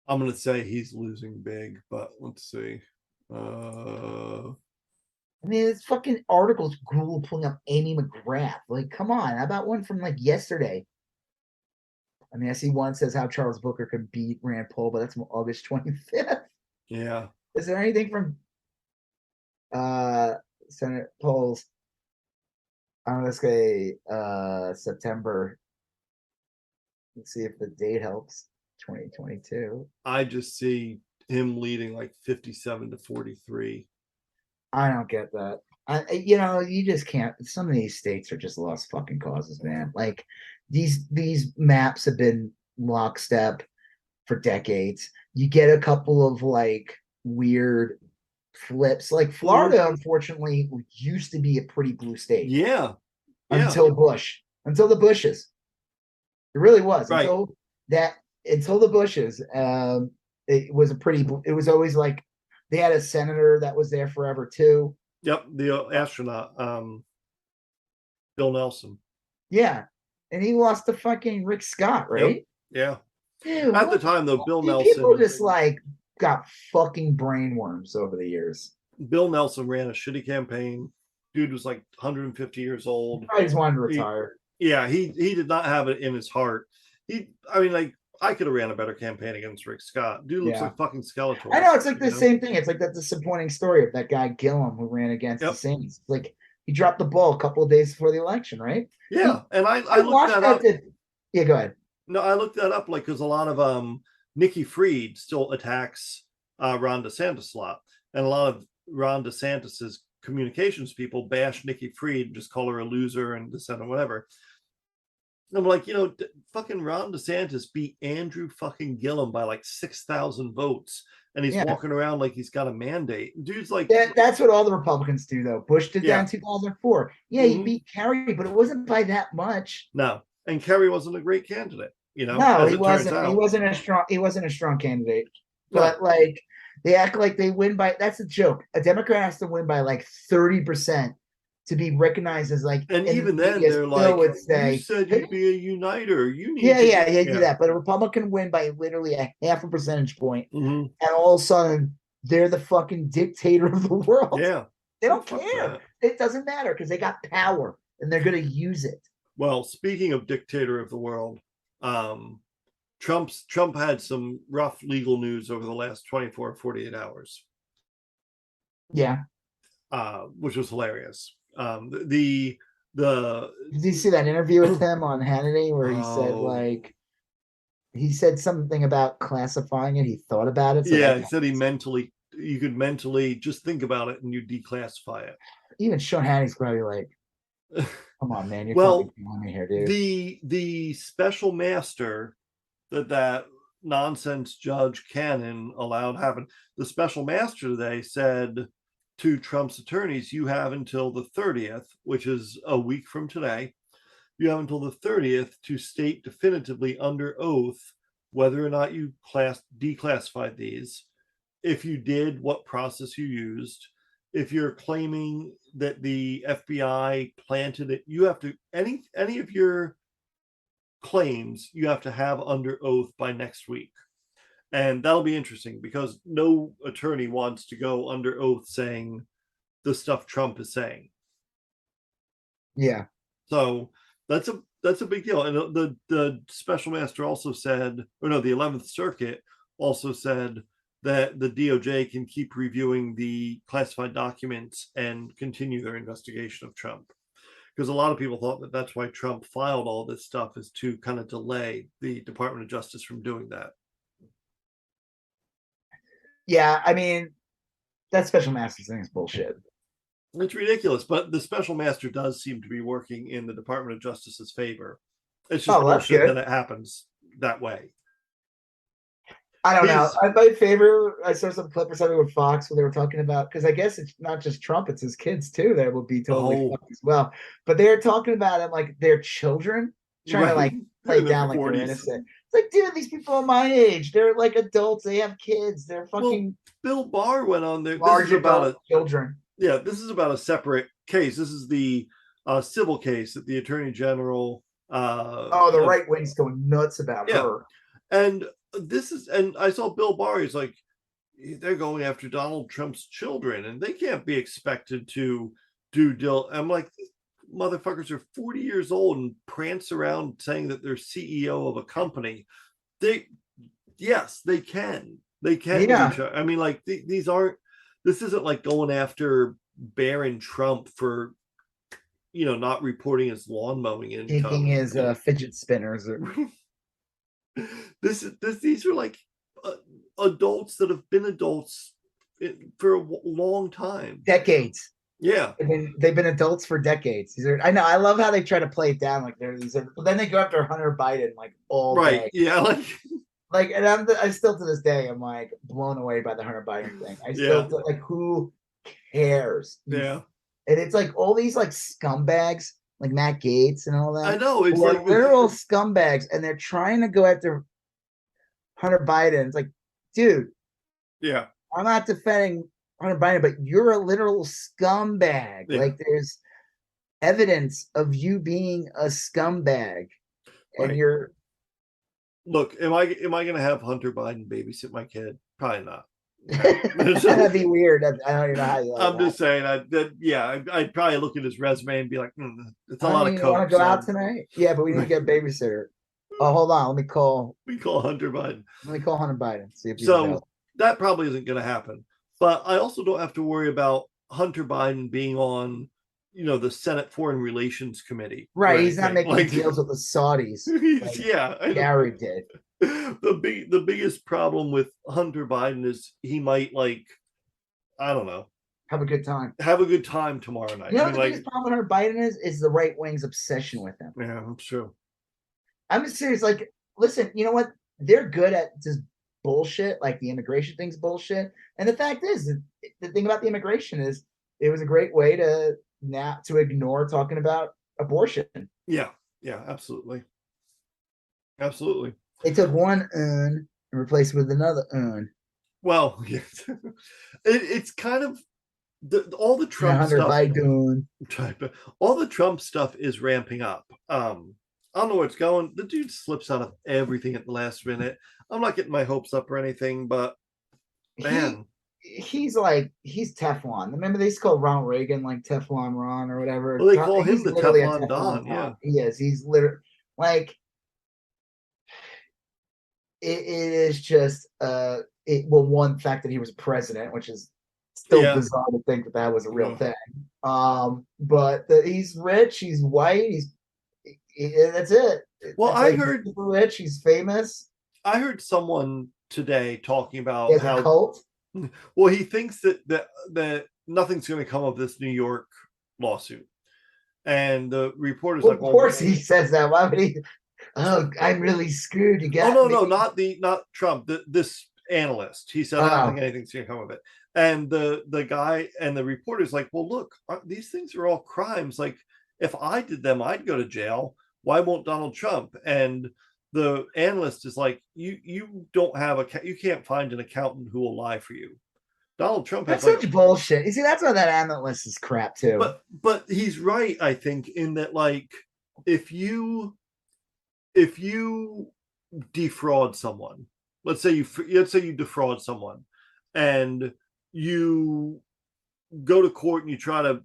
I'm gonna say he's losing big, but let's see. I mean, it's fucking articles Google pulling up Amy McGrath. Like, come on. How about one from like yesterday? I mean, I see one says how Charles Booker could beat Rand Paul, but that's from August 25th. Yeah. Is there anything from Senate polls? I'm gonna say September. Let's see if the date helps. 2022. I just see him leading like 57-43. I don't get that. You just can't. Some of these states are just lost fucking causes, man. Like these maps have been lockstep for decades. You get a couple of like weird flips. Like Florida, unfortunately, used to be a pretty blue state. Yeah. Until the Bushes. It really was. Right. Until the Bushes, it was always like they had a senator that was there forever too. Yep, the astronaut, Bill Nelson. Yeah, and he lost to fucking Rick Scott, right? Yep. Yeah. Dude, at the time, though, Bill Nelson. People just like got fucking brainworms over the years. Bill Nelson ran a shitty campaign. Dude was like 150 years old. I just wanted to retire. He did not have it in his heart. I could have ran a better campaign against Rick Scott. Dude looks like fucking Skeletor. I know, it's like the same thing. It's like that disappointing story of that guy Gillum who ran against the Saints. Like he dropped the ball a couple of days before the election, right? Yeah, and I looked that up. Yeah, go ahead. No, I looked that up because a lot of Nikki Fried still attacks Ron DeSantis a lot, and a lot of Ron DeSantis's communications people bash Nikki Fried, just call her a loser and this and whatever. And I'm like, fucking Ron DeSantis beat Andrew fucking Gillum by like 6,000 votes, and he's walking around like he's got a mandate. Dude's like, that's what all the Republicans do, though. Bush did that in 2004. Yeah, he beat Kerry, but it wasn't by that much. No, and Kerry wasn't a great candidate. No, he wasn't. He wasn't a strong candidate. But like, they act like they win by. That's a joke. A Democrat has to win by like 30%. To be recognized as like, and even then they're like, would say, you said you'd be a uniter. You need to do that. But a Republican win by literally a half a percentage point, and all of a sudden they're the fucking dictator of the world. Yeah, they don't care. It doesn't matter because they got power and they're going to use it. Well, speaking of dictator of the world, Trump had some rough legal news over the last 24 or 48 hours. Yeah, which was hilarious. Did you see that interview with him on Hannity where he said something about classifying it? He thought about it. So he said you could mentally just think about it and you declassify it. Even Sean Hannity's probably like, come on, man, you're fucking killing me here, dude. The special master that nonsense Judge Cannon allowed happen. The special master today said to Trump's attorneys, you have until the 30th, which is a week from today. You have until the 30th to state definitively under oath whether or not you declassified these. If you did, what process you used. If you're claiming that the FBI planted it, you have to any of your claims you have to have under oath by next week. And that'll be interesting because no attorney wants to go under oath saying the stuff Trump is saying. Yeah. So that's a big deal. And the special master also said, the 11th Circuit also said, that the DOJ can keep reviewing the classified documents and continue their investigation of Trump. Because a lot of people thought that that's why Trump filed all this stuff, is to kind of delay the Department of Justice from doing that. Yeah, I mean, that special master thing is bullshit. It's ridiculous, but the special master does seem to be working in the Department of Justice's favor. It's just bullshit that it happens that way. I don't know. My favorite, I saw some clip or something with Fox where they were talking about, because I guess it's not just Trump, it's his kids too that would be totally fucked as well. But they're talking about it like their children, trying to like play down like they're innocent. It's like, dude, these people are my age. They're like adults. They have kids. They're fucking. Bill Barr went on there. Large about children. Yeah, this is about a separate case. This is the civil case that the Attorney General. The right wing's going nuts about her. And and I saw Bill Barr. He's like, they're going after Donald Trump's children, and they can't be expected to do. I'm like, these motherfuckers are 40 years old and prance around saying that they're CEO of a company. They can. Yeah. I mean, like these aren't. This isn't like going after Barron Trump for, not reporting his lawn mowing income. Taking his fidget spinners. These are like adults that have been adults for a long time. Decades. Yeah. They've been adults for decades. I know. I love how they try to play it down like they're these. But then they go after Hunter Biden like all day. Yeah. And I still to this day I'm like blown away by the Hunter Biden thing. I still like, who cares? Yeah. And it's like all these like scumbags like Matt Gaetz and all that. I know, it's like they're all scumbags and they're trying to go after Hunter Biden. It's like, dude, yeah, I'm not defending Hunter Biden, but you're a literal scumbag. Yeah. Like there's evidence of you being a scumbag, and you're. Look, am I going to have Hunter Biden babysit my kid? Probably not. That'd be weird. I don't even know how you. I'm just saying I'd probably look at his resume and be like, it's a lot of coke. Want to go out tonight? Yeah, but we need to get a babysitter. Oh, hold on. Let me call. We call Hunter Biden. Let me call Hunter Biden. See if that probably isn't going to happen. But I also don't have to worry about Hunter Biden being on, the Senate Foreign Relations Committee. Right. He's not making deals with the Saudis. Gary did. The biggest problem with Hunter Biden is he might I don't know. Have a good time. Have a good time tomorrow night. The biggest problem with Hunter Biden is the right wing's obsession with him. Yeah, that's true. I'm serious. Like, listen, you know what? They're good at just bullshit. Like the immigration thing's bullshit. And the fact is, the thing about the immigration is it was a great way to ignore talking about abortion. Yeah, absolutely. Absolutely. They took one and replaced it with another un. Well, yes. It's kind of all the Trump stuff. All the Trump stuff is ramping up. I don't know where it's going. The dude slips out of everything at the last minute. I'm not getting my hopes up or anything, but man. He's Teflon. Remember they used to call Ronald Reagan like Teflon Ron or whatever. Well, they call him the Teflon Don. Yeah, he is. He's literally like it is just one fact that he was president, which is still bizarre to think that was a real thing. But he's rich. He's white. That's it. Well, I heard he's rich. He's famous. I heard someone today talking about how cult. Well, he thinks that nothing's going to come of this New York lawsuit, and the reporter's of course he says that. Why would he? Oh, I'm really screwed. You got no, not Trump. This analyst. He said, I don't think anything's going to come of it. And the guy and the reporter's like, well, look, these things are all crimes. Like, if I did them, I'd go to jail. Why won't Donald Trump? And the analyst is like, you don't have you can't find an accountant who will lie for you. Donald Trump has such bullshit. You see, that's why that analyst is crap too. But he's right, I think, in that if you defraud someone, let's say you defraud someone, and you go to court and you try to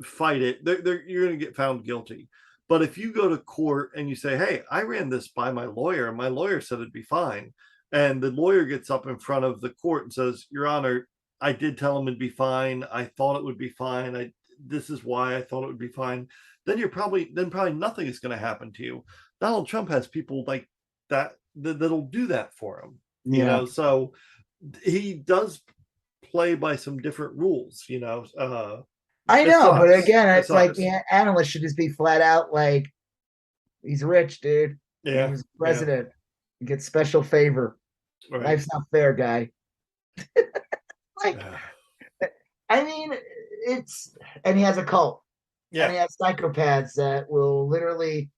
fight it, you're going to get found guilty. But if you go to court and you say, hey, I ran this by my lawyer and my lawyer said it'd be fine, And the lawyer gets up in front of the court and says, Your Honor, I did tell him it'd be fine. I thought it would be fine. This is why I thought it would be fine. Then probably nothing is going to happen to you. Donald Trump has people like that'll do that for him. You know, so he does play by some different rules, you know. I know, but again, it's like the analyst should just be flat out like, he's rich, dude. Yeah. He was president. You get special favor. Right. Life's not fair, guy. Like, I mean, and he has a cult. Yeah. And he has psychopaths that will literally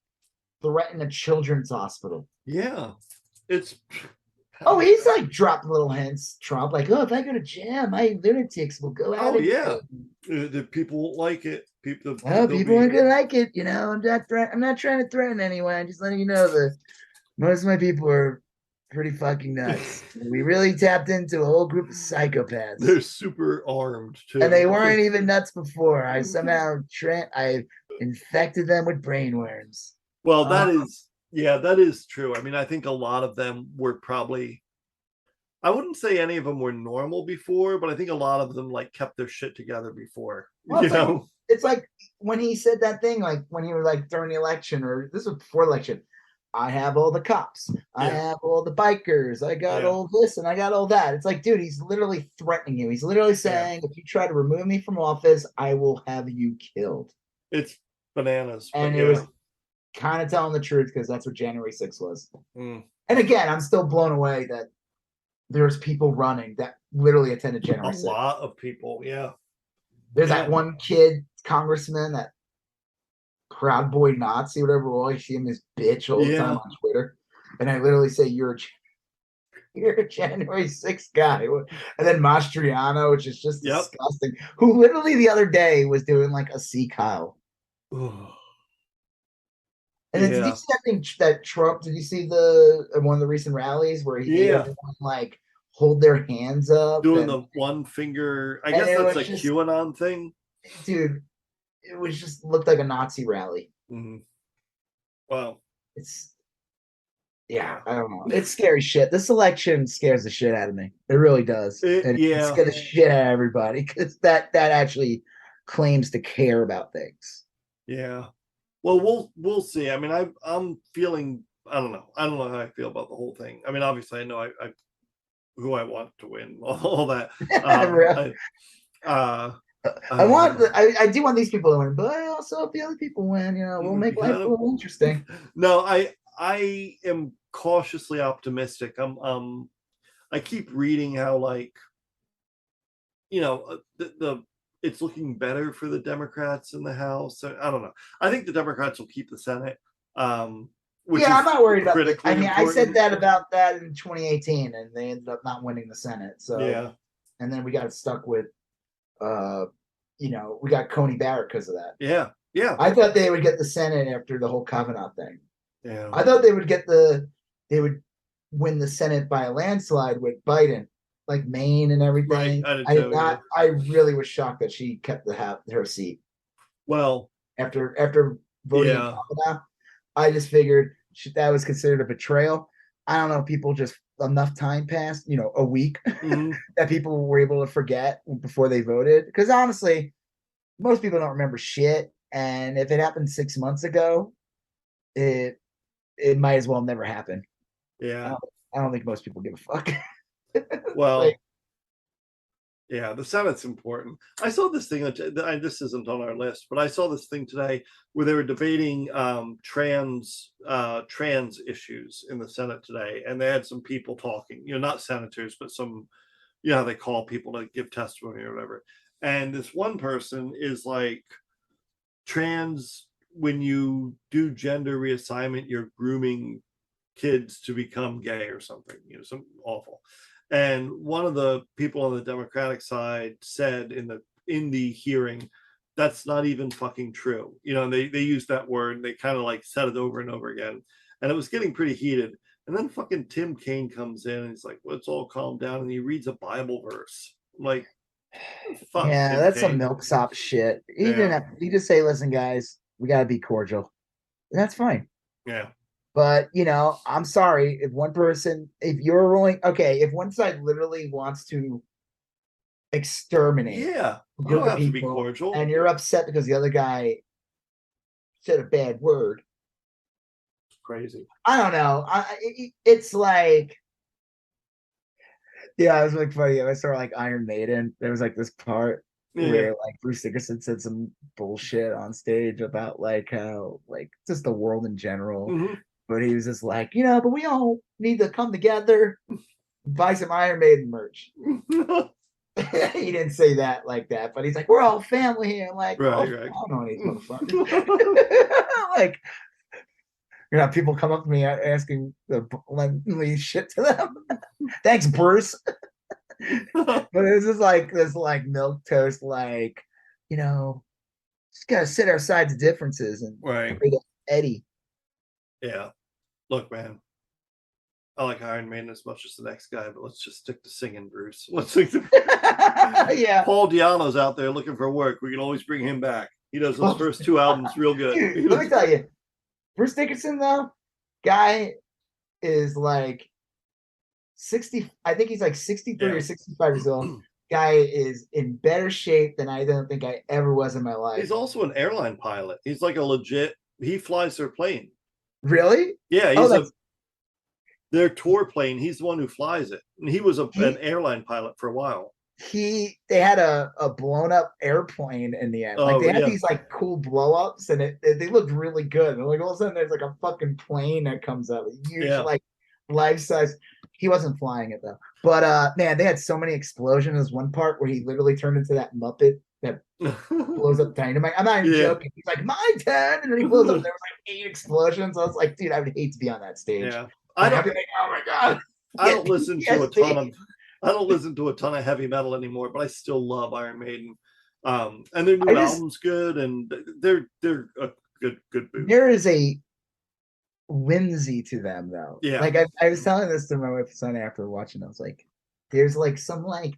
threaten a children's hospital. Yeah. He's like dropping little hints, Trump, like, if I go to jail, my lunatics will go out. The people won't like it. People aren't gonna like it, you know. I'm not trying to threaten anyone. I'm just letting you know that most of my people are pretty fucking nuts. We really tapped into a whole group of psychopaths. They're super armed too, and they weren't even nuts before. I somehow I infected them with brainworms. Well, that is true. I mean, I think a lot of them were probably, I wouldn't say any of them were normal before, but I think a lot of them like kept their shit together before. Well, it's like when he said that thing, like when he was like during the election, or this was before election, I have all the cops, I have all the bikers, I got all this and I got all that. It's like, dude, he's literally threatening you. He's literally saying, if you try to remove me from office, I will have you killed. It's bananas. And it was kind of telling the truth, because that's what January 6th was. And again, I'm still blown away that there's people running that literally attended January 6th. A lot of people, There's that one kid, congressman, that Proud Boy Nazi, whatever. Well, I see him as bitch all the time on Twitter, and I literally say, "You're a January 6th guy." And then Mastriano, which is just disgusting. Who literally the other day was doing like a C Kyle. And then did you see that thing that Trump? Did you see one of the recent rallies where he made everyone like hold their hands up, doing the one finger? I guess that's like QAnon thing, dude. It was just looked like a Nazi rally. Wow. I don't know. It's scary shit. This election scares the shit out of me. It really does. It scares the shit out of everybody, because that actually claims to care about things. Yeah. Well, we'll see. I mean, I'm feeling. I don't know how I feel about the whole thing. I mean, obviously, I know I who I want to win. All that. I do want these people to win, but I also hope the other people win. You know, we'll make life a little interesting. No, I am cautiously optimistic. I keep reading how, like, you know, it's looking better for the Democrats in the House. I don't know. I think the Democrats will keep the Senate. I'm not worried about it. I mean, I said that about that in 2018, and they ended up not winning the Senate. So and then we got stuck with. We got Coney Barrett because of that. Yeah. I thought they would get the Senate after the whole Kavanaugh thing. Yeah. I thought they would win the Senate by a landslide with Biden, like Maine and everything. Right. I did not. I really was shocked that she kept her seat. Well, after voting on Kavanaugh, I just figured that was considered a betrayal. I don't know. People just enough time passed, a week that people were able to forget before they voted. Because honestly, most people don't remember shit. And if it happened 6 months ago, it might as well never happen. Yeah. I don't think most people give a fuck. Well, the Senate's important. I saw this thing, this isn't on our list, but I saw this thing today where they were debating trans issues in the Senate today, and they had some people talking, not senators, but some, they call people to give testimony or whatever. And this one person is like, trans, when you do gender reassignment, you're grooming kids to become gay or something, something awful. And one of the people on the Democratic side said in the hearing, that's not even fucking true. They used that word, and they kind of like said it over and over again. And it was getting pretty heated. And then fucking Tim Kaine comes in and he's like, let's all calm down. And he reads a Bible verse. I'm like, fuck. Yeah, that's some milksop shit. He didn't have, he just say, listen, guys, we got to be cordial. And that's fine. Yeah. But I'm sorry if one person, if you're willing, okay, if one side literally wants to exterminate Yeah, a you group don't of have to be people, cordial. and you're upset because the other guy said a bad word. It's crazy. I don't know. It's like, yeah, it was like funny. I saw like Iron Maiden. There was like this part where like Bruce Dickinson said some bullshit on stage about like how like just the world in general. Mm-hmm. But he was just like, but we all need to come together, buy some Iron Maiden merch. He didn't say that like that, but he's like, we're all family here. I'm like, right. I don't know these motherfuckers. Like, people come up to me asking to lend shit to them. Thanks, Bruce. But it's just like this like milk toast, like, just gotta set our sides of differences and right. Eddie. Yeah. Look, man. I like Iron Maiden as much as the next guy, but let's just stick to singing, Bruce. Let's stick to yeah. Paul Diano's out there looking for work. We can always bring him back. He does those first 2 albums real good. Dude, let me tell you, Bruce Dickinson, though, guy is like 60. I think he's like 63 or 65 years old. Guy is in better shape than I don't think I ever was in my life. He's also an airline pilot. He's like a legit, he flies their plane. Really? Yeah, he's their tour plane. He's the one who flies it. And he was an airline pilot for a while. They had a blown up airplane in the end. Like they had these like cool blow ups, and they looked really good. And like all of a sudden there's like a fucking plane that comes up, huge like life size. He wasn't flying it though. But man, they had so many explosions. There's one part where he literally turned into that Muppet that blows up dynamite. I'm not even joking. He's like, my turn, and then he blows up. There was like 8 explosions. I was like, dude, I would hate to be on that stage. Yeah. I'd be like, oh my god. I don't listen to a ton of heavy metal anymore, but I still love Iron Maiden. And their new album's good, and they're a good boot. There is a whimsy to them though. Yeah. Like I was telling this to my wife and son after watching. I was like, there's like some like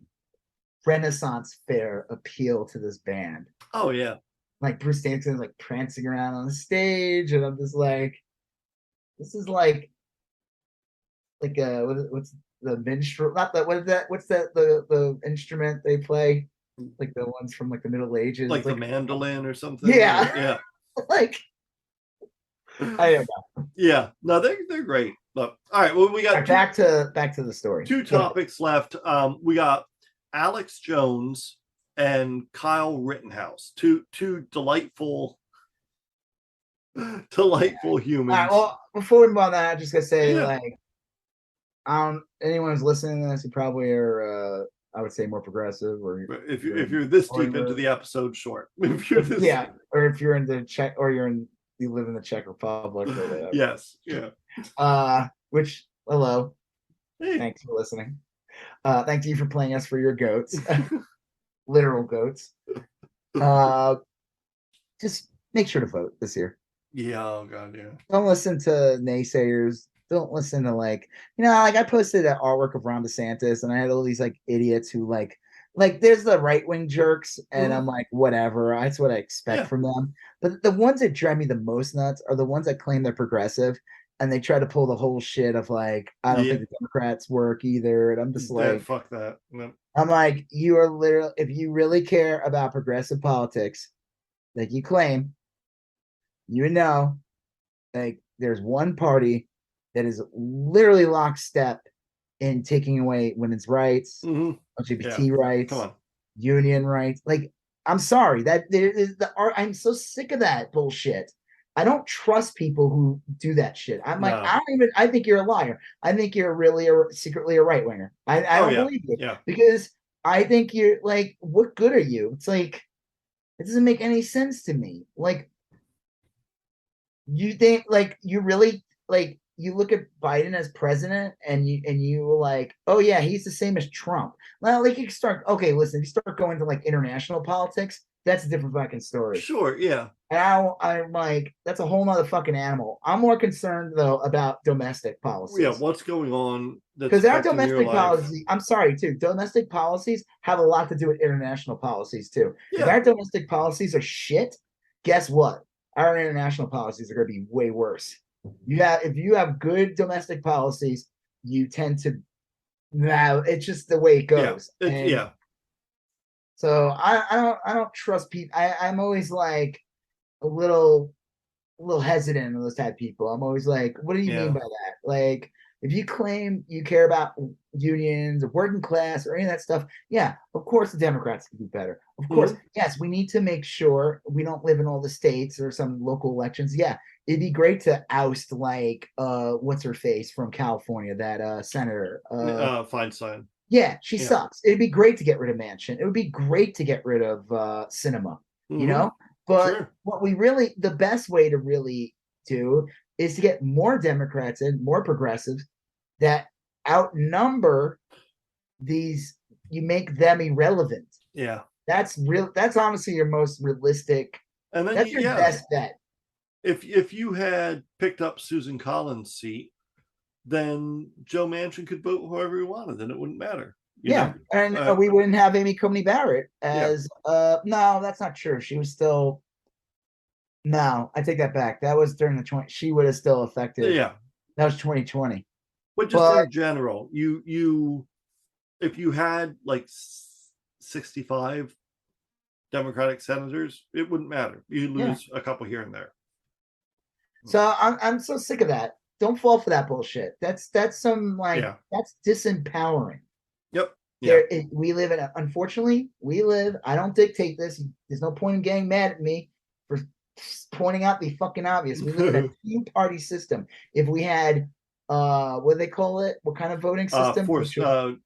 Renaissance fair appeal to this band. Oh yeah. Like Bruce Dickinson like prancing around on the stage, and I'm just like, this is like what's the minstrel? Not that. What is that? What's that? The instrument they play? Like the ones from like the Middle Ages, like the mandolin or something. Yeah, yeah. Like I don't know. Yeah, no, they're great. Look, all right. Well, we got back to the story. 2 topics left. We got Alex Jones and Kyle Rittenhouse. Two delightful humans. All right, well, before we move on that, I'm just gonna say like, anyone who's listening to this, you probably are. I would say more progressive, or if you're this deep into the episode, short. If you're this or if you're in the Czech, or you live in the Czech Republic, or whatever. Yes, yeah. Which hello, thanks for listening. Thank you for playing us for your goats, literal goats. Just make sure to vote this year. Yeah, oh god, yeah. Don't listen to naysayers. Don't listen to like I posted that artwork of Ron DeSantis, and I had all these like idiots who like there's the right wing jerks, and I'm like, whatever, that's what I expect from them. But the ones that drive me the most nuts are the ones that claim they're progressive, and they try to pull the whole shit of like, I don't think the Democrats work either, and I'm just like, fuck that. No. I'm like, you are literally, if you really care about progressive politics, like you claim, like there's one party that is literally lockstep in taking away women's rights, LGBT rights, union rights. Like, I'm sorry that there is I'm so sick of that bullshit. I don't trust people who do that shit. I'm like, I think you're a liar. I think you're really secretly a right winger. I don't believe you because I think you're like, what good are you? It's like, it doesn't make any sense to me. Like, you think like you really like, you look at Biden as president and you were like, oh yeah, he's the same as Trump. Well, like you start, okay, listen, if you start going to like international politics, that's a different fucking story. Sure, yeah. And I'm like, that's a whole nother fucking animal. I'm more concerned though about domestic policies. Yeah, what's going on? Because our domestic policy, I'm sorry too, domestic policies have a lot to do with international policies too. Yeah. If our domestic policies are shit, guess what? Our international policies are going to be way worse. If you have good domestic policies, you tend to now it's just the way it goes. Yeah. So I don't trust people. I'm always like a little hesitant on those type of people. I'm always like, what do you mean by that? Like, if you claim you care about unions or working class or any of that stuff, yeah, of course the Democrats can do better. Of course, yes, we need to make sure we don't live in all the states or some local elections. Yeah, it'd be great to oust like what's her face from California, that senator. Feinstein. Yeah, she sucks. It'd be great to get rid of Manchin. It would be great to get rid of Cinema, you know? But what the best way to really do is to get more Democrats and more progressives that outnumber these, you make them irrelevant. Yeah. That's honestly your most realistic, and then that's your best bet. If you had picked up Susan Collins' seat, then Joe Manchin could vote whoever he wanted, and it wouldn't matter. You know? And we wouldn't have Amy Coney Barrett as no, that's not true. She was still no, I take that back. That was during the she would have still affected. Yeah. That was 2020. But just in general, you if you had like 65 Democratic senators, it wouldn't matter. You lose a couple here and there. So I'm so sick of that. Don't fall for that bullshit. That's some that's disempowering. Yep. Unfortunately, I don't dictate this. There's no point in getting mad at me for pointing out the fucking obvious. We live in a two-party system. If we had what do they call it? What kind of voting system?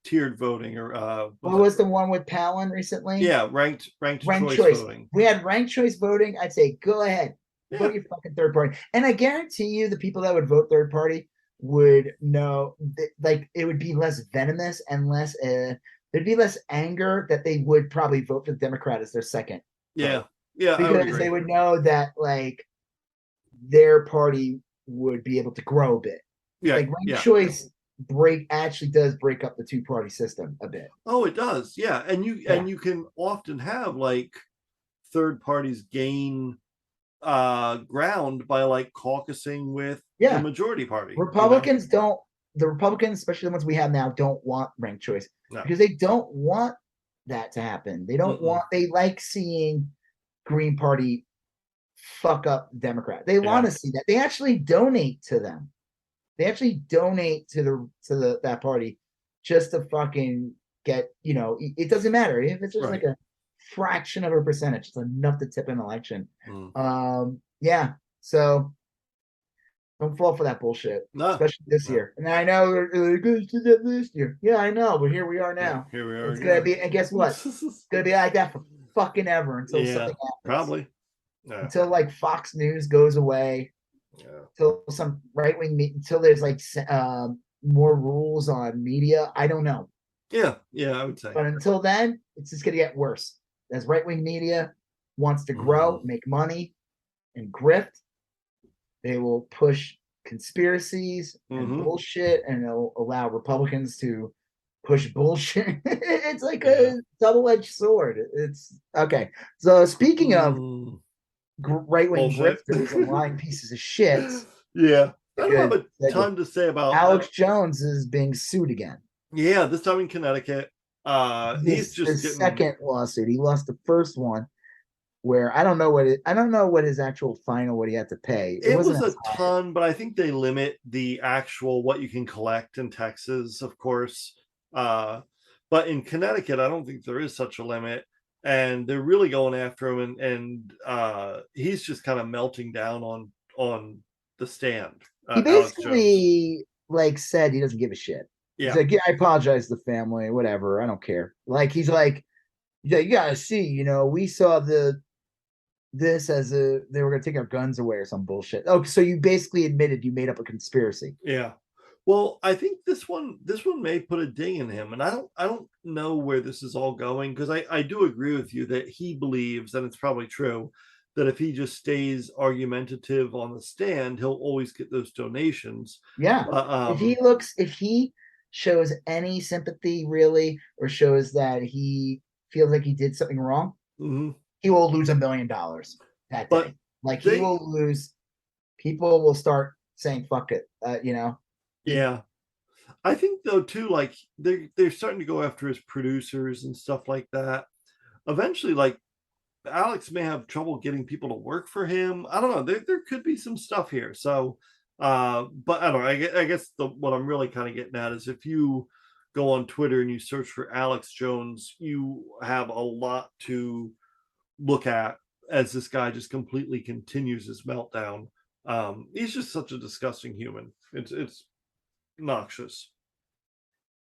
Tiered voting, or what was the one with Palin recently? Yeah, ranked choice voting. We had ranked choice voting. I'd say go ahead. Vote your fucking third party. And I guarantee you the people that would vote third party would know like it would be less venomous and less there'd be less anger that they would probably vote for the Democrat as their second. Yeah. Yeah. Because they would know that like their party would be able to grow a bit. Yeah. Like ranked choice actually does break up the two-party system a bit. Oh, it does. Yeah. And you can often have like third parties gain ground by like caucusing with the majority party. Republicans don't, the Republicans, especially the ones we have now, don't want ranked choice because they don't want that to happen. They don't want, they like seeing Green Party fuck up Democrat. They want to see that. They actually donate to them. They actually donate to that party just to fucking get, it doesn't matter if it's just like a fraction of a percentage. It's enough to tip an election. So don't fall for that bullshit, especially this year. And I know we're going to do this year. Yeah, I know, but here we are now. Here we are. It's gonna be, and guess what? It's gonna be like that for fucking ever until something happens. Probably. Until like Fox News goes away. Until some right wing until there's like more rules on media. I don't know. Yeah, I would say. But until then, it's just gonna get worse. As right wing media wants to grow, make money, and grift, they will push conspiracies and bullshit, and they'll allow Republicans to push bullshit. It's like a double-edged sword. It's okay. So speaking of right-wing grifters and lying pieces of shit. Yeah. I don't have a ton to say about Alex Jones is being sued again. Yeah, this time in Connecticut. He's just his second lawsuit. He lost the first one where I don't know what his actual final what he had to pay. It was a ton, but I think they limit the actual what you can collect in Texas, of course. But in Connecticut, I don't think there is such a limit. And they're really going after him, and he's just kind of melting down on the stand. He basically said he doesn't give a shit. Yeah. He's like, I apologize to the family, whatever. I don't care. Like he's like, yeah, you gotta see, we saw this as they were gonna take our guns away or some bullshit. Oh, so you basically admitted you made up a conspiracy. Yeah. Well, I think this one may put a ding in him, and I don't know where this is all going, because I do agree with you that he believes, and it's probably true, that if he just stays argumentative on the stand, he'll always get those donations. Yeah. If he shows any sympathy really, or shows that he feels like he did something wrong, he will lose $1 million that day. He will lose. People will start saying fuck it, you know. Yeah. I think though too, like they're starting to go after his producers and stuff like that. Eventually, like Alex may have trouble getting people to work for him. I don't know. There could be some stuff here. So, but I don't know. I guess what I'm really kind of getting at is if you go on Twitter and you search for Alex Jones, you have a lot to look at as this guy just completely continues his meltdown. He's just such a disgusting human. It's noxious.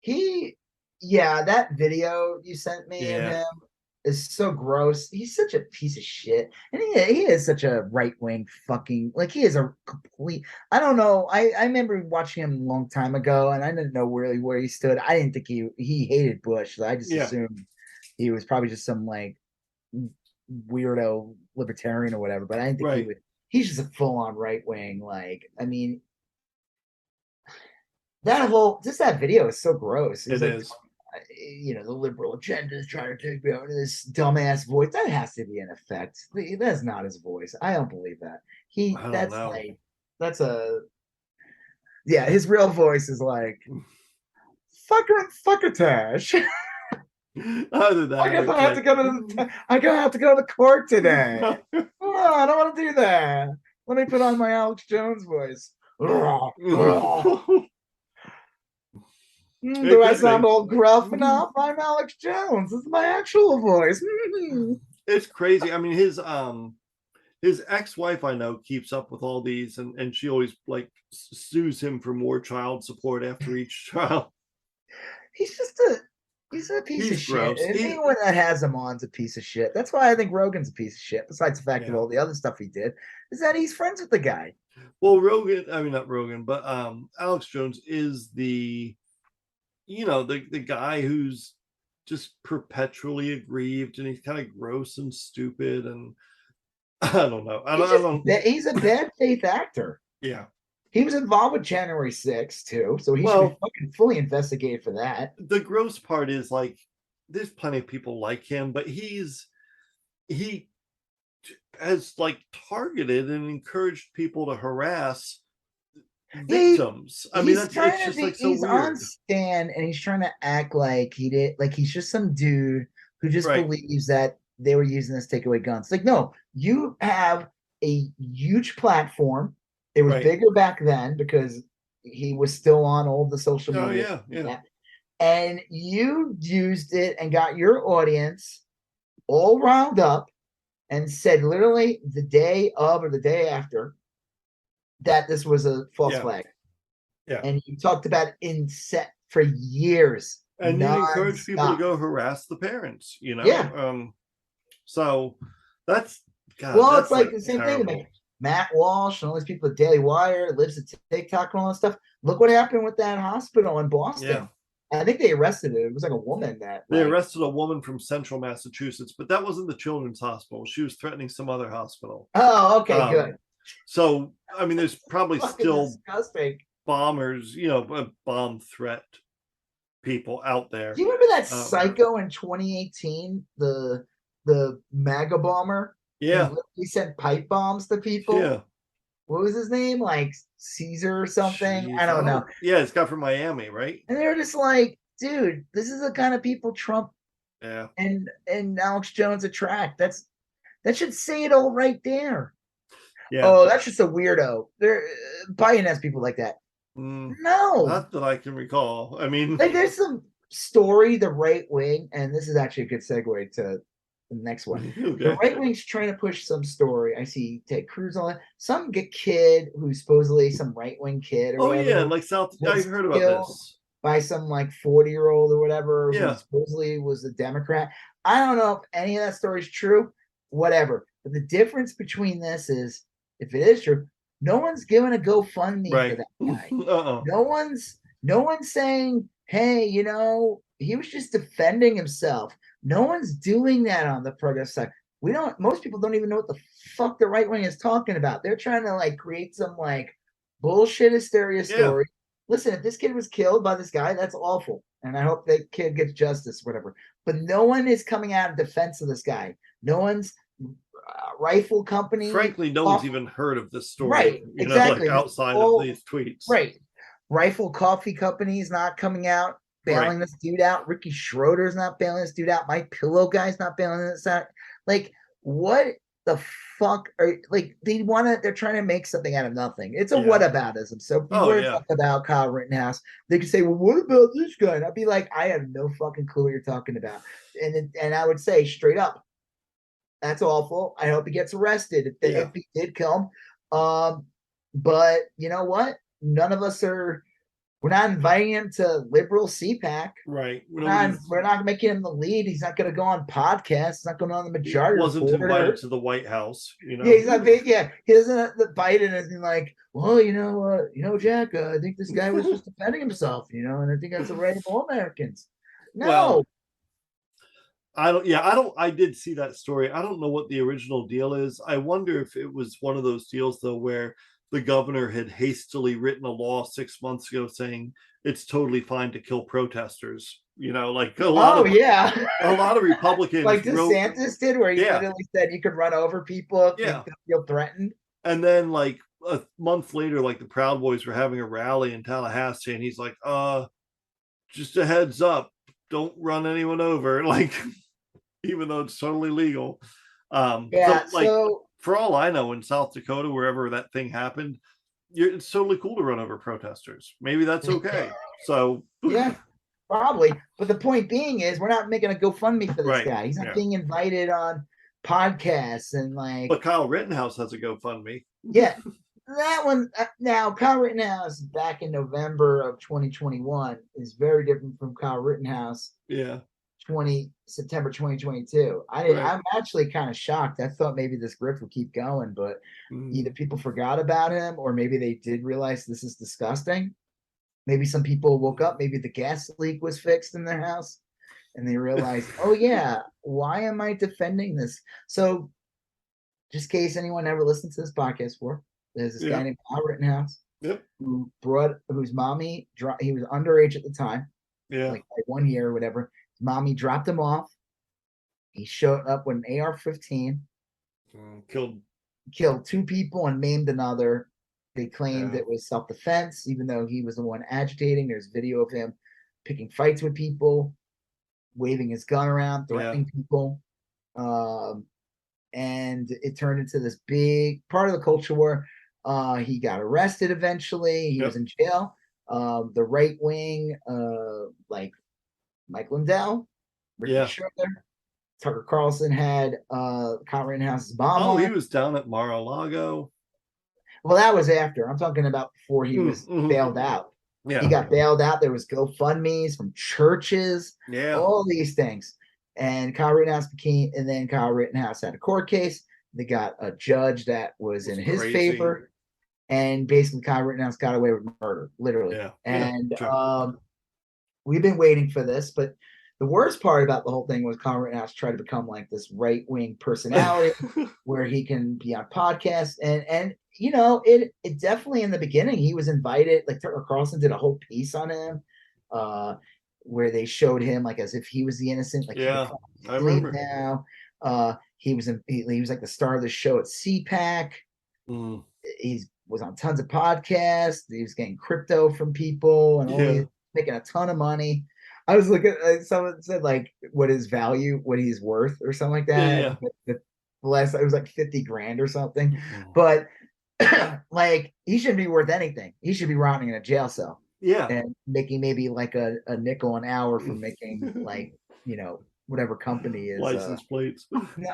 That video you sent me of him is so gross. He's such a piece of shit. And he is such a right-wing fucking, like, he is a complete, I don't know. I remember watching him a long time ago and I didn't know really where he stood. I didn't think he hated Bush. So I just assumed he was probably just some like weirdo libertarian or whatever, but I didn't think he's just a full-on right-wing. Like, I mean, that video is so gross. It is. You know, the liberal agenda is trying to take me out of this dumbass voice. That has to be an effect. That's not his voice. I don't believe that. His real voice is like fuckertash. Other than I guess I have to go to the court today. Oh, I don't want to do that. Let me put on my Alex Jones voice. Do I sound all gruff enough? I'm Alex Jones. This is my actual voice. It's crazy. I mean, his ex-wife, I know, keeps up with all these, and she always like sues him for more child support after each child. He's a piece of shit. Anyone that has him on's a piece of shit. That's why I think Rogan's a piece of shit. Besides the fact of all the other stuff he did, is that he's friends with the guy. Well, not Rogan, but Alex Jones is the guy who's just perpetually aggrieved, and he's kind of gross and stupid, and I don't know. He's a bad faith actor. Yeah. He was involved with January 6th too, so he should be fucking fully investigated for that. The gross part is like there's plenty of people like him, but he has like targeted and encouraged people to harass victims. It's just like so he's weird. On Stan and he's trying to act like he's just some dude who just believes that they were using this to take away guns. Like, no, you have a huge platform. It was bigger back then because he was still on all the social media. Yeah. And you used it and got your audience all riled up and said literally the day of or the day after that this was a false flag. Yeah. And you talked about it in set for years. And you encourage people to go harass the parents, Yeah. So that's it's like the same thing. Like Matt Walsh and all these people at Daily Wire, lives at TikTok and all that stuff. Look what happened with that hospital in Boston. Yeah. I think they arrested it. It was like a woman they arrested a woman from Central Massachusetts, but that wasn't the children's hospital. She was threatening some other hospital. Oh, okay, good. So, I mean, there's probably still disgusting bombers, bomb threat people out there. Do you remember that psycho in 2018, the MAGA bomber? Yeah. He sent pipe bombs to people. Yeah. What was his name? Like Caesar or something? Jeez, I don't know. Yeah, it's got from Miami, right? And they're just like, dude, this is the kind of people Trump and Alex Jones attract. That should say it all right there. Yeah. Oh, that's just a weirdo. Biden has people like that. No. Not that I can recall. I mean, like there's some story, the right wing, and this is actually a good segue to the next one. Okay. The right wing's trying to push some story. I see Ted Cruz on it. Some kid who's supposedly some right wing kid. Or whatever, yeah, like South. I heard about this. By some like 40-year-old or whatever who supposedly was a Democrat. I don't know if any of that story is true. Whatever. But the difference between this is, if it is true, no one's giving a GoFundMe for that guy. No one's saying, hey, he was just defending himself. No one's doing that on the progressive side. Most people don't even know what the fuck the right wing is talking about. They're trying to like create some like bullshit hysteria story. Listen, if this kid was killed by this guy, that's awful. And I hope that kid gets justice, whatever. But no one is coming out in defense of this guy. No one's rifle company. Frankly, no one's even heard of this story. Right, exactly. Like outside of these tweets. Right. Rifle coffee company's not coming out, bailing this dude out. Ricky Schroeder's not bailing this dude out. My Pillow guy's not bailing this out. Like, what the fuck are they're trying to make something out of nothing. It's a whataboutism. So if you were to talk about Kyle Rittenhouse, they could say, well, what about this guy? And I'd be like, I have no fucking clue what you're talking about. And I would say straight up, that's awful. I hope he gets arrested if he did kill him. But you know what? None of us we're not inviting him to liberal CPAC. Right. We're not making him the lead. He's not going to go on podcasts. He's not going on the majority. He wasn't invited to the White House. Yeah, he's not big. Yeah, he doesn't. The Biden isn't like, well, Jack. I think this guy was just defending himself. And I think that's the right of all Americans. No. Well, I did see that story. I don't know what the original deal is. I wonder if it was one of those deals though where the governor had hastily written a law 6 months ago saying it's totally fine to kill protesters. Like a lot of Republicans like DeSantis did, where he literally said you could run over people if you feel threatened. And then like a month later, like the Proud Boys were having a rally in Tallahassee, and he's like, just a heads up, don't run anyone over. Like, even though it's totally legal. For all I know, in South Dakota, wherever that thing happened, it's totally cool to run over protesters. Maybe that's okay. So yeah, probably. But the point being is, we're not making a GoFundMe for this guy. He's not being invited on podcasts and like. But Kyle Rittenhouse has a GoFundMe. Yeah, that one. Now, Kyle Rittenhouse back in November of 2021 is very different from Kyle Rittenhouse. Yeah. September 2022. I'm actually kind of shocked. I thought maybe this grift would keep going, but either people forgot about him or maybe they did realize this is disgusting. Maybe some people woke up, maybe the gas leak was fixed in their house and they realized, oh yeah, why am I defending this? So just in case anyone ever listened to this podcast before, there's this guy named Kyle Rittenhouse whose mommy, he was underage at the time, like 1 year or whatever. Mommy dropped him off. He showed up with an AR-15. Killed 2 people and maimed another. They claimed it was self-defense, even though he was the one agitating. There's video of him picking fights with people, waving his gun around, threatening people. And it turned into this big part of the culture war. He got arrested eventually. He was in jail. The right wing, like Mike Lindell, Ricky Schroeder, Tucker Carlson had Kyle Rittenhouse's mom. Oh, he was down at Mar-a-Lago. Well, that was after. I'm talking about before he was bailed out. Yeah, he got bailed out. There was GoFundMes from churches. Yeah, all these things. And Kyle Rittenhouse Kyle Rittenhouse had a court case. They got a judge that was in his favor, and basically Kyle Rittenhouse got away with murder, literally. Yeah. And we've been waiting for this, but the worst part about the whole thing was Kyle Rittenhouse tried to become like this right-wing personality where he can be on podcasts. And it definitely in the beginning, he was invited, like Tucker Carlson did a whole piece on him where they showed him like as if he was the innocent. Like, I remember. Now, he was like the star of the show at CPAC. He was on tons of podcasts. He was getting crypto from people and making a ton of money. I was looking at someone said like what he's worth or something like that. The last it was like 50 grand or something. But like he shouldn't be worth anything. He should be rotting in a jail cell. Yeah. And making maybe like a nickel an hour for making like, whatever company is license plates.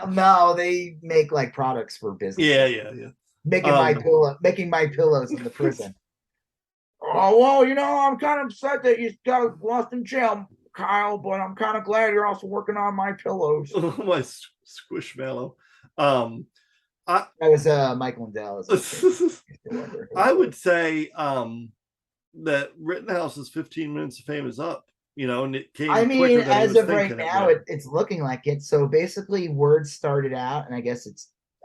No, they make like products for business. Yeah. Making my pillows in the prison. Oh, well, I'm kind of upset that you got lost in jail, Kyle, but I'm kind of glad you're also working on my pillows. My squishmallow. That was Mike Lindell. I would say that Rittenhouse's 15 minutes of fame is up, and it came quicker than as of right now, it's looking like it. So basically, words started out, and I guess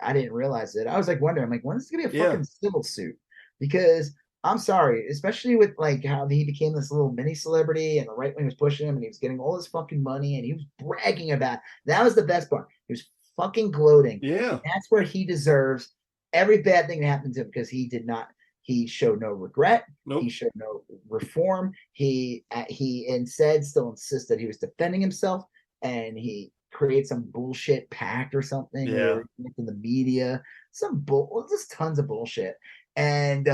I didn't realize it. I was like wondering, when is it going to be a fucking civil suit? Because I'm sorry, especially with like how he became this little mini celebrity and the right wing was pushing him and he was getting all this fucking money and he was bragging about it. That was the best part. He was fucking gloating. Yeah. That's where he deserves every bad thing that happened to him, because he showed no regret. Nope. He showed no reform. He instead still insists that he was defending himself, and he created some bullshit pact or something. Yeah. In the media, just tons of bullshit. And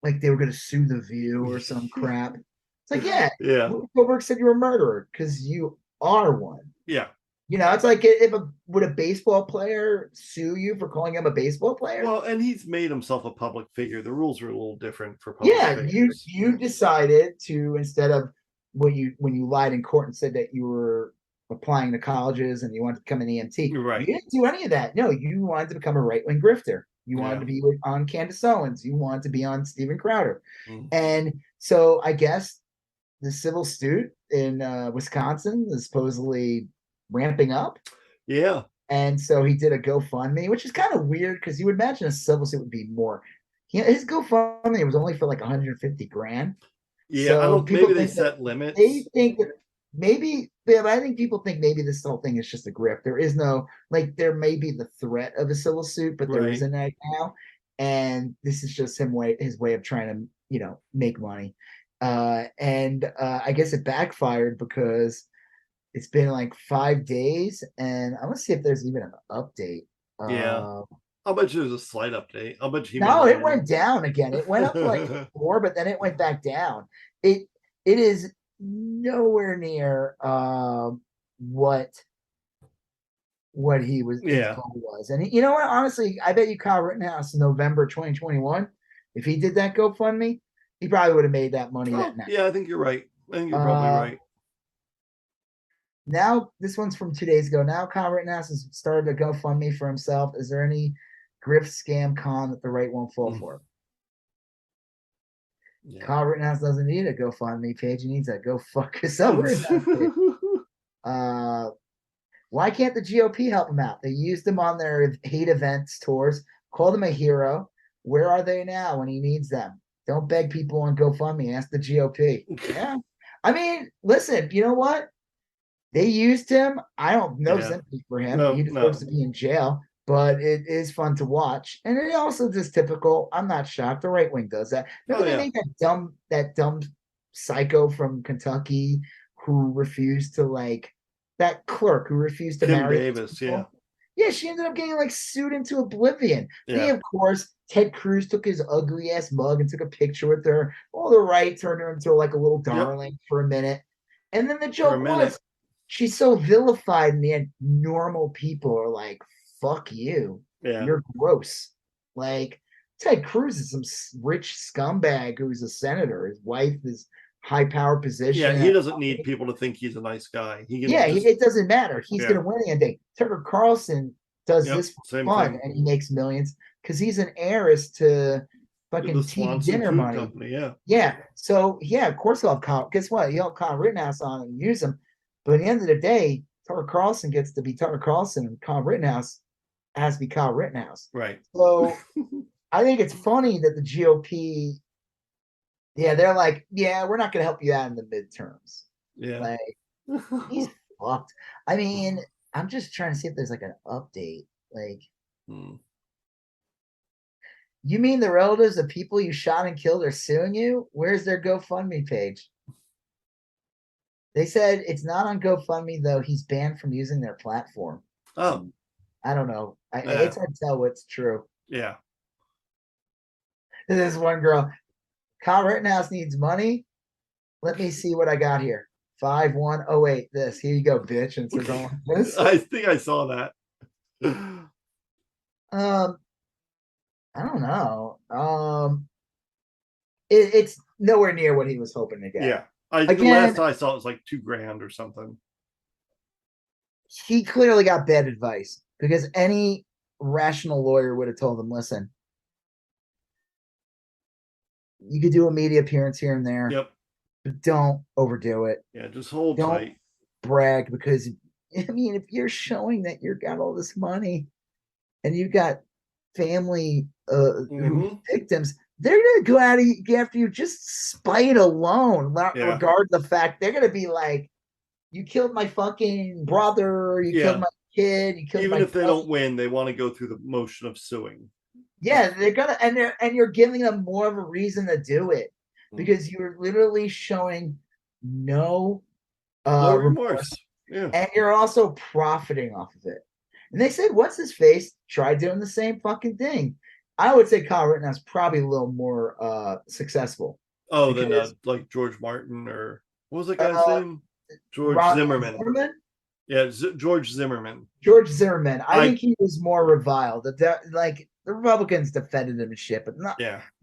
like they were going to sue The View or some crap. It's like, yeah. Goldberg said you were a murderer because you are one. Yeah. You know, it's like would a baseball player sue you for calling him a baseball player? Well, and he's made himself a public figure. The rules are a little different for public figures. You decided to, instead of when you lied in court and said that you were applying to colleges and you wanted to become an EMT. Right. You didn't do any of that. No, you wanted to become a right-wing grifter. You wanted to be on Candace Owens. You wanted to be on Steven Crowder. Mm-hmm. And so I guess the civil suit in Wisconsin is supposedly ramping up. Yeah. And so he did a GoFundMe, which is kind of weird because you would imagine a civil suit would be more. His GoFundMe was only for like $150,000. Yeah, so I don't. Maybe they set limits. They think that maybe, but I think people think maybe this whole thing is just a grift. There is no, like, there may be the threat of a civil suit, but there isn't right now. And this is just his way of trying to, you know, make money. And I guess it backfired because it's been like 5 days, and I want to see if there's even an update. Yeah. I'll bet you there's a slight update. I'll bet you. No, it went down again. It went up to like 4, but then it went back down. It is nowhere near what he was. Yeah. Was. And you know what? Honestly, I bet you Kyle Rittenhouse in November 2021, if he did that GoFundMe, he probably would have made that money that night. Yeah, I think you're right. I think you're probably right. Now, this one's from 2 days ago. Now, Kyle Rittenhouse has started a GoFundMe for himself. Is there any grift, scam, con that the right won't fall for? Yeah. Kyle Rittenhouse doesn't need a GoFundMe page. He needs a go fuck yourself. Why can't the GOP help him out? They used him on their hate events tours, called him a hero. Where are they now when he needs them? Don't beg people on GoFundMe. Ask the GOP. Yeah. I mean, listen, you know what? They used him. I don't know sympathy for him. He deserves to be in jail, but it is fun to watch. And it also just typical. I'm not shocked. The right wing does that. Remember they made that dumb psycho from Kentucky who refused to, like, that clerk who refused to marry Davis, yeah, she ended up getting like sued into oblivion. They, of course, Ted Cruz took his ugly ass mug and took a picture with her. All the right turned her into like a little darling for a minute. And then the joke was, she's so vilified, and the normal people are like, fuck you. Yeah. You're gross. Like, Ted Cruz is some rich scumbag who's a senator. His wife is high power position. Yeah, he doesn't need people to think he's a nice guy. It doesn't matter. He's going to win any day. Tucker Carlson does this for fun, and he makes millions because he's an heiress to fucking TV dinner money. Company, yeah. So, of course he'll have Kyle. Guess what? He'll have Kyle Rittenhouse on and use him. But at the end of the day, Tucker Carlson gets to be Tucker Carlson, and Kyle Rittenhouse has to be Kyle Rittenhouse. Right. So I think it's funny that the GOP, they're like, we're not going to help you out in the midterms. Yeah. Like, he's fucked. I mean, I'm just trying to see if there's like an update. Like, you mean the relatives of people you shot and killed are suing you? Where's their GoFundMe page? They said it's not on GoFundMe, though. He's banned from using their platform. Oh. I don't know. It's hard to tell what's true. Yeah. There's one girl. Kyle Rittenhouse needs money. Let me see what I got here. 5108. This. Here you go, bitch. And it's going like this. I think I saw that. I don't know. It's nowhere near what he was hoping to get. Yeah. The last time I saw it was like $2,000 or something. He clearly got bad advice because any rational lawyer would have told him, listen, you could do a media appearance here and there. Yep. But don't overdo it. Yeah, just hold don't tight. Brag, because I mean, if you're showing that you've got all this money and you've got family victims, they're going to go out after you just spite alone, regard the fact they're going to be like, you killed my fucking brother, you killed my kid. You killed even my if they cousin. don't win, they want to go through the motion of suing. Yeah, they're gonna, and you're giving them more of a reason to do it because you're literally showing no remorse. Yeah. And you're also profiting off of it. And they said, what's his face? Try doing the same fucking thing. I would say Kyle Rittenhouse probably a little more successful. Oh, then like George Martin, or what was that guy's name? George Zimmerman. Yeah, George Zimmerman. George Zimmerman. I think he was more reviled. Like the Republicans defended him and shit, but not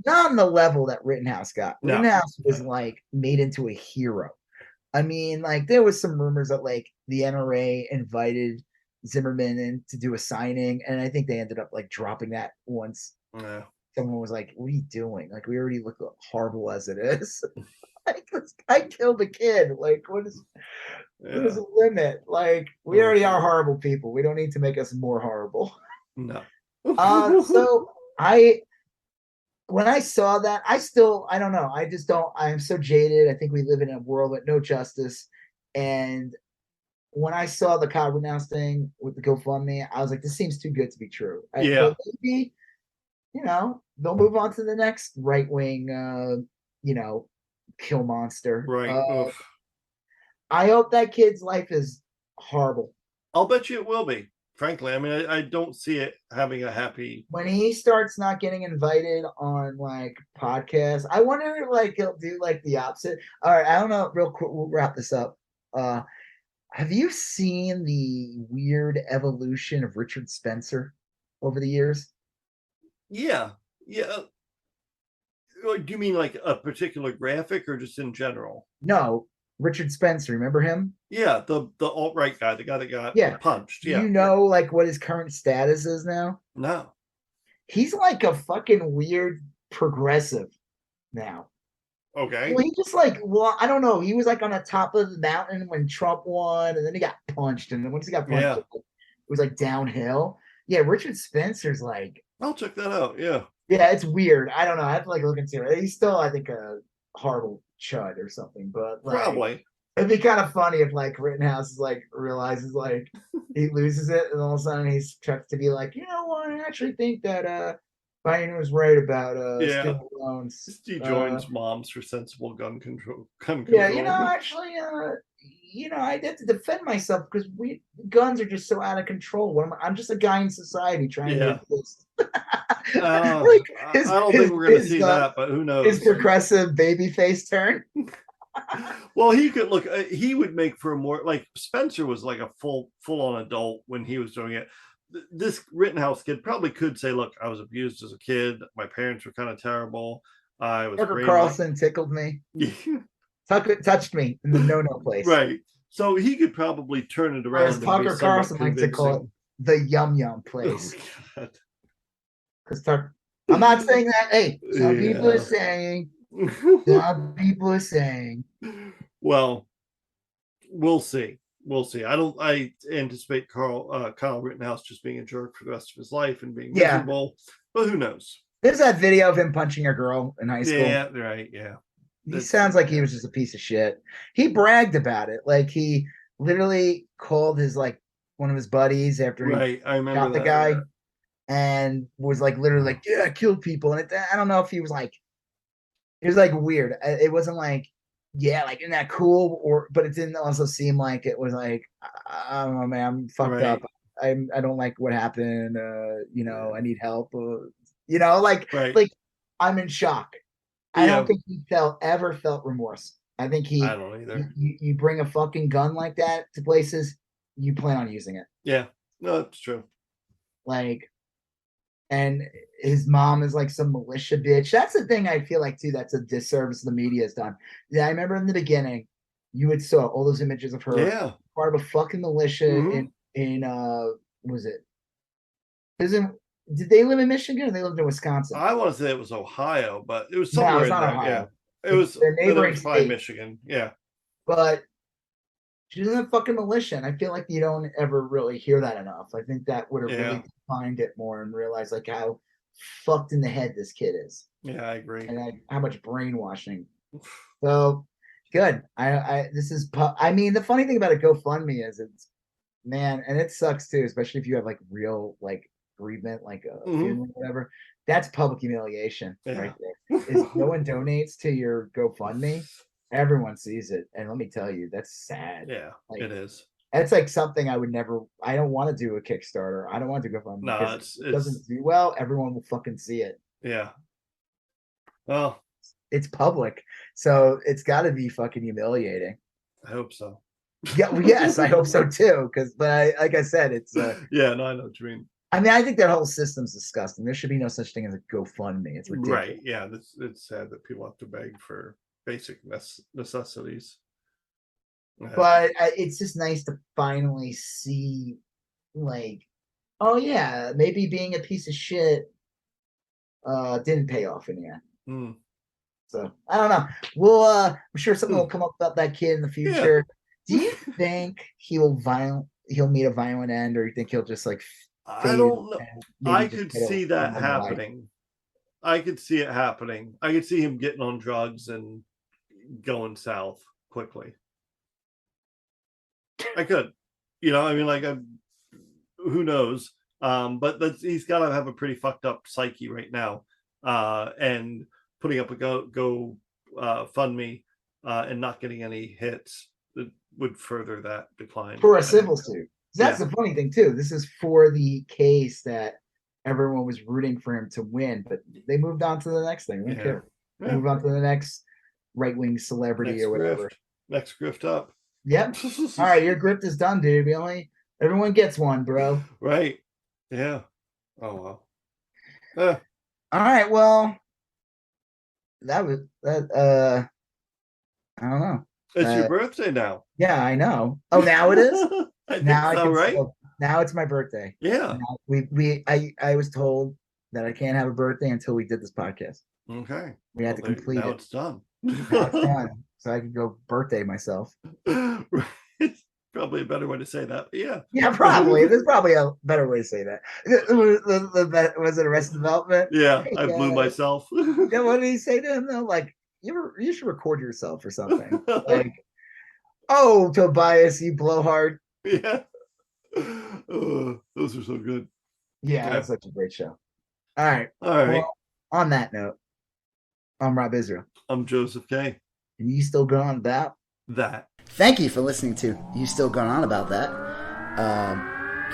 on the level that Rittenhouse got. No. Rittenhouse was like made into a hero. I mean, like there was some rumors that like the NRA invited Zimmerman in to do a signing, and I think they ended up like dropping that once. Yeah. Someone was like, "What are you doing? Like, we already look horrible as it is. Like, I killed a kid. Like, what is the limit? Like, we already are horrible people. We don't need to make us more horrible." No. So when I saw that, I don't know. I just don't. I am so jaded. I think we live in a world with no justice. And when I saw the Kyle Rittenhouse thing with the GoFundMe, I was like, this seems too good to be true. But maybe, they'll move on to the next right wing, kill monster. Right. I hope that kid's life is horrible. I'll bet you it will be. Frankly, I mean, I don't see it having a happy. When he starts not getting invited on like podcasts, I wonder if like he'll do like the opposite. All right, I don't know. Real quick, we'll wrap this up. Have you seen the weird evolution of Richard Spencer over the years? Yeah. Do you mean like a particular graphic or just in general? No. Richard Spencer, remember him? Yeah, the alt-right guy, the guy that got punched. Yeah. You know, like what his current status is now? No. He's like a fucking weird progressive now. Okay. Well, he just like, I don't know. He was like on the top of the mountain when Trump won, and then he got punched. And then once he got punched, it was like downhill. Yeah, Richard Spencer's like. I'll check that out. Yeah. Yeah, it's weird. I don't know. I have to like look into it. He's still, I think, a horrible chud or something, but like, probably it'd be kind of funny if like Rittenhouse like realizes like he loses it, and all of a sudden he starts to be like, you know what, I actually think that Biden was right about student loans. He joins Moms for Sensible Gun Control. Yeah, actually, I have to defend myself because guns are just so out of control. I'm just a guy in society trying to exist. I don't think we're going to see that, but who knows? His progressive baby face turn. Well, he could look. He would make for a more like Spencer was like a full-on adult when he was doing it. This Rittenhouse kid probably could say, "Look, I was abused as a kid. My parents were kind of terrible. I was." Tucker Carlson tickled me. Tucker touched me in the no place. Right. So he could probably turn it around. As Tucker Carlson likes to call it, the yum yum place. Because I'm not saying that. Hey, some people are saying. Some people are saying. Well, we'll see. I anticipate Kyle Rittenhouse just being a jerk for the rest of his life and being miserable. But who knows? There's that video of him punching a girl in high school. Yeah, right. Yeah. He sounds like he was just a piece of shit. He bragged about it. Like he literally called his like one of his buddies after he shot the guy and was like literally like, yeah, I killed people. And I don't know if he was like, it was like weird. It wasn't like, yeah, like isn't that cool? But it didn't also seem like it was like, I don't know, man, I'm fucked up. I don't like what happened. I need help. Like I'm in shock. I don't think he ever felt remorse. I think I don't either. You bring a fucking gun like that to places, you plan on using it. Yeah, no, that's true. Like, and his mom is like some militia bitch. That's the thing I feel like too. That's a disservice the media has done. Yeah, I remember in the beginning, you would saw all those images of her part of a fucking militia in was it? Did they live in Michigan or they lived in Wisconsin? I want to say it was Ohio, but it was somewhere in there. Ohio. Yeah. It was their neighboring state. Michigan. Yeah. But she's in a fucking militia, and I feel like you don't ever really hear that enough. I think that would have really defined it more and realized like how fucked in the head this kid is. Yeah, I agree. And how much brainwashing. So good. The funny thing about a GoFundMe is man, and it sucks too, especially if you have like real like bereavement, like a funeral, or whatever. That's public humiliation right there. Is no one donates to your GoFundMe, everyone sees it, and let me tell you, that's sad. Yeah, like, it is. That's like something I would never. I don't want to do a Kickstarter. I don't want to go GoFundMe. No, it doesn't do well. Everyone will fucking see it. Yeah. Well, it's public, so it's got to be fucking humiliating. I hope so. Yeah, well, yes, I hope so too. Like I said, it's yeah, no, I know what you mean. I mean, I think that whole system's disgusting. There should be no such thing as a GoFundMe. It's ridiculous. Right? Yeah, it's sad that people have to beg for basic necessities. But it's just nice to finally see, like, oh yeah, maybe being a piece of shit didn't pay off in the end. So I don't know. We'll I'm sure something will come up about that kid in the future. Yeah. Do you think he'll meet a violent end, or you think he'll just like? I don't know. I could see that happening. I could see it happening. I could see him getting on drugs and going south quickly. I could, I mean, like, who knows? But he's got to have a pretty fucked up psyche right now, and putting up a go fund me and not getting any hits that would further that decline for a civil suit. That's the funny thing too. This is for the case that everyone was rooting for him to win, but they moved on to the next thing. They moved on to the next right-wing celebrity or whatever. Next grift up. Yep. All right, your grift is done, dude. Everyone gets one, bro. Right. Yeah. Oh well. All right. Well, that was that. I don't know. It's your birthday now. Yeah, I know. Oh, now it is. Right? Now it's my birthday. Yeah. I was told that I can't have a birthday until we did this podcast. Okay. We had to complete it. Now it's done. Now it's done. So I can go birthday myself. It's probably a better way to say that. But yeah. Yeah, probably. There's probably a better way to say that. Was it Arrested Development? Yeah, I blew myself. Yeah, what did he say to him though? Like, you should record yourself or something. Like, oh, Tobias, you blowhard. Yeah. Those are so good. Yeah, that's such a great show. All right. Well, on that note, I'm Rob Israel. I'm Joseph K. And you still going on about that? Thank you for listening to You Still Going On About That.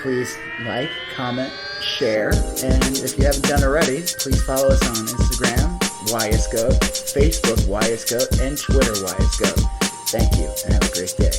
Please like, comment, share, and if you haven't done already, please follow us on Instagram, YSGOAT, Facebook, YSGOAT, and Twitter, YSGOAT. Thank you, and have a great day.